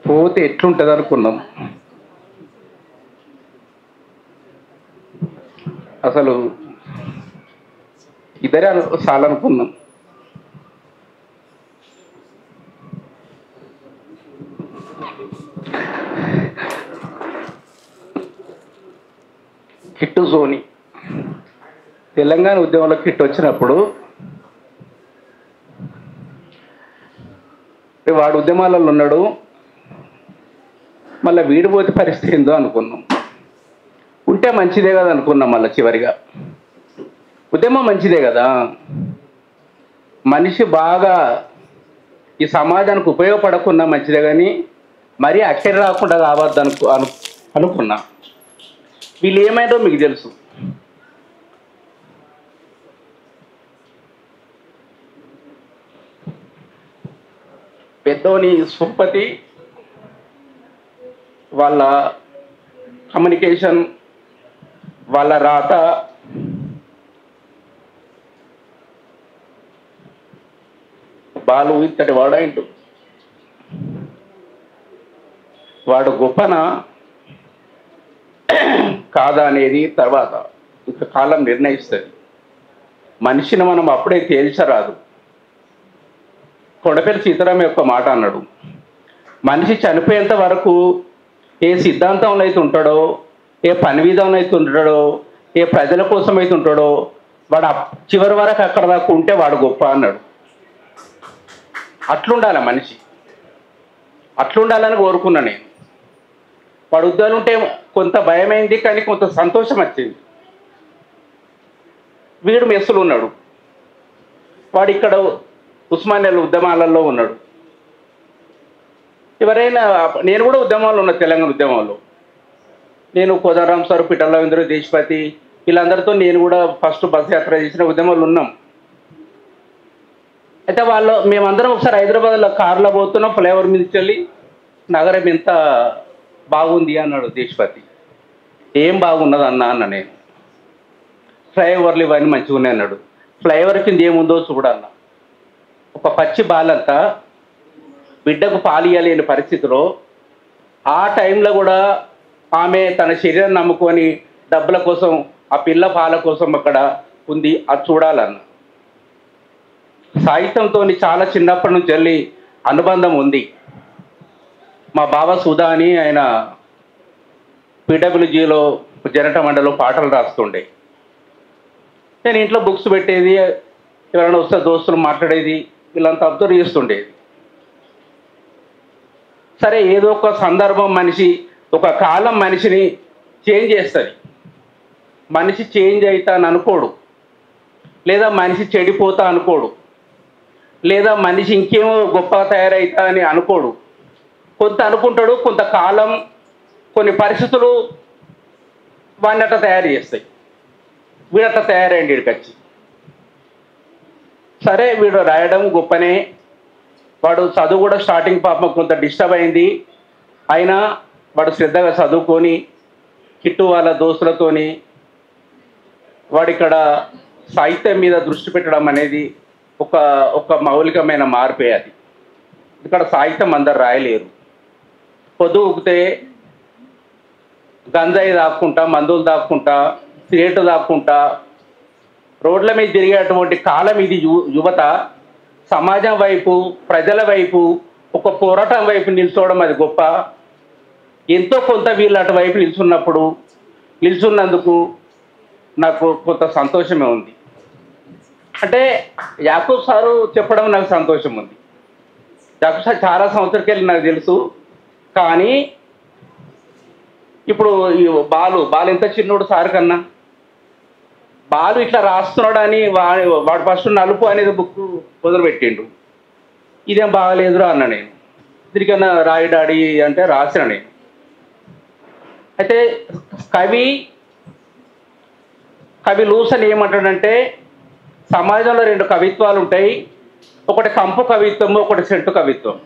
పోతే ఎట్లుంటుంది అనుకున్నాం. అసలు ఇద్దరే చాలనుకున్నాం. సోని తెలంగాణ ఉద్యమంలో కిట్ వచ్చినప్పుడు వాడు ఉద్యమాలలో ఉన్నాడు, మళ్ళీ వీడిపోతే పరిస్థితి ఏందో అనుకున్నాం. ఉంటే మంచిదే కదా అనుకున్నాం. మళ్ళీ చివరిగా ఉద్యమం మంచిదే కదా, మనిషి బాగా ఈ సమాజానికి ఉపయోగపడకున్నా మంచిదే, కానీ మరీ అక్కడి రాకుండా కావద్దు అనుకున్నా. వీళ్ళు ఏమైందో మీకు తెలుసు. పెద్దోని సుపతి వాళ్ళ కమ్యూనికేషన్, వాళ్ళ రాత, బాలు ఇంతటి వాడైండు. వాడు గొప్పన కాదా అనేది తర్వాత ఇంకా కాలం నిర్ణయిస్తుంది. మనిషిని మనం అప్పుడే తేల్చరాదు. కొండపల్లి సీతారాం యొక్క మాట అన్నాడు, మనిషి చనిపోయేంత వరకు ఏ సిద్ధాంతంలో అయితే ఉంటాడో, ఏ పని విధానం అయితే ఉంటాడో, ఏ ప్రజల కోసం అయితే ఉంటాడో, వాడు చివరి వరకు అక్కడ దాకా ఉంటే వాడు గొప్ప అన్నాడు. అట్లుండాలి మనిషి, అట్లుండాలని కోరుకున్నా నేను. వాడు ఉద్యోగం ఉంటే కొంత భయమైంది, కానీ కొంత సంతోషం వచ్చింది. వీడు మెస్సులు ఉన్నాడు, వాడు ఇక్కడ ఉస్మానియాల ఉద్యమాలలో ఉన్నాడు. ఎవరైనా, నేను కూడా ఉద్యమాల్లో ఉన్నా, తెలంగాణ ఉద్యమంలో. నేను కోదండరాం సార్, పిఠల రవీంద్ర, దేశపతి వీళ్ళందరితో నేను కూడా ఫస్ట్ బస్ యాత్ర చేసిన ఉద్యమాలు ఉన్నాం. అయితే మేమందరం ఒకసారి హైదరాబాద్లో కార్లో పోతున్నాం, ఫ్లైఓవర్ మీదకి వెళ్ళి నగరం ఎంత బాగుంది అన్నాడు దేశపతి. ఏం బాగున్నది అన్న నేను. ఫ్లైఓవర్లు ఇవన్నీ మంచిగా ఉన్నాయి అన్నాడు. ఫ్లైఓవర్ కింద ఏముందో చూడన్న. ఒక పచ్చి బాలంతా బిడ్డకు పాలియలేని పరిస్థితిలో ఆ టైంలో కూడా ఆమె తన శరీరం నమ్ముకొని డబ్బుల కోసం, ఆ పిల్ల పాల కోసం అక్కడ ఉంది. అది చూడాలన్న. సాహిత్యంతో చాలా చిన్నప్పటి నుంచి వెళ్ళి అనుబంధం ఉంది. మా బావ సుధా అని ఆయన PWGలో జనట మండలిలో పాటలు రాస్తుండే. నేను ఇంట్లో బుక్స్ పెట్టేది, ఎవరైనా వస్తే దోస్తులు మాట్లాడేది, వీళ్ళంతా అబ్జర్వ్ చేస్తుండేది. సరే, ఏదో ఒక సందర్భం మనిషి, ఒక కాలం మనిషిని చేంజ్ చేస్తుంది. మనిషి చేంజ్ అవుతా అని అనుకోడు, లేదా మనిషి చెడిపోతా అనుకోడు, లేదా మనిషి ఇంకేమో గొప్ప తయారైతా అని అనుకోడు. కొంత అనుకుంటాడు, కొంతకాలం కొన్ని పరిస్థితులు వాడిని అట్లా తయారు చేస్తాయి. వీడట్లా తయారైంది వీడికి వచ్చి. సరే, వీడు రాయడం గొప్పనే. వాడు చదువు కూడా స్టార్టింగ్ పాపం కొంత డిస్టర్బ్ అయింది. అయినా వాడు శ్రద్ధగా చదువుకొని కిట్టు వాళ్ళ దోస్తులతోని వాడిక్కడ సాహిత్యం మీద దృష్టి పెట్టడం అనేది ఒక మౌలికమైన మార్పే అది. ఇక్కడ సాహిత్యం అందరు రాయలేరు. పొద్దుగుతే గంజాయి దాక్కుంటా, మందులు దాక్కుంటా, సిగరెట్ దాక్కుంటా రోడ్ల మీద తిరిగేటువంటి కాలం ఇది. యువత సమాజం వైపు, ప్రజల వైపు, ఒక పోరాటం వైపు నిల్చోవడం అది గొప్ప. ఎంతో కొంత వీళ్ళు అటువైపు నిల్చున్నందుకు నాకు కొంత సంతోషమే ఉంది. అంటే యాకూబ్ సారు చెప్పడం నాకు సంతోషం ఉంది. యాకూబ్ సార్ చాలా సంవత్సరాలకెళ్ళి నాకు తెలుసు. కానీ ఇప్పుడు ఈ బాలు ఎంత చిన్నోడు సార్ కన్నా. బాలు ఇట్లా రాస్తున్నాడు అని వాడు ఫస్ట్ నలుపు అనేది బుక్ మొదలుపెట్టిండు. ఇదేం బాగాలేదురా అన్న నేను. దీనికన్నా రాయి డాడీ అంటే రాసిన నేను. అయితే కవి లూసన్ ఏమంటాడంటే, సమాజంలో రెండు కవిత్వాలు ఉంటాయి. ఒకటి కంపు కవిత్వము, ఒకటి సెంటు కవిత్వం.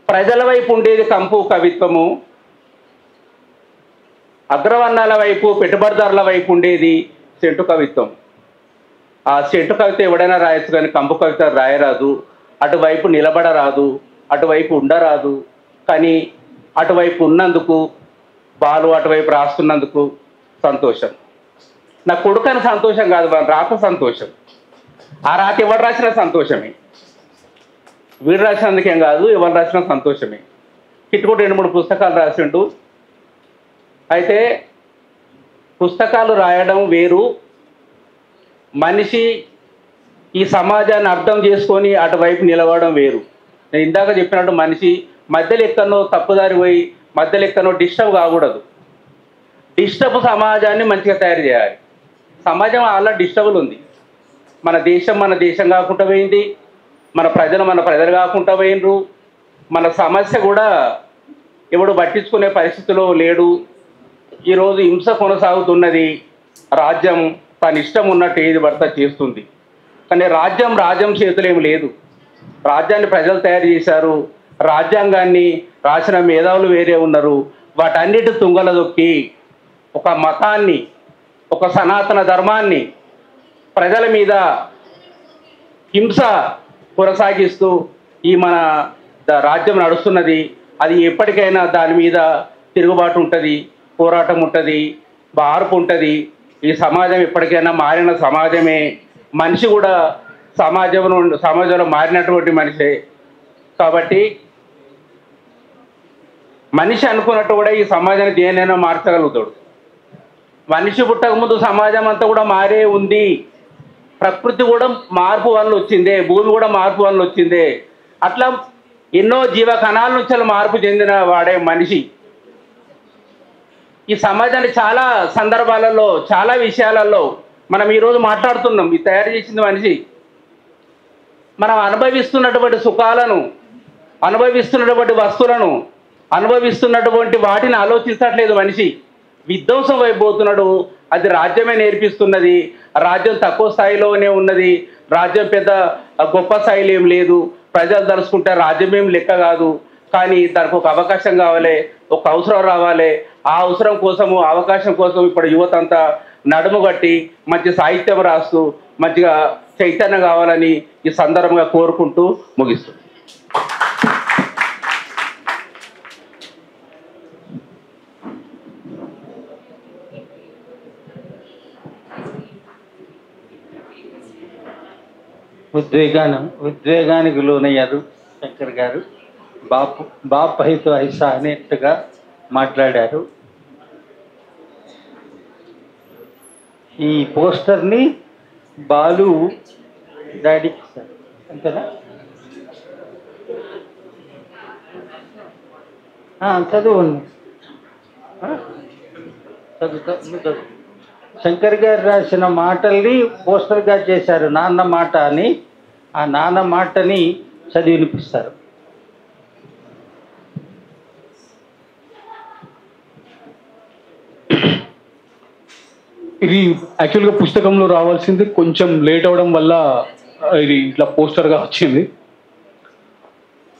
ప్రజల వైపు ఉండేది కంపు కవిత్వము, అగ్రవర్ణాల వైపు, పెట్టుబడిదారుల వైపు ఉండేది సెంటు కవిత్వం. ఆ సెంటు కవిత ఎవడైనా రాయొచ్చు, కానీ కంపు కవిత రాయరాదు. అటువైపు నిలబడరాదు, అటువైపు ఉండరాదు. కానీ అటువైపు ఉన్నందుకు, బాలు అటువైపు రాస్తున్నందుకు సంతోషం. నా కొడుకని సంతోషం కాదు, రాత సంతోషం. ఆ రాత ఎవరు రాసినా సంతోషమే. వీడు రాసినందుకేం కాదు, ఎవరు రాసినా సంతోషమే. కిట్టుకుంటూ 2-3 పుస్తకాలు రాసిండు. అయితే పుస్తకాలు రాయడం వేరు, మనిషి ఈ సమాజాన్ని అర్థం చేసుకొని అటువైపు నిలవడం వేరు. నేను ఇందాక చెప్పినట్టు మనిషి మధ్యలో ఎక్కడో తప్పుదారి పోయి మధ్యలో ఎక్కడో డిస్టర్బ్ కాకూడదు. డిస్టర్బ్ సమాజాన్ని మంచిగా తయారు చేయాలి. సమాజం అలా డిస్టర్బుల్ ఉంది. మన దేశం కాకుండా పోయింది, మన ప్రజలు కాకుండా పోయినరు. మన సమస్య కూడా ఎవడు పట్టించుకునే పరిస్థితిలో లేడు. ఈరోజు హింస కొనసాగుతున్నది. రాజ్యం తన ఇష్టం ఉన్నట్టు ఏది భర్త చేస్తుంది. కానీ రాజ్యం చేతులు ఏమి లేదు. రాజ్యాన్ని ప్రజలు తయారు చేశారు. రాజ్యాంగాన్ని రాసిన మేధావులు వేరే ఉన్నారు. వాటన్నిటి తుంగల దొక్కి ఒక మతాన్ని, ఒక సనాతన ధర్మాన్ని ప్రజల మీద హింస కొనసాగిస్తూ ఈ మన రాజ్యం నడుస్తున్నది. అది ఎప్పటికైనా దాని మీద తిరుగుబాటు ఉంటుంది, పోరాటం ఉంటుంది, మార్పు ఉంటుంది. ఈ సమాజం ఎప్పటికైనా మారిన సమాజమే. మనిషి కూడా సమాజంలో మారినటువంటి మనిషే. కాబట్టి మనిషి అనుకున్నట్టు కూడా ఈ సమాజాన్ని దేనైనా మార్చగలుగుతాడు. మనిషి పుట్టక ముందు సమాజం అంతా కూడా మారే ఉంది. ప్రకృతి కూడా మార్పు వల్ల వచ్చిందే, భూమి కూడా మార్పు వల్ల వచ్చిందే. అట్లా ఎన్నో జీవ కణాల నుంచి మార్పు చెందిన వాడే మనిషి. ఈ సమాజాన్ని చాలా సందర్భాలలో, చాలా విషయాలలో మనం ఈరోజు మాట్లాడుతున్నాం. ఇది తయారు చేసింది మనిషి. మనం అనుభవిస్తున్నటువంటి సుఖాలను, అనుభవిస్తున్నటువంటి వస్తువులను, అనుభవిస్తున్నటువంటి వాటిని ఆలోచించట్లేదు మనిషి. విధ్వంసం అయిపోతున్నాడు. అది రాజ్యమే నేర్పిస్తున్నది. రాజ్యం తక్కువ స్థాయిలోనే ఉన్నది. రాజ్యం పెద్ద గొప్ప స్థాయిలో ఏం లేదు. ప్రజలు తలుసుకుంటే రాజ్యమేం లెక్క కాదు. కానీ దానికి ఒక అవకాశం కావాలి, ఒక అవసరం రావాలి. ఆ అవసరం కోసము, అవకాశం కోసం ఇప్పుడు యువత అంతా నడుము కట్టి మంచి సాహిత్యం రాస్తూ మంచిగా చైతన్యం కావాలని ఈ సందర్భంగా కోరుకుంటూ ముగిస్తుంది. ఉద్వేగానికి లోనయ్యారు శంకర్ గారు. బాప్ హైతో ఐసా అనేట్టుగా మాట్లాడారు. ఈ పోస్టర్ని బాలు డాడీకి ఇస్తారు అంతేనా? చదువు చదువుతా. శంకర్ గారు రాసిన మాటల్ని పోస్టర్గా చేశారు. నాన్న మాట అని. ఆ నాన్న మాటని చదివి వినిపిస్తారు. ఇది యాక్చువల్గా పుస్తకంలో రావాల్సింది కొంచెం లేట్ అవడం వల్ల ఇది ఇట్లా పోస్టర్గా వచ్చింది.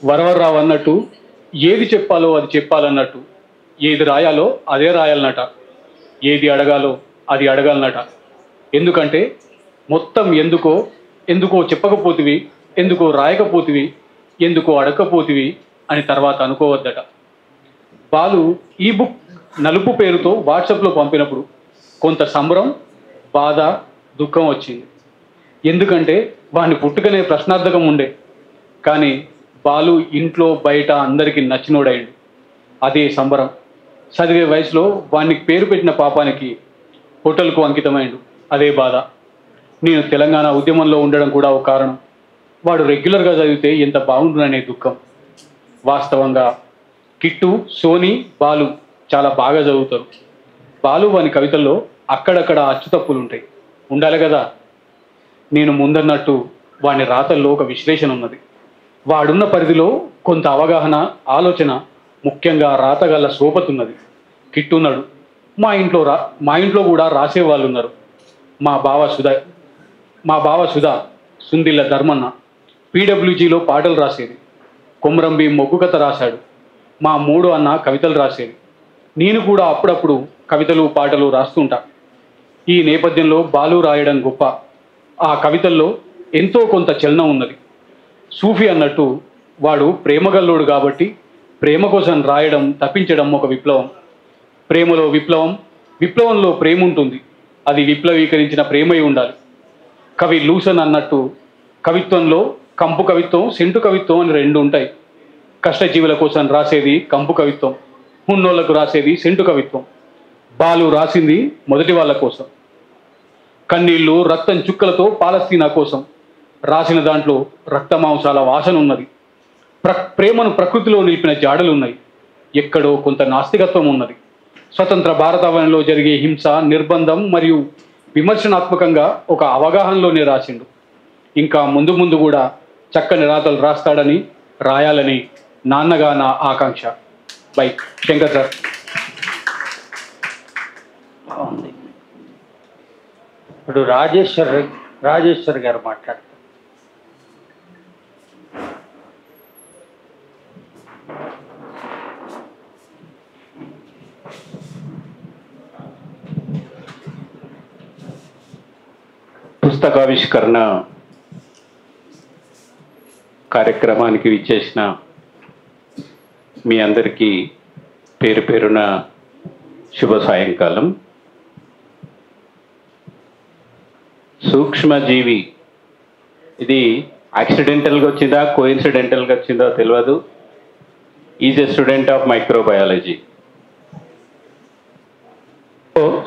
వరవరరావు అన్నట్టు ఏది చెప్పాలో అది చెప్పాలన్నట్టు, ఏది రాయాలో అదే రాయాలన్నట, ఏది అడగాలో అది అడగాలన్నట. ఎందుకంటే మొత్తం ఎందుకో చెప్పకపోతివి, ఎందుకో రాయకపోతివి, ఎందుకో అడగకపోతివి అని తర్వాత అనుకోవద్దట. బాలు ఈ బుక్ నలుపు పేరుతో వాట్సాప్లో పంపినప్పుడు కొంత సంబరం, బాధ, దుఃఖం వచ్చింది. ఎందుకంటే వాని పుట్టుకనే ప్రశ్నార్థకం ఉండే. కానీ బాలు ఇంట్లో బయట అందరికీ నచ్చినోడైండు. అదే సంబరం. చదివే వయసులో వానికి పేరు పెట్టిన పాపానికి హోటల్కు అంకితమైండు. అదే బాధ. నేను తెలంగాణ ఉద్యమంలో ఉండడం కూడా ఒక కారణం. వాడు రెగ్యులర్గా చదివితే ఎంత బాగుంటుందనే దుఃఖం. వాస్తవంగా కిట్టు, సోని, బాలు చాలా బాగా చదువుతారు. బాలు వాని కవితల్లో అక్కడక్కడ అచ్చుతప్పులు ఉంటాయి, ఉండాలి కదా. నేను ముందన్నట్టు వాని రాతల్లో ఒక విశ్లేషణ ఉన్నది. వాడున్న పరిధిలో కొంత అవగాహన, ఆలోచన, ముఖ్యంగా రాతగల సోపతున్నది. కిట్టున్నాడు. మా ఇంట్లో కూడా రాసే వాళ్ళు ఉన్నారు. మా బావ సుధా, సుందిల్ల ధర్మన్న పీడబ్ల్యూజీలో పాటలు రాసేది. కొమరంబి మొగ్గు కథ రాశాడు. మా మూడో అన్న కవితలు రాసేది. నేను కూడా అప్పుడప్పుడు కవితలు, పాటలు రాస్తుంటా. ఈ నేపథ్యంలో బాలు రాయడం గొప్ప. ఆ కవితల్లో ఎంతో కొంత చలనం ఉన్నది. సూఫీ అన్నట్టు వాడు ప్రేమగల్లోడు కాబట్టి ప్రేమ కోసం రాయడం, తప్పించడం ఒక విప్లవం. ప్రేమలో విప్లవం, విప్లవంలో ప్రేమ ఉంటుంది. అది విప్లవీకరించిన ప్రేమై ఉండాలి. కవి లూసన్ అన్నట్టు కవిత్వంలో కంపు కవిత్వం, సెంటు కవిత్వం అని రెండు ఉంటాయి. కష్టజీవుల కోసం రాసేది కంపు కవిత్వం, ఉన్నోళ్లకు రాసేది సెంటు కవిత్వం. బాలు రాసింది మొదటి వాళ్ళ కోసం. కన్నీళ్లు రక్తం చుక్కలతో పాలస్తీనా కోసం రాసిన దాంట్లో రక్త మాంసాల వాసన ఉన్నది. ప్రేమను ప్రకృతిలో నిలిపిన జాడలున్నాయి. ఎక్కడో కొంత నాస్తికత్వం ఉన్నది. స్వతంత్ర భారతావనిలో జరిగే హింస, నిర్బంధం మరియు విమర్శనాత్మకంగా ఒక అవగాహనలోనే రాసిండు. ఇంకా ముందు ముందు కూడా చక్కని రాతలు రాస్తాడని, రాయాలని నాన్నగా నా ఆకాంక్ష. By Shankar sir. ఇప్పుడు రాజేశ్వర్ గారు మాట్లాడతారు. పుస్తకావిష్కరణ కార్యక్రమానికి విచ్చేసిన మీ అందరికీ పేరు పేరున శుభ సాయంకాలం. సూక్ష్మజీవి ఇది యాక్సిడెంటల్గా వచ్చిందా కోఇన్సిడెంటల్గా వచ్చిందో తెలియదు. Is a student of microbiology.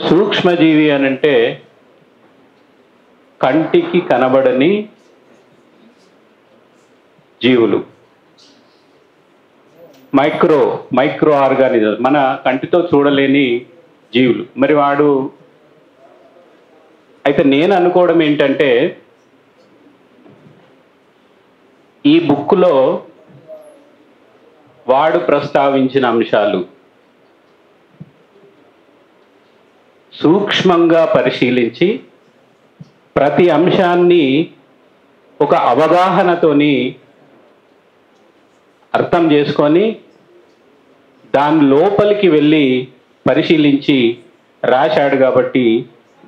సూక్ష్మజీవి అని అంటే కంటికి కనబడని జీవులు, మైక్రో ఆర్గానిజం, మన కంటితో చూడలేని జీవులు. మరి వాడు అయితే నేను అనుకోవడం ఏంటంటే, ఈ బుక్లో వాడు ప్రస్తావించిన అంశాలు సూక్ష్మంగా పరిశీలించి ప్రతి అంశాన్ని ఒక అవగాహనతోని అర్థం చేసుకొని దాని లోపలికి వెళ్ళి పరిశీలించి రాశాడు. కాబట్టి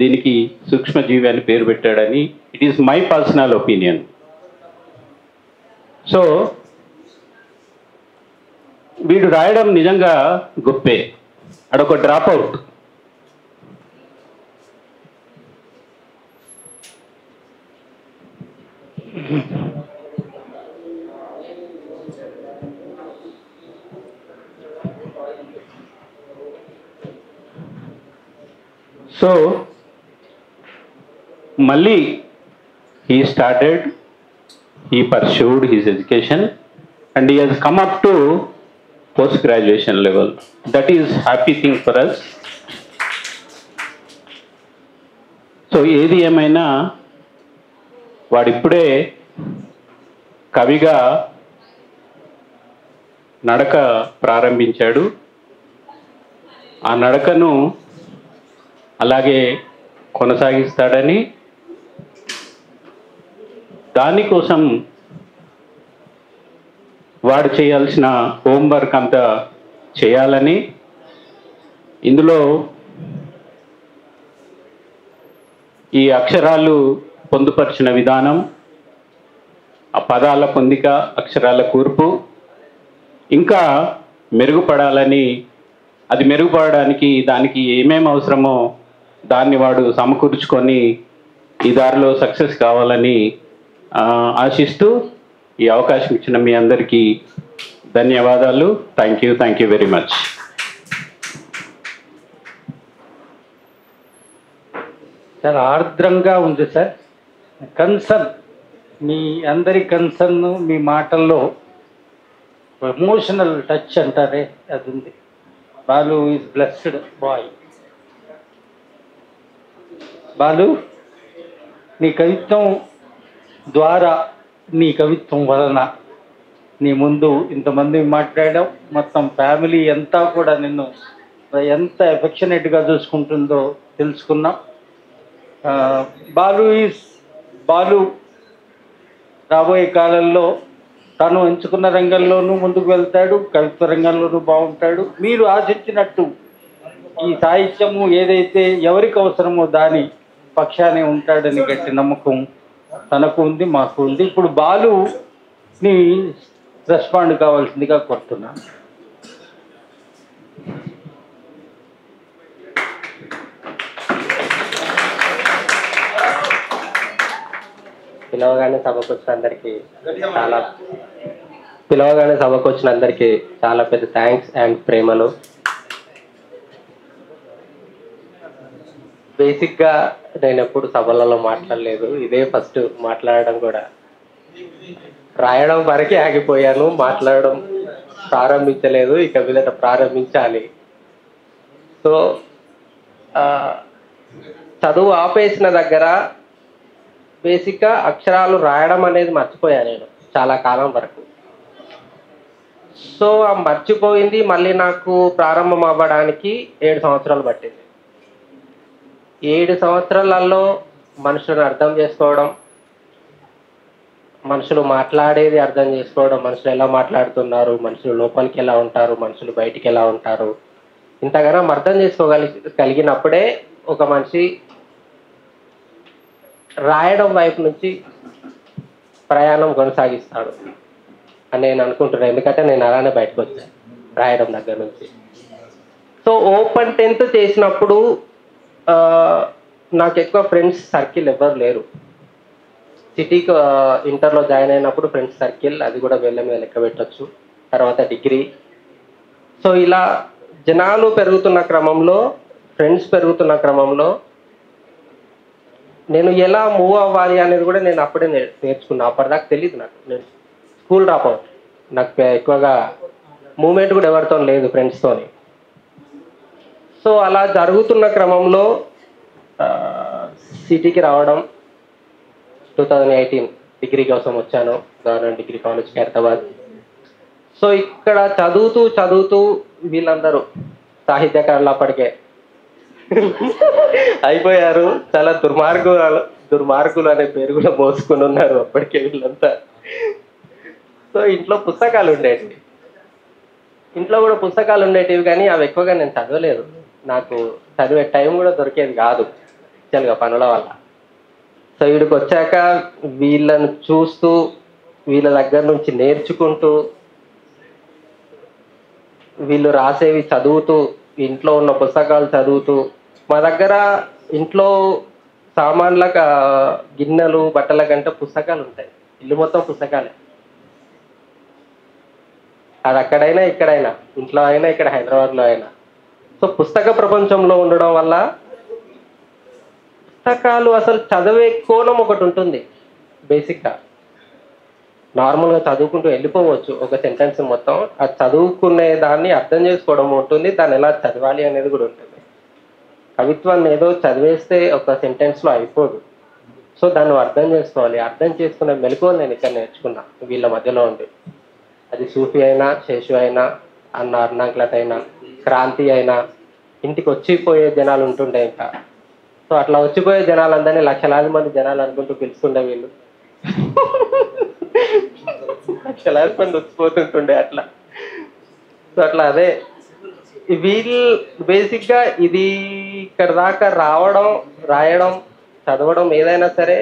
దీనికి సూక్ష్మజీవి అని పేరు పెట్టాడని it is my personal opinion. So వీడు రాయడం నిజంగా గొప్పే. అడొక drop out. So Mali, he pursued his education and he has come up to post-graduation level. That is happy thing for us. So ఏది ఏమైనా వాడిప్పుడే కవిగా నడక ప్రారంభించాడు. ఆ నడకను అలాగే కొనసాగిస్తాడని, దానికోసం వాడు చేయాల్సిన హోంవర్క్ అంతా చేయాలని, ఇందులో ఈ అక్షరాలు పొందుపరిచిన విధానం, ఆ పదాల పొందిక, అక్షరాల కూర్పు ఇంకా మెరుగుపడాలని, అది మెరుగుపడడానికి దానికి ఏమేమి అవసరమో దాన్ని వాడు సమకూర్చుకొని ఈ దారిలో సక్సెస్ కావాలని ఆశిస్తూ ఈ అవకాశం ఇచ్చిన మీ అందరికీ ధన్యవాదాలు. Thank you very much. చాలా ఆర్ద్రంగా ఉంది సార్. కన్సర్న్, మీ అందరి కన్సర్న్ మీ మాటల్లో ఎమోషనల్ టచ్ అంటారే అది ఉంది. Balu is blessed boy. Balu, నీ కవిత్వం ద్వారా, నీ కవిత్వం వలన నీ ముందు ఇంతమంది మాట్లాడావు. మొత్తం ఫ్యామిలీ అంతా కూడా నిన్ను ఎంత ఎఫెక్షనేట్గా చూసుకుంటుందో తెలుసుకున్నాం. బాలు రాబోయే కాలంలో తను ఎంచుకున్న రంగంలోనూ ముందుకు వెళ్తాడు, కవిత్వ రంగంలోనూ బాగుంటాడు. మీరు ఆశించినట్టు ఈ సాహిత్యము ఏదైతే ఎవరికి అవసరమో దాని పక్షానే ఉంటాడని గట్టి నమ్మకం తనకు ఉంది, మాకు ఉంది. ఇప్పుడు బాలుని రెస్పాండ్ కావాల్సిందిగా కోరుతున్నాను. పిలవగానే సభకు వచ్చిన అందరికీ చాలా పెద్ద థ్యాంక్స్ అండ్ ప్రేమలు. బేసిక్గా నేను ఎప్పుడు సభలలో మాట్లాడలేదు, ఇదే ఫస్ట్ మాట్లాడడం కూడా. రాయడం వరకే ఆగిపోయాను, మాట్లాడడం ప్రారంభించలేదు, ఇక మీదట ప్రారంభించాలి. సో చదువు ఆపేసిన దగ్గర బేసిక్గా అక్షరాలు రాయడం అనేది మర్చిపోయాను నేను చాలా కాలం వరకు. సో ఆ మర్చిపోయింది మళ్ళీ నాకు ప్రారంభం అవ్వడానికి 7 సంవత్సరాలు పట్టింది. 7 సంవత్సరాలలో మనుషులను అర్థం చేసుకోవడం, మనుషులు మాట్లాడేది అర్థం చేసుకోవడం, మనుషులు ఎలా మాట్లాడుతున్నారు, మనుషులు లోపలికి ఎలా ఉంటారు, మనుషులు బయటికి ఎలా ఉంటారు, ఇంతగానో అర్థం చేసుకోగలిగినప్పుడే ఒక మనిషి రాయడం వైపు నుంచి ప్రయాణం కొనసాగిస్తాడు అని నేను అనుకుంటున్నాను. ఎందుకంటే నేను అలానే బయటకు వచ్చాను రాయడం దగ్గర నుంచి. సో ఓపెన్ 10th చేసినప్పుడు నాకు ఎక్కువ ఫ్రెండ్స్ సర్కిల్ ఎవ్వరు లేరు. సిటీకి ఇంటర్లో జాయిన్ అయినప్పుడు ఫ్రెండ్స్ సర్కిల్, అది కూడా వెళ్ళ మీద లెక్క పెట్టచ్చు. తర్వాత డిగ్రీ. సో ఇలా జనాలు పెరుగుతున్న క్రమంలో, ఫ్రెండ్స్ పెరుగుతున్న క్రమంలో నేను ఎలా మూవ్ అవ్వాలి అనేది కూడా నేను అప్పుడే నేర్చుకున్నా. అప్పటిదాకా తెలియదు నాకు. నేను స్కూల్ డ్రాప్ అవుట్, నాకు ఎక్కువగా మూమెంట్ కూడా ఎవరితో లేదు ఫ్రెండ్స్తోని. సో అలా జరుగుతున్న క్రమంలో సిటీకి రావడం 2018 డిగ్రీ కోసం వచ్చాను, government degree college Khairatabad. So ఇక్కడ చదువుతూ వీళ్ళందరూ సాహిత్యకారులు అప్పటికే అయిపోయారు. చాలా దుర్మార్గులు అనే పేరు కూడా మోసుకొని ఉన్నారు అప్పటికే వీళ్ళంతా. సో ఇంట్లో పుస్తకాలు ఉండేటివి, ఇంట్లో కూడా పుస్తకాలు ఉండేటివి, కానీ అవి ఎక్కువగా నేను చదవలేదు. నాకు చదివే టైం కూడా దొరికేది కాదు యాక్చువల్గా పనుల వల్ల. సో వీడికి వచ్చాక వీళ్ళను చూస్తూ, వీళ్ళ దగ్గర నుంచి నేర్చుకుంటూ, వీళ్ళు రాసేవి చదువుతూ, ఇంట్లో ఉన్న పుస్తకాలు చదువుతూ, మా దగ్గర ఇంట్లో సామాన్ల గిన్నెలు బట్టల కంటే పుస్తకాలు ఉంటాయి. ఇల్లు మొత్తం పుస్తకాలే. అది అక్కడైనా ఇక్కడైనా, ఇంట్లో అయినా ఇక్కడ హైదరాబాద్లో అయినా. సో పుస్తక ప్రపంచంలో ఉండడం వల్ల పుస్తకాలు అసలు చదివే కోణం ఒకటి ఉంటుంది. బేసిక్గా నార్మల్గా చదువుకుంటూ వెళ్ళిపోవచ్చు ఒక సెంటెన్స్ మొత్తం, అది చదువుకునే దాన్ని అర్థం చేసుకోవడం ఉంటుంది, దాన్ని ఎలా చదవాలి అనేది కూడా ఉంటుంది. కవిత్వాన్ని ఏదో చదివేస్తే ఒక సెంటెన్స్లో అయిపోదు. సో దాన్ని అర్థం చేసుకోవాలి. అర్థం చేసుకునే మెలకువలు నేను ఇక్కడ నేర్చుకున్నా వీళ్ళ మధ్యలో ఉంది. అది సూఫీ అయినా, శేషు అయినా, అర్నాక్లట్ అయినా, క్రాంతి అయినా, ఇంటికి వచ్చిపోయే జనాలు ఉంటుండే ఇంకా. సో అట్లా వచ్చిపోయే జనాలందరినీ లక్షలాది మంది జనాలు అనుకుంటూ పిలుస్తుండే వీళ్ళు. లక్షలాది మంది వచ్చిపోతుంటుండే అట్లా. సో అట్లా అదే వీళ్ళు బేసిక్గా ఇది ఇక్కడ దాకా రావడం, రాయడం, చదవడం ఏదైనా సరే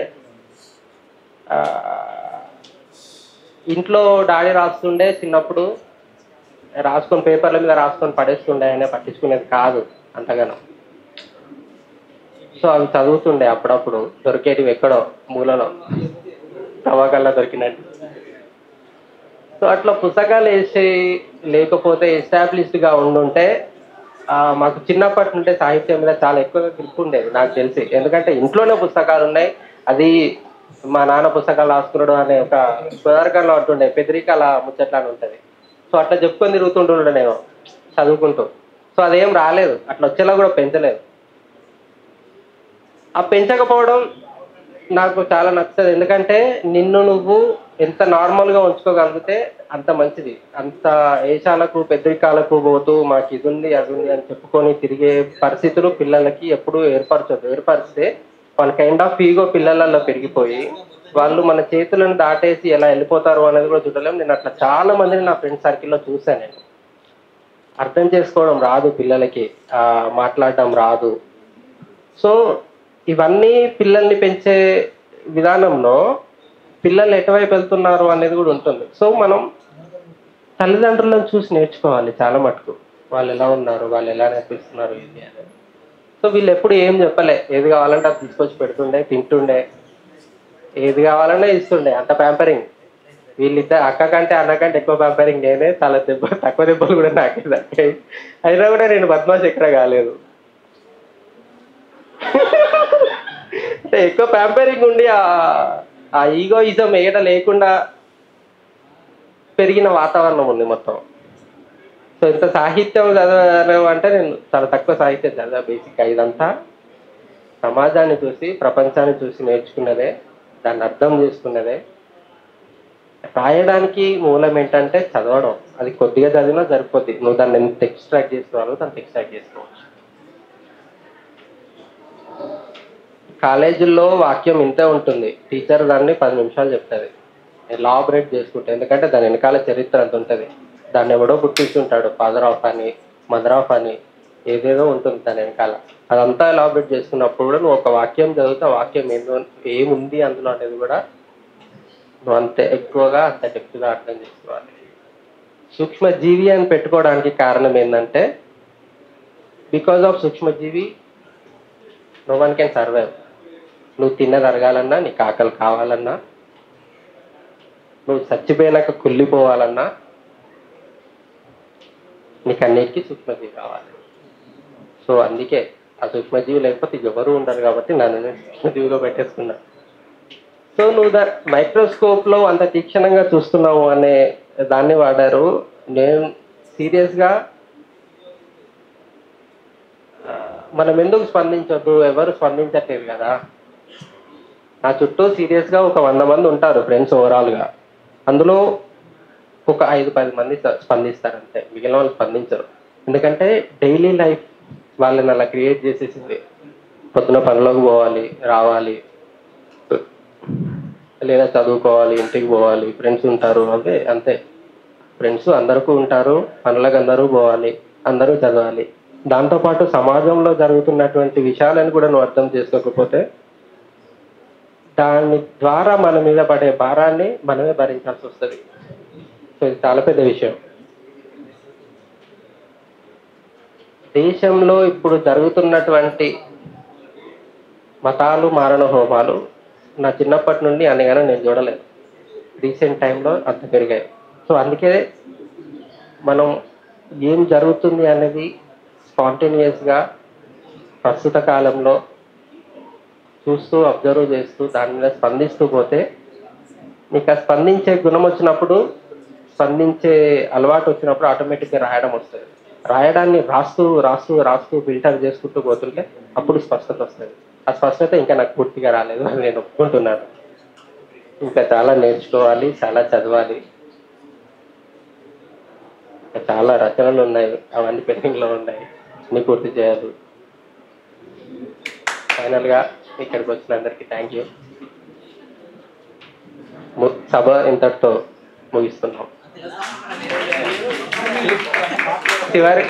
ఇంట్లో డాడీ రాస్తుండే, చిన్నప్పుడు రాసుకొని పేపర్ల మీద రాసుకొని పడేస్తుండే, ఆయన పట్టించుకునేది కాదు అంతగానో. సో అవి చదువుతుండే అప్పుడప్పుడు, దొరికేటివి ఎక్కడో మూలలో తవ్వకల్లా దొరికినట్టు. సో అట్లా పుస్తకాలు వేసి లేకపోతే ఎస్టాబ్లిష్డ్గా ఉండుంటే మాకు చిన్నప్పటి నుండే సాహిత్యం మీద చాలా ఎక్కువగా గ్రిప్ ఉండేది నాకు తెలిసి. ఎందుకంటే ఇంట్లోనే పుస్తకాలు ఉన్నాయి, అది మా నాన్న పుస్తకాలు రాసుకున్నాడు అనే ఒక కుదరకంలో ఉంటుండే, పెద్దరిక అలా ముచ్చట్లా ఉంటుంది. సో అట్లా చెప్పుకొని తిరుగుతుంటుండే నేను చదువుకుంటూ. సో అదేం రాలేదు, అట్లా వచ్చేలా కూడా పెంచలేదు. ఆ పెంచకపోవడం నాకు చాలా నచ్చదు. ఎందుకంటే నిన్ను నువ్వు ఎంత నార్మల్గా ఉంచుకోగలిగితే అంత మంచిది. అంత ఏషాలకు పెద్దరికాలకు పోతూ మాకు ఇది ఉంది అది ఉంది అని చెప్పుకొని తిరిగే పరిస్థితులు పిల్లలకి ఎప్పుడూ ఏర్పరచదు. ఏర్పరిస్తే వాళ్ళ కైండ్ ఆఫ్ ఈగో పిల్లలలో పెరిగిపోయి వాళ్ళు మన చేతులను దాటేసి ఎలా వెళ్ళిపోతారు అనేది కూడా చూడలేము. నేను అట్లా చాలా మందిని నా ఫ్రెండ్ సర్కిల్లో చూశాను. నేను అర్థం చేసుకోవడం రాదు పిల్లలకి, మాట్లాడడం రాదు. సో ఇవన్నీ పిల్లల్ని పెంచే విధానంలో పిల్లలు ఎటువైపు వెళ్తున్నారు అనేది కూడా ఉంటుంది. సో మనం తల్లిదండ్రులను చూసి నేర్చుకోవాలి చాలా మటుకు, వాళ్ళు ఎలా ఉన్నారు, వాళ్ళు ఎలా నేర్పిస్తున్నారు ఇది అనేది. సో వీళ్ళు ఎప్పుడు ఏం చెప్పలే, ఏది కావాలంటే అది తీసుకొచ్చి పెడుతుండే, తింటుండే, ఏది కావాలన్నా ఇస్తుండే, అంత ప్యాంపరింగ్. వీళ్ళిద్దరు అక్క కంటే అన్న కంటే ఎక్కువ ప్యాంపరింగ్ నేనే, చాలా తక్కువ దెబ్బలు కూడా నాకే దక్కాయి. అయినా కూడా నేను బద్మాష్ ఎక్కడ కాలేదు. అంటే ఎక్కువ ప్యాంపరింగ్ ఉండి ఆ ఈగోయిజం ఏడ లేకుండా పెరిగిన వాతావరణం ఉంది మొత్తం. సో ఇంత సాహిత్యం చదవడం అంటే నేను చాలా తక్కువ సాహిత్యం చదివా. బేసిక్గా ఇదంతా సమాజాన్ని చూసి ప్రపంచాన్ని చూసి నేర్చుకున్నదే, దాన్ని అర్థం చేసుకున్నదే. రాయడానికి మూలం ఏంటంటే చదవడం. అది కొద్దిగా చదివినా సరిపోద్ది. నువ్వు దాన్ని ఎంత ఎక్స్ట్రాక్ట్ చేసుకోవాలో దాన్ని ఎక్స్ట్రాక్ట్ చేసుకోవచ్చు. కాలేజీల్లో వాక్యం ఇంతే ఉంటుంది, టీచర్ దాన్ని 10 నిమిషాలు చెప్తుంది, ఎలాబరేట్ చేసుకుంటే. ఎందుకంటే దాని వెనకాల చరిత్ర అంత ఉంటుంది. దాన్ని ఎవడో పుట్టించుంటాడు, ఫాదర్ ఆఫ్ అని, మదర్ ఆఫ్ అని, ఏదేదో ఉంటుంది దాని వెనకాల. అదంతా ఎలాబరేట్ చేసుకున్నప్పుడు కూడా నువ్వు ఒక వాక్యం చదివితే ఆ వాక్యం ఏముంది అందులో అనేది కూడా నువ్వు అంతే ఎక్కువగా అంత డెప్త్గా అర్థం చేసుకోవాలి. సూక్ష్మజీవి అని పెట్టుకోవడానికి కారణం ఏంటంటే బికాజ్ ఆఫ్ సూక్ష్మజీవి నో వన్ కెన్ సర్వైవ్. నువ్వు తిన్నది అరగాలన్నా, నీకు ఆకలి కావాలన్నా, నువ్వు చచ్చిపోయినాక కుళ్ళిపోవాలన్నా నీకు అన్నిటికీ సూక్ష్మజీవి కావాలి. సో అందుకే ఆ సూక్ష్మజీవి లేకపోతే ఎవరు ఉండరు కాబట్టి నన్ను సూక్ష్మజీవిలో పెట్టేసుకున్నా. సో నువ్వు మైక్రోస్కోప్లో అంత తీక్షణంగా చూస్తున్నావు అనే దాన్ని వాడారు. నేను సీరియస్గా మనం ఎందుకు స్పందించొద్దు, ఎవరు స్పందించట్లేదు కదా. నా చుట్టూ సీరియస్గా ఒక 100 మంది ఉంటారు ఫ్రెండ్స్ ఓవరాల్గా. అందులో ఒక 5-10 మంది స్పందిస్తారు అంతే, మిగిలిన వాళ్ళు స్పందించరు. ఎందుకంటే డైలీ లైఫ్ వాళ్ళని అలా క్రియేట్ చేసేసింది. పొద్దున పనిలోకి పోవాలి, రావాలి, లేదా చదువుకోవాలి, ఇంటికి పోవాలి, ఫ్రెండ్స్ ఉంటారు, అంటే అంతే. ఫ్రెండ్స్ అందరికీ ఉంటారు, పనులకు అందరూ పోవాలి, అందరూ చదవాలి. దాంతోపాటు సమాజంలో జరుగుతున్నటువంటి విషయాలను కూడా నువ్వు అర్థం చేసుకోకపోతే దాని ద్వారా మన మీద పడే భారాన్ని మనమే భరించాల్సి వస్తుంది. సో ఇది చాలా పెద్ద విషయం. దేశంలో ఇప్పుడు జరుగుతున్నటువంటి మతాలు మారణ హోమాలు నా చిన్నప్పటి నుండి అన్నిగానే నేను చూడలేదు. రీసెంట్ టైంలో అంత పెరిగాయి. సో అందుకే మనం ఏం జరుగుతుంది అనేది స్పాంటేనియస్గా ప్రస్తుత కాలంలో చూస్తూ అబ్జర్వ్ చేస్తూ దాని మీద స్పందిస్తూ పోతే నీకు ఆ స్పందించే గుణం వచ్చినప్పుడు, స్పందించే అలవాటు వచ్చినప్పుడు ఆటోమేటిక్గా రాయడం వస్తుంది. రాయడాన్ని రాస్తూ రాస్తూ రాస్తూ ఫిల్టర్ చేసుకుంటూ పోతుంటే అప్పుడు స్పష్టత వస్తుంది. ఆ స్పష్టత ఇంకా నాకు పూర్తిగా రాలేదు అని నేను ఒప్పుకుంటున్నాను. ఇంకా చాలా నేర్చుకోవాలి, చాలా చదవాలి, ఇంకా చాలా రచనలు ఉన్నాయి, అవన్నీ పెండింగ్లో ఉన్నాయి, అన్ని పూర్తి చేయాలి. ఫైనల్గా ఇక్కడికి వచ్చిన అందరికీ థ్యాంక్ యూ. సభ ఇంతటితో ముగిస్తున్నాం. చివరి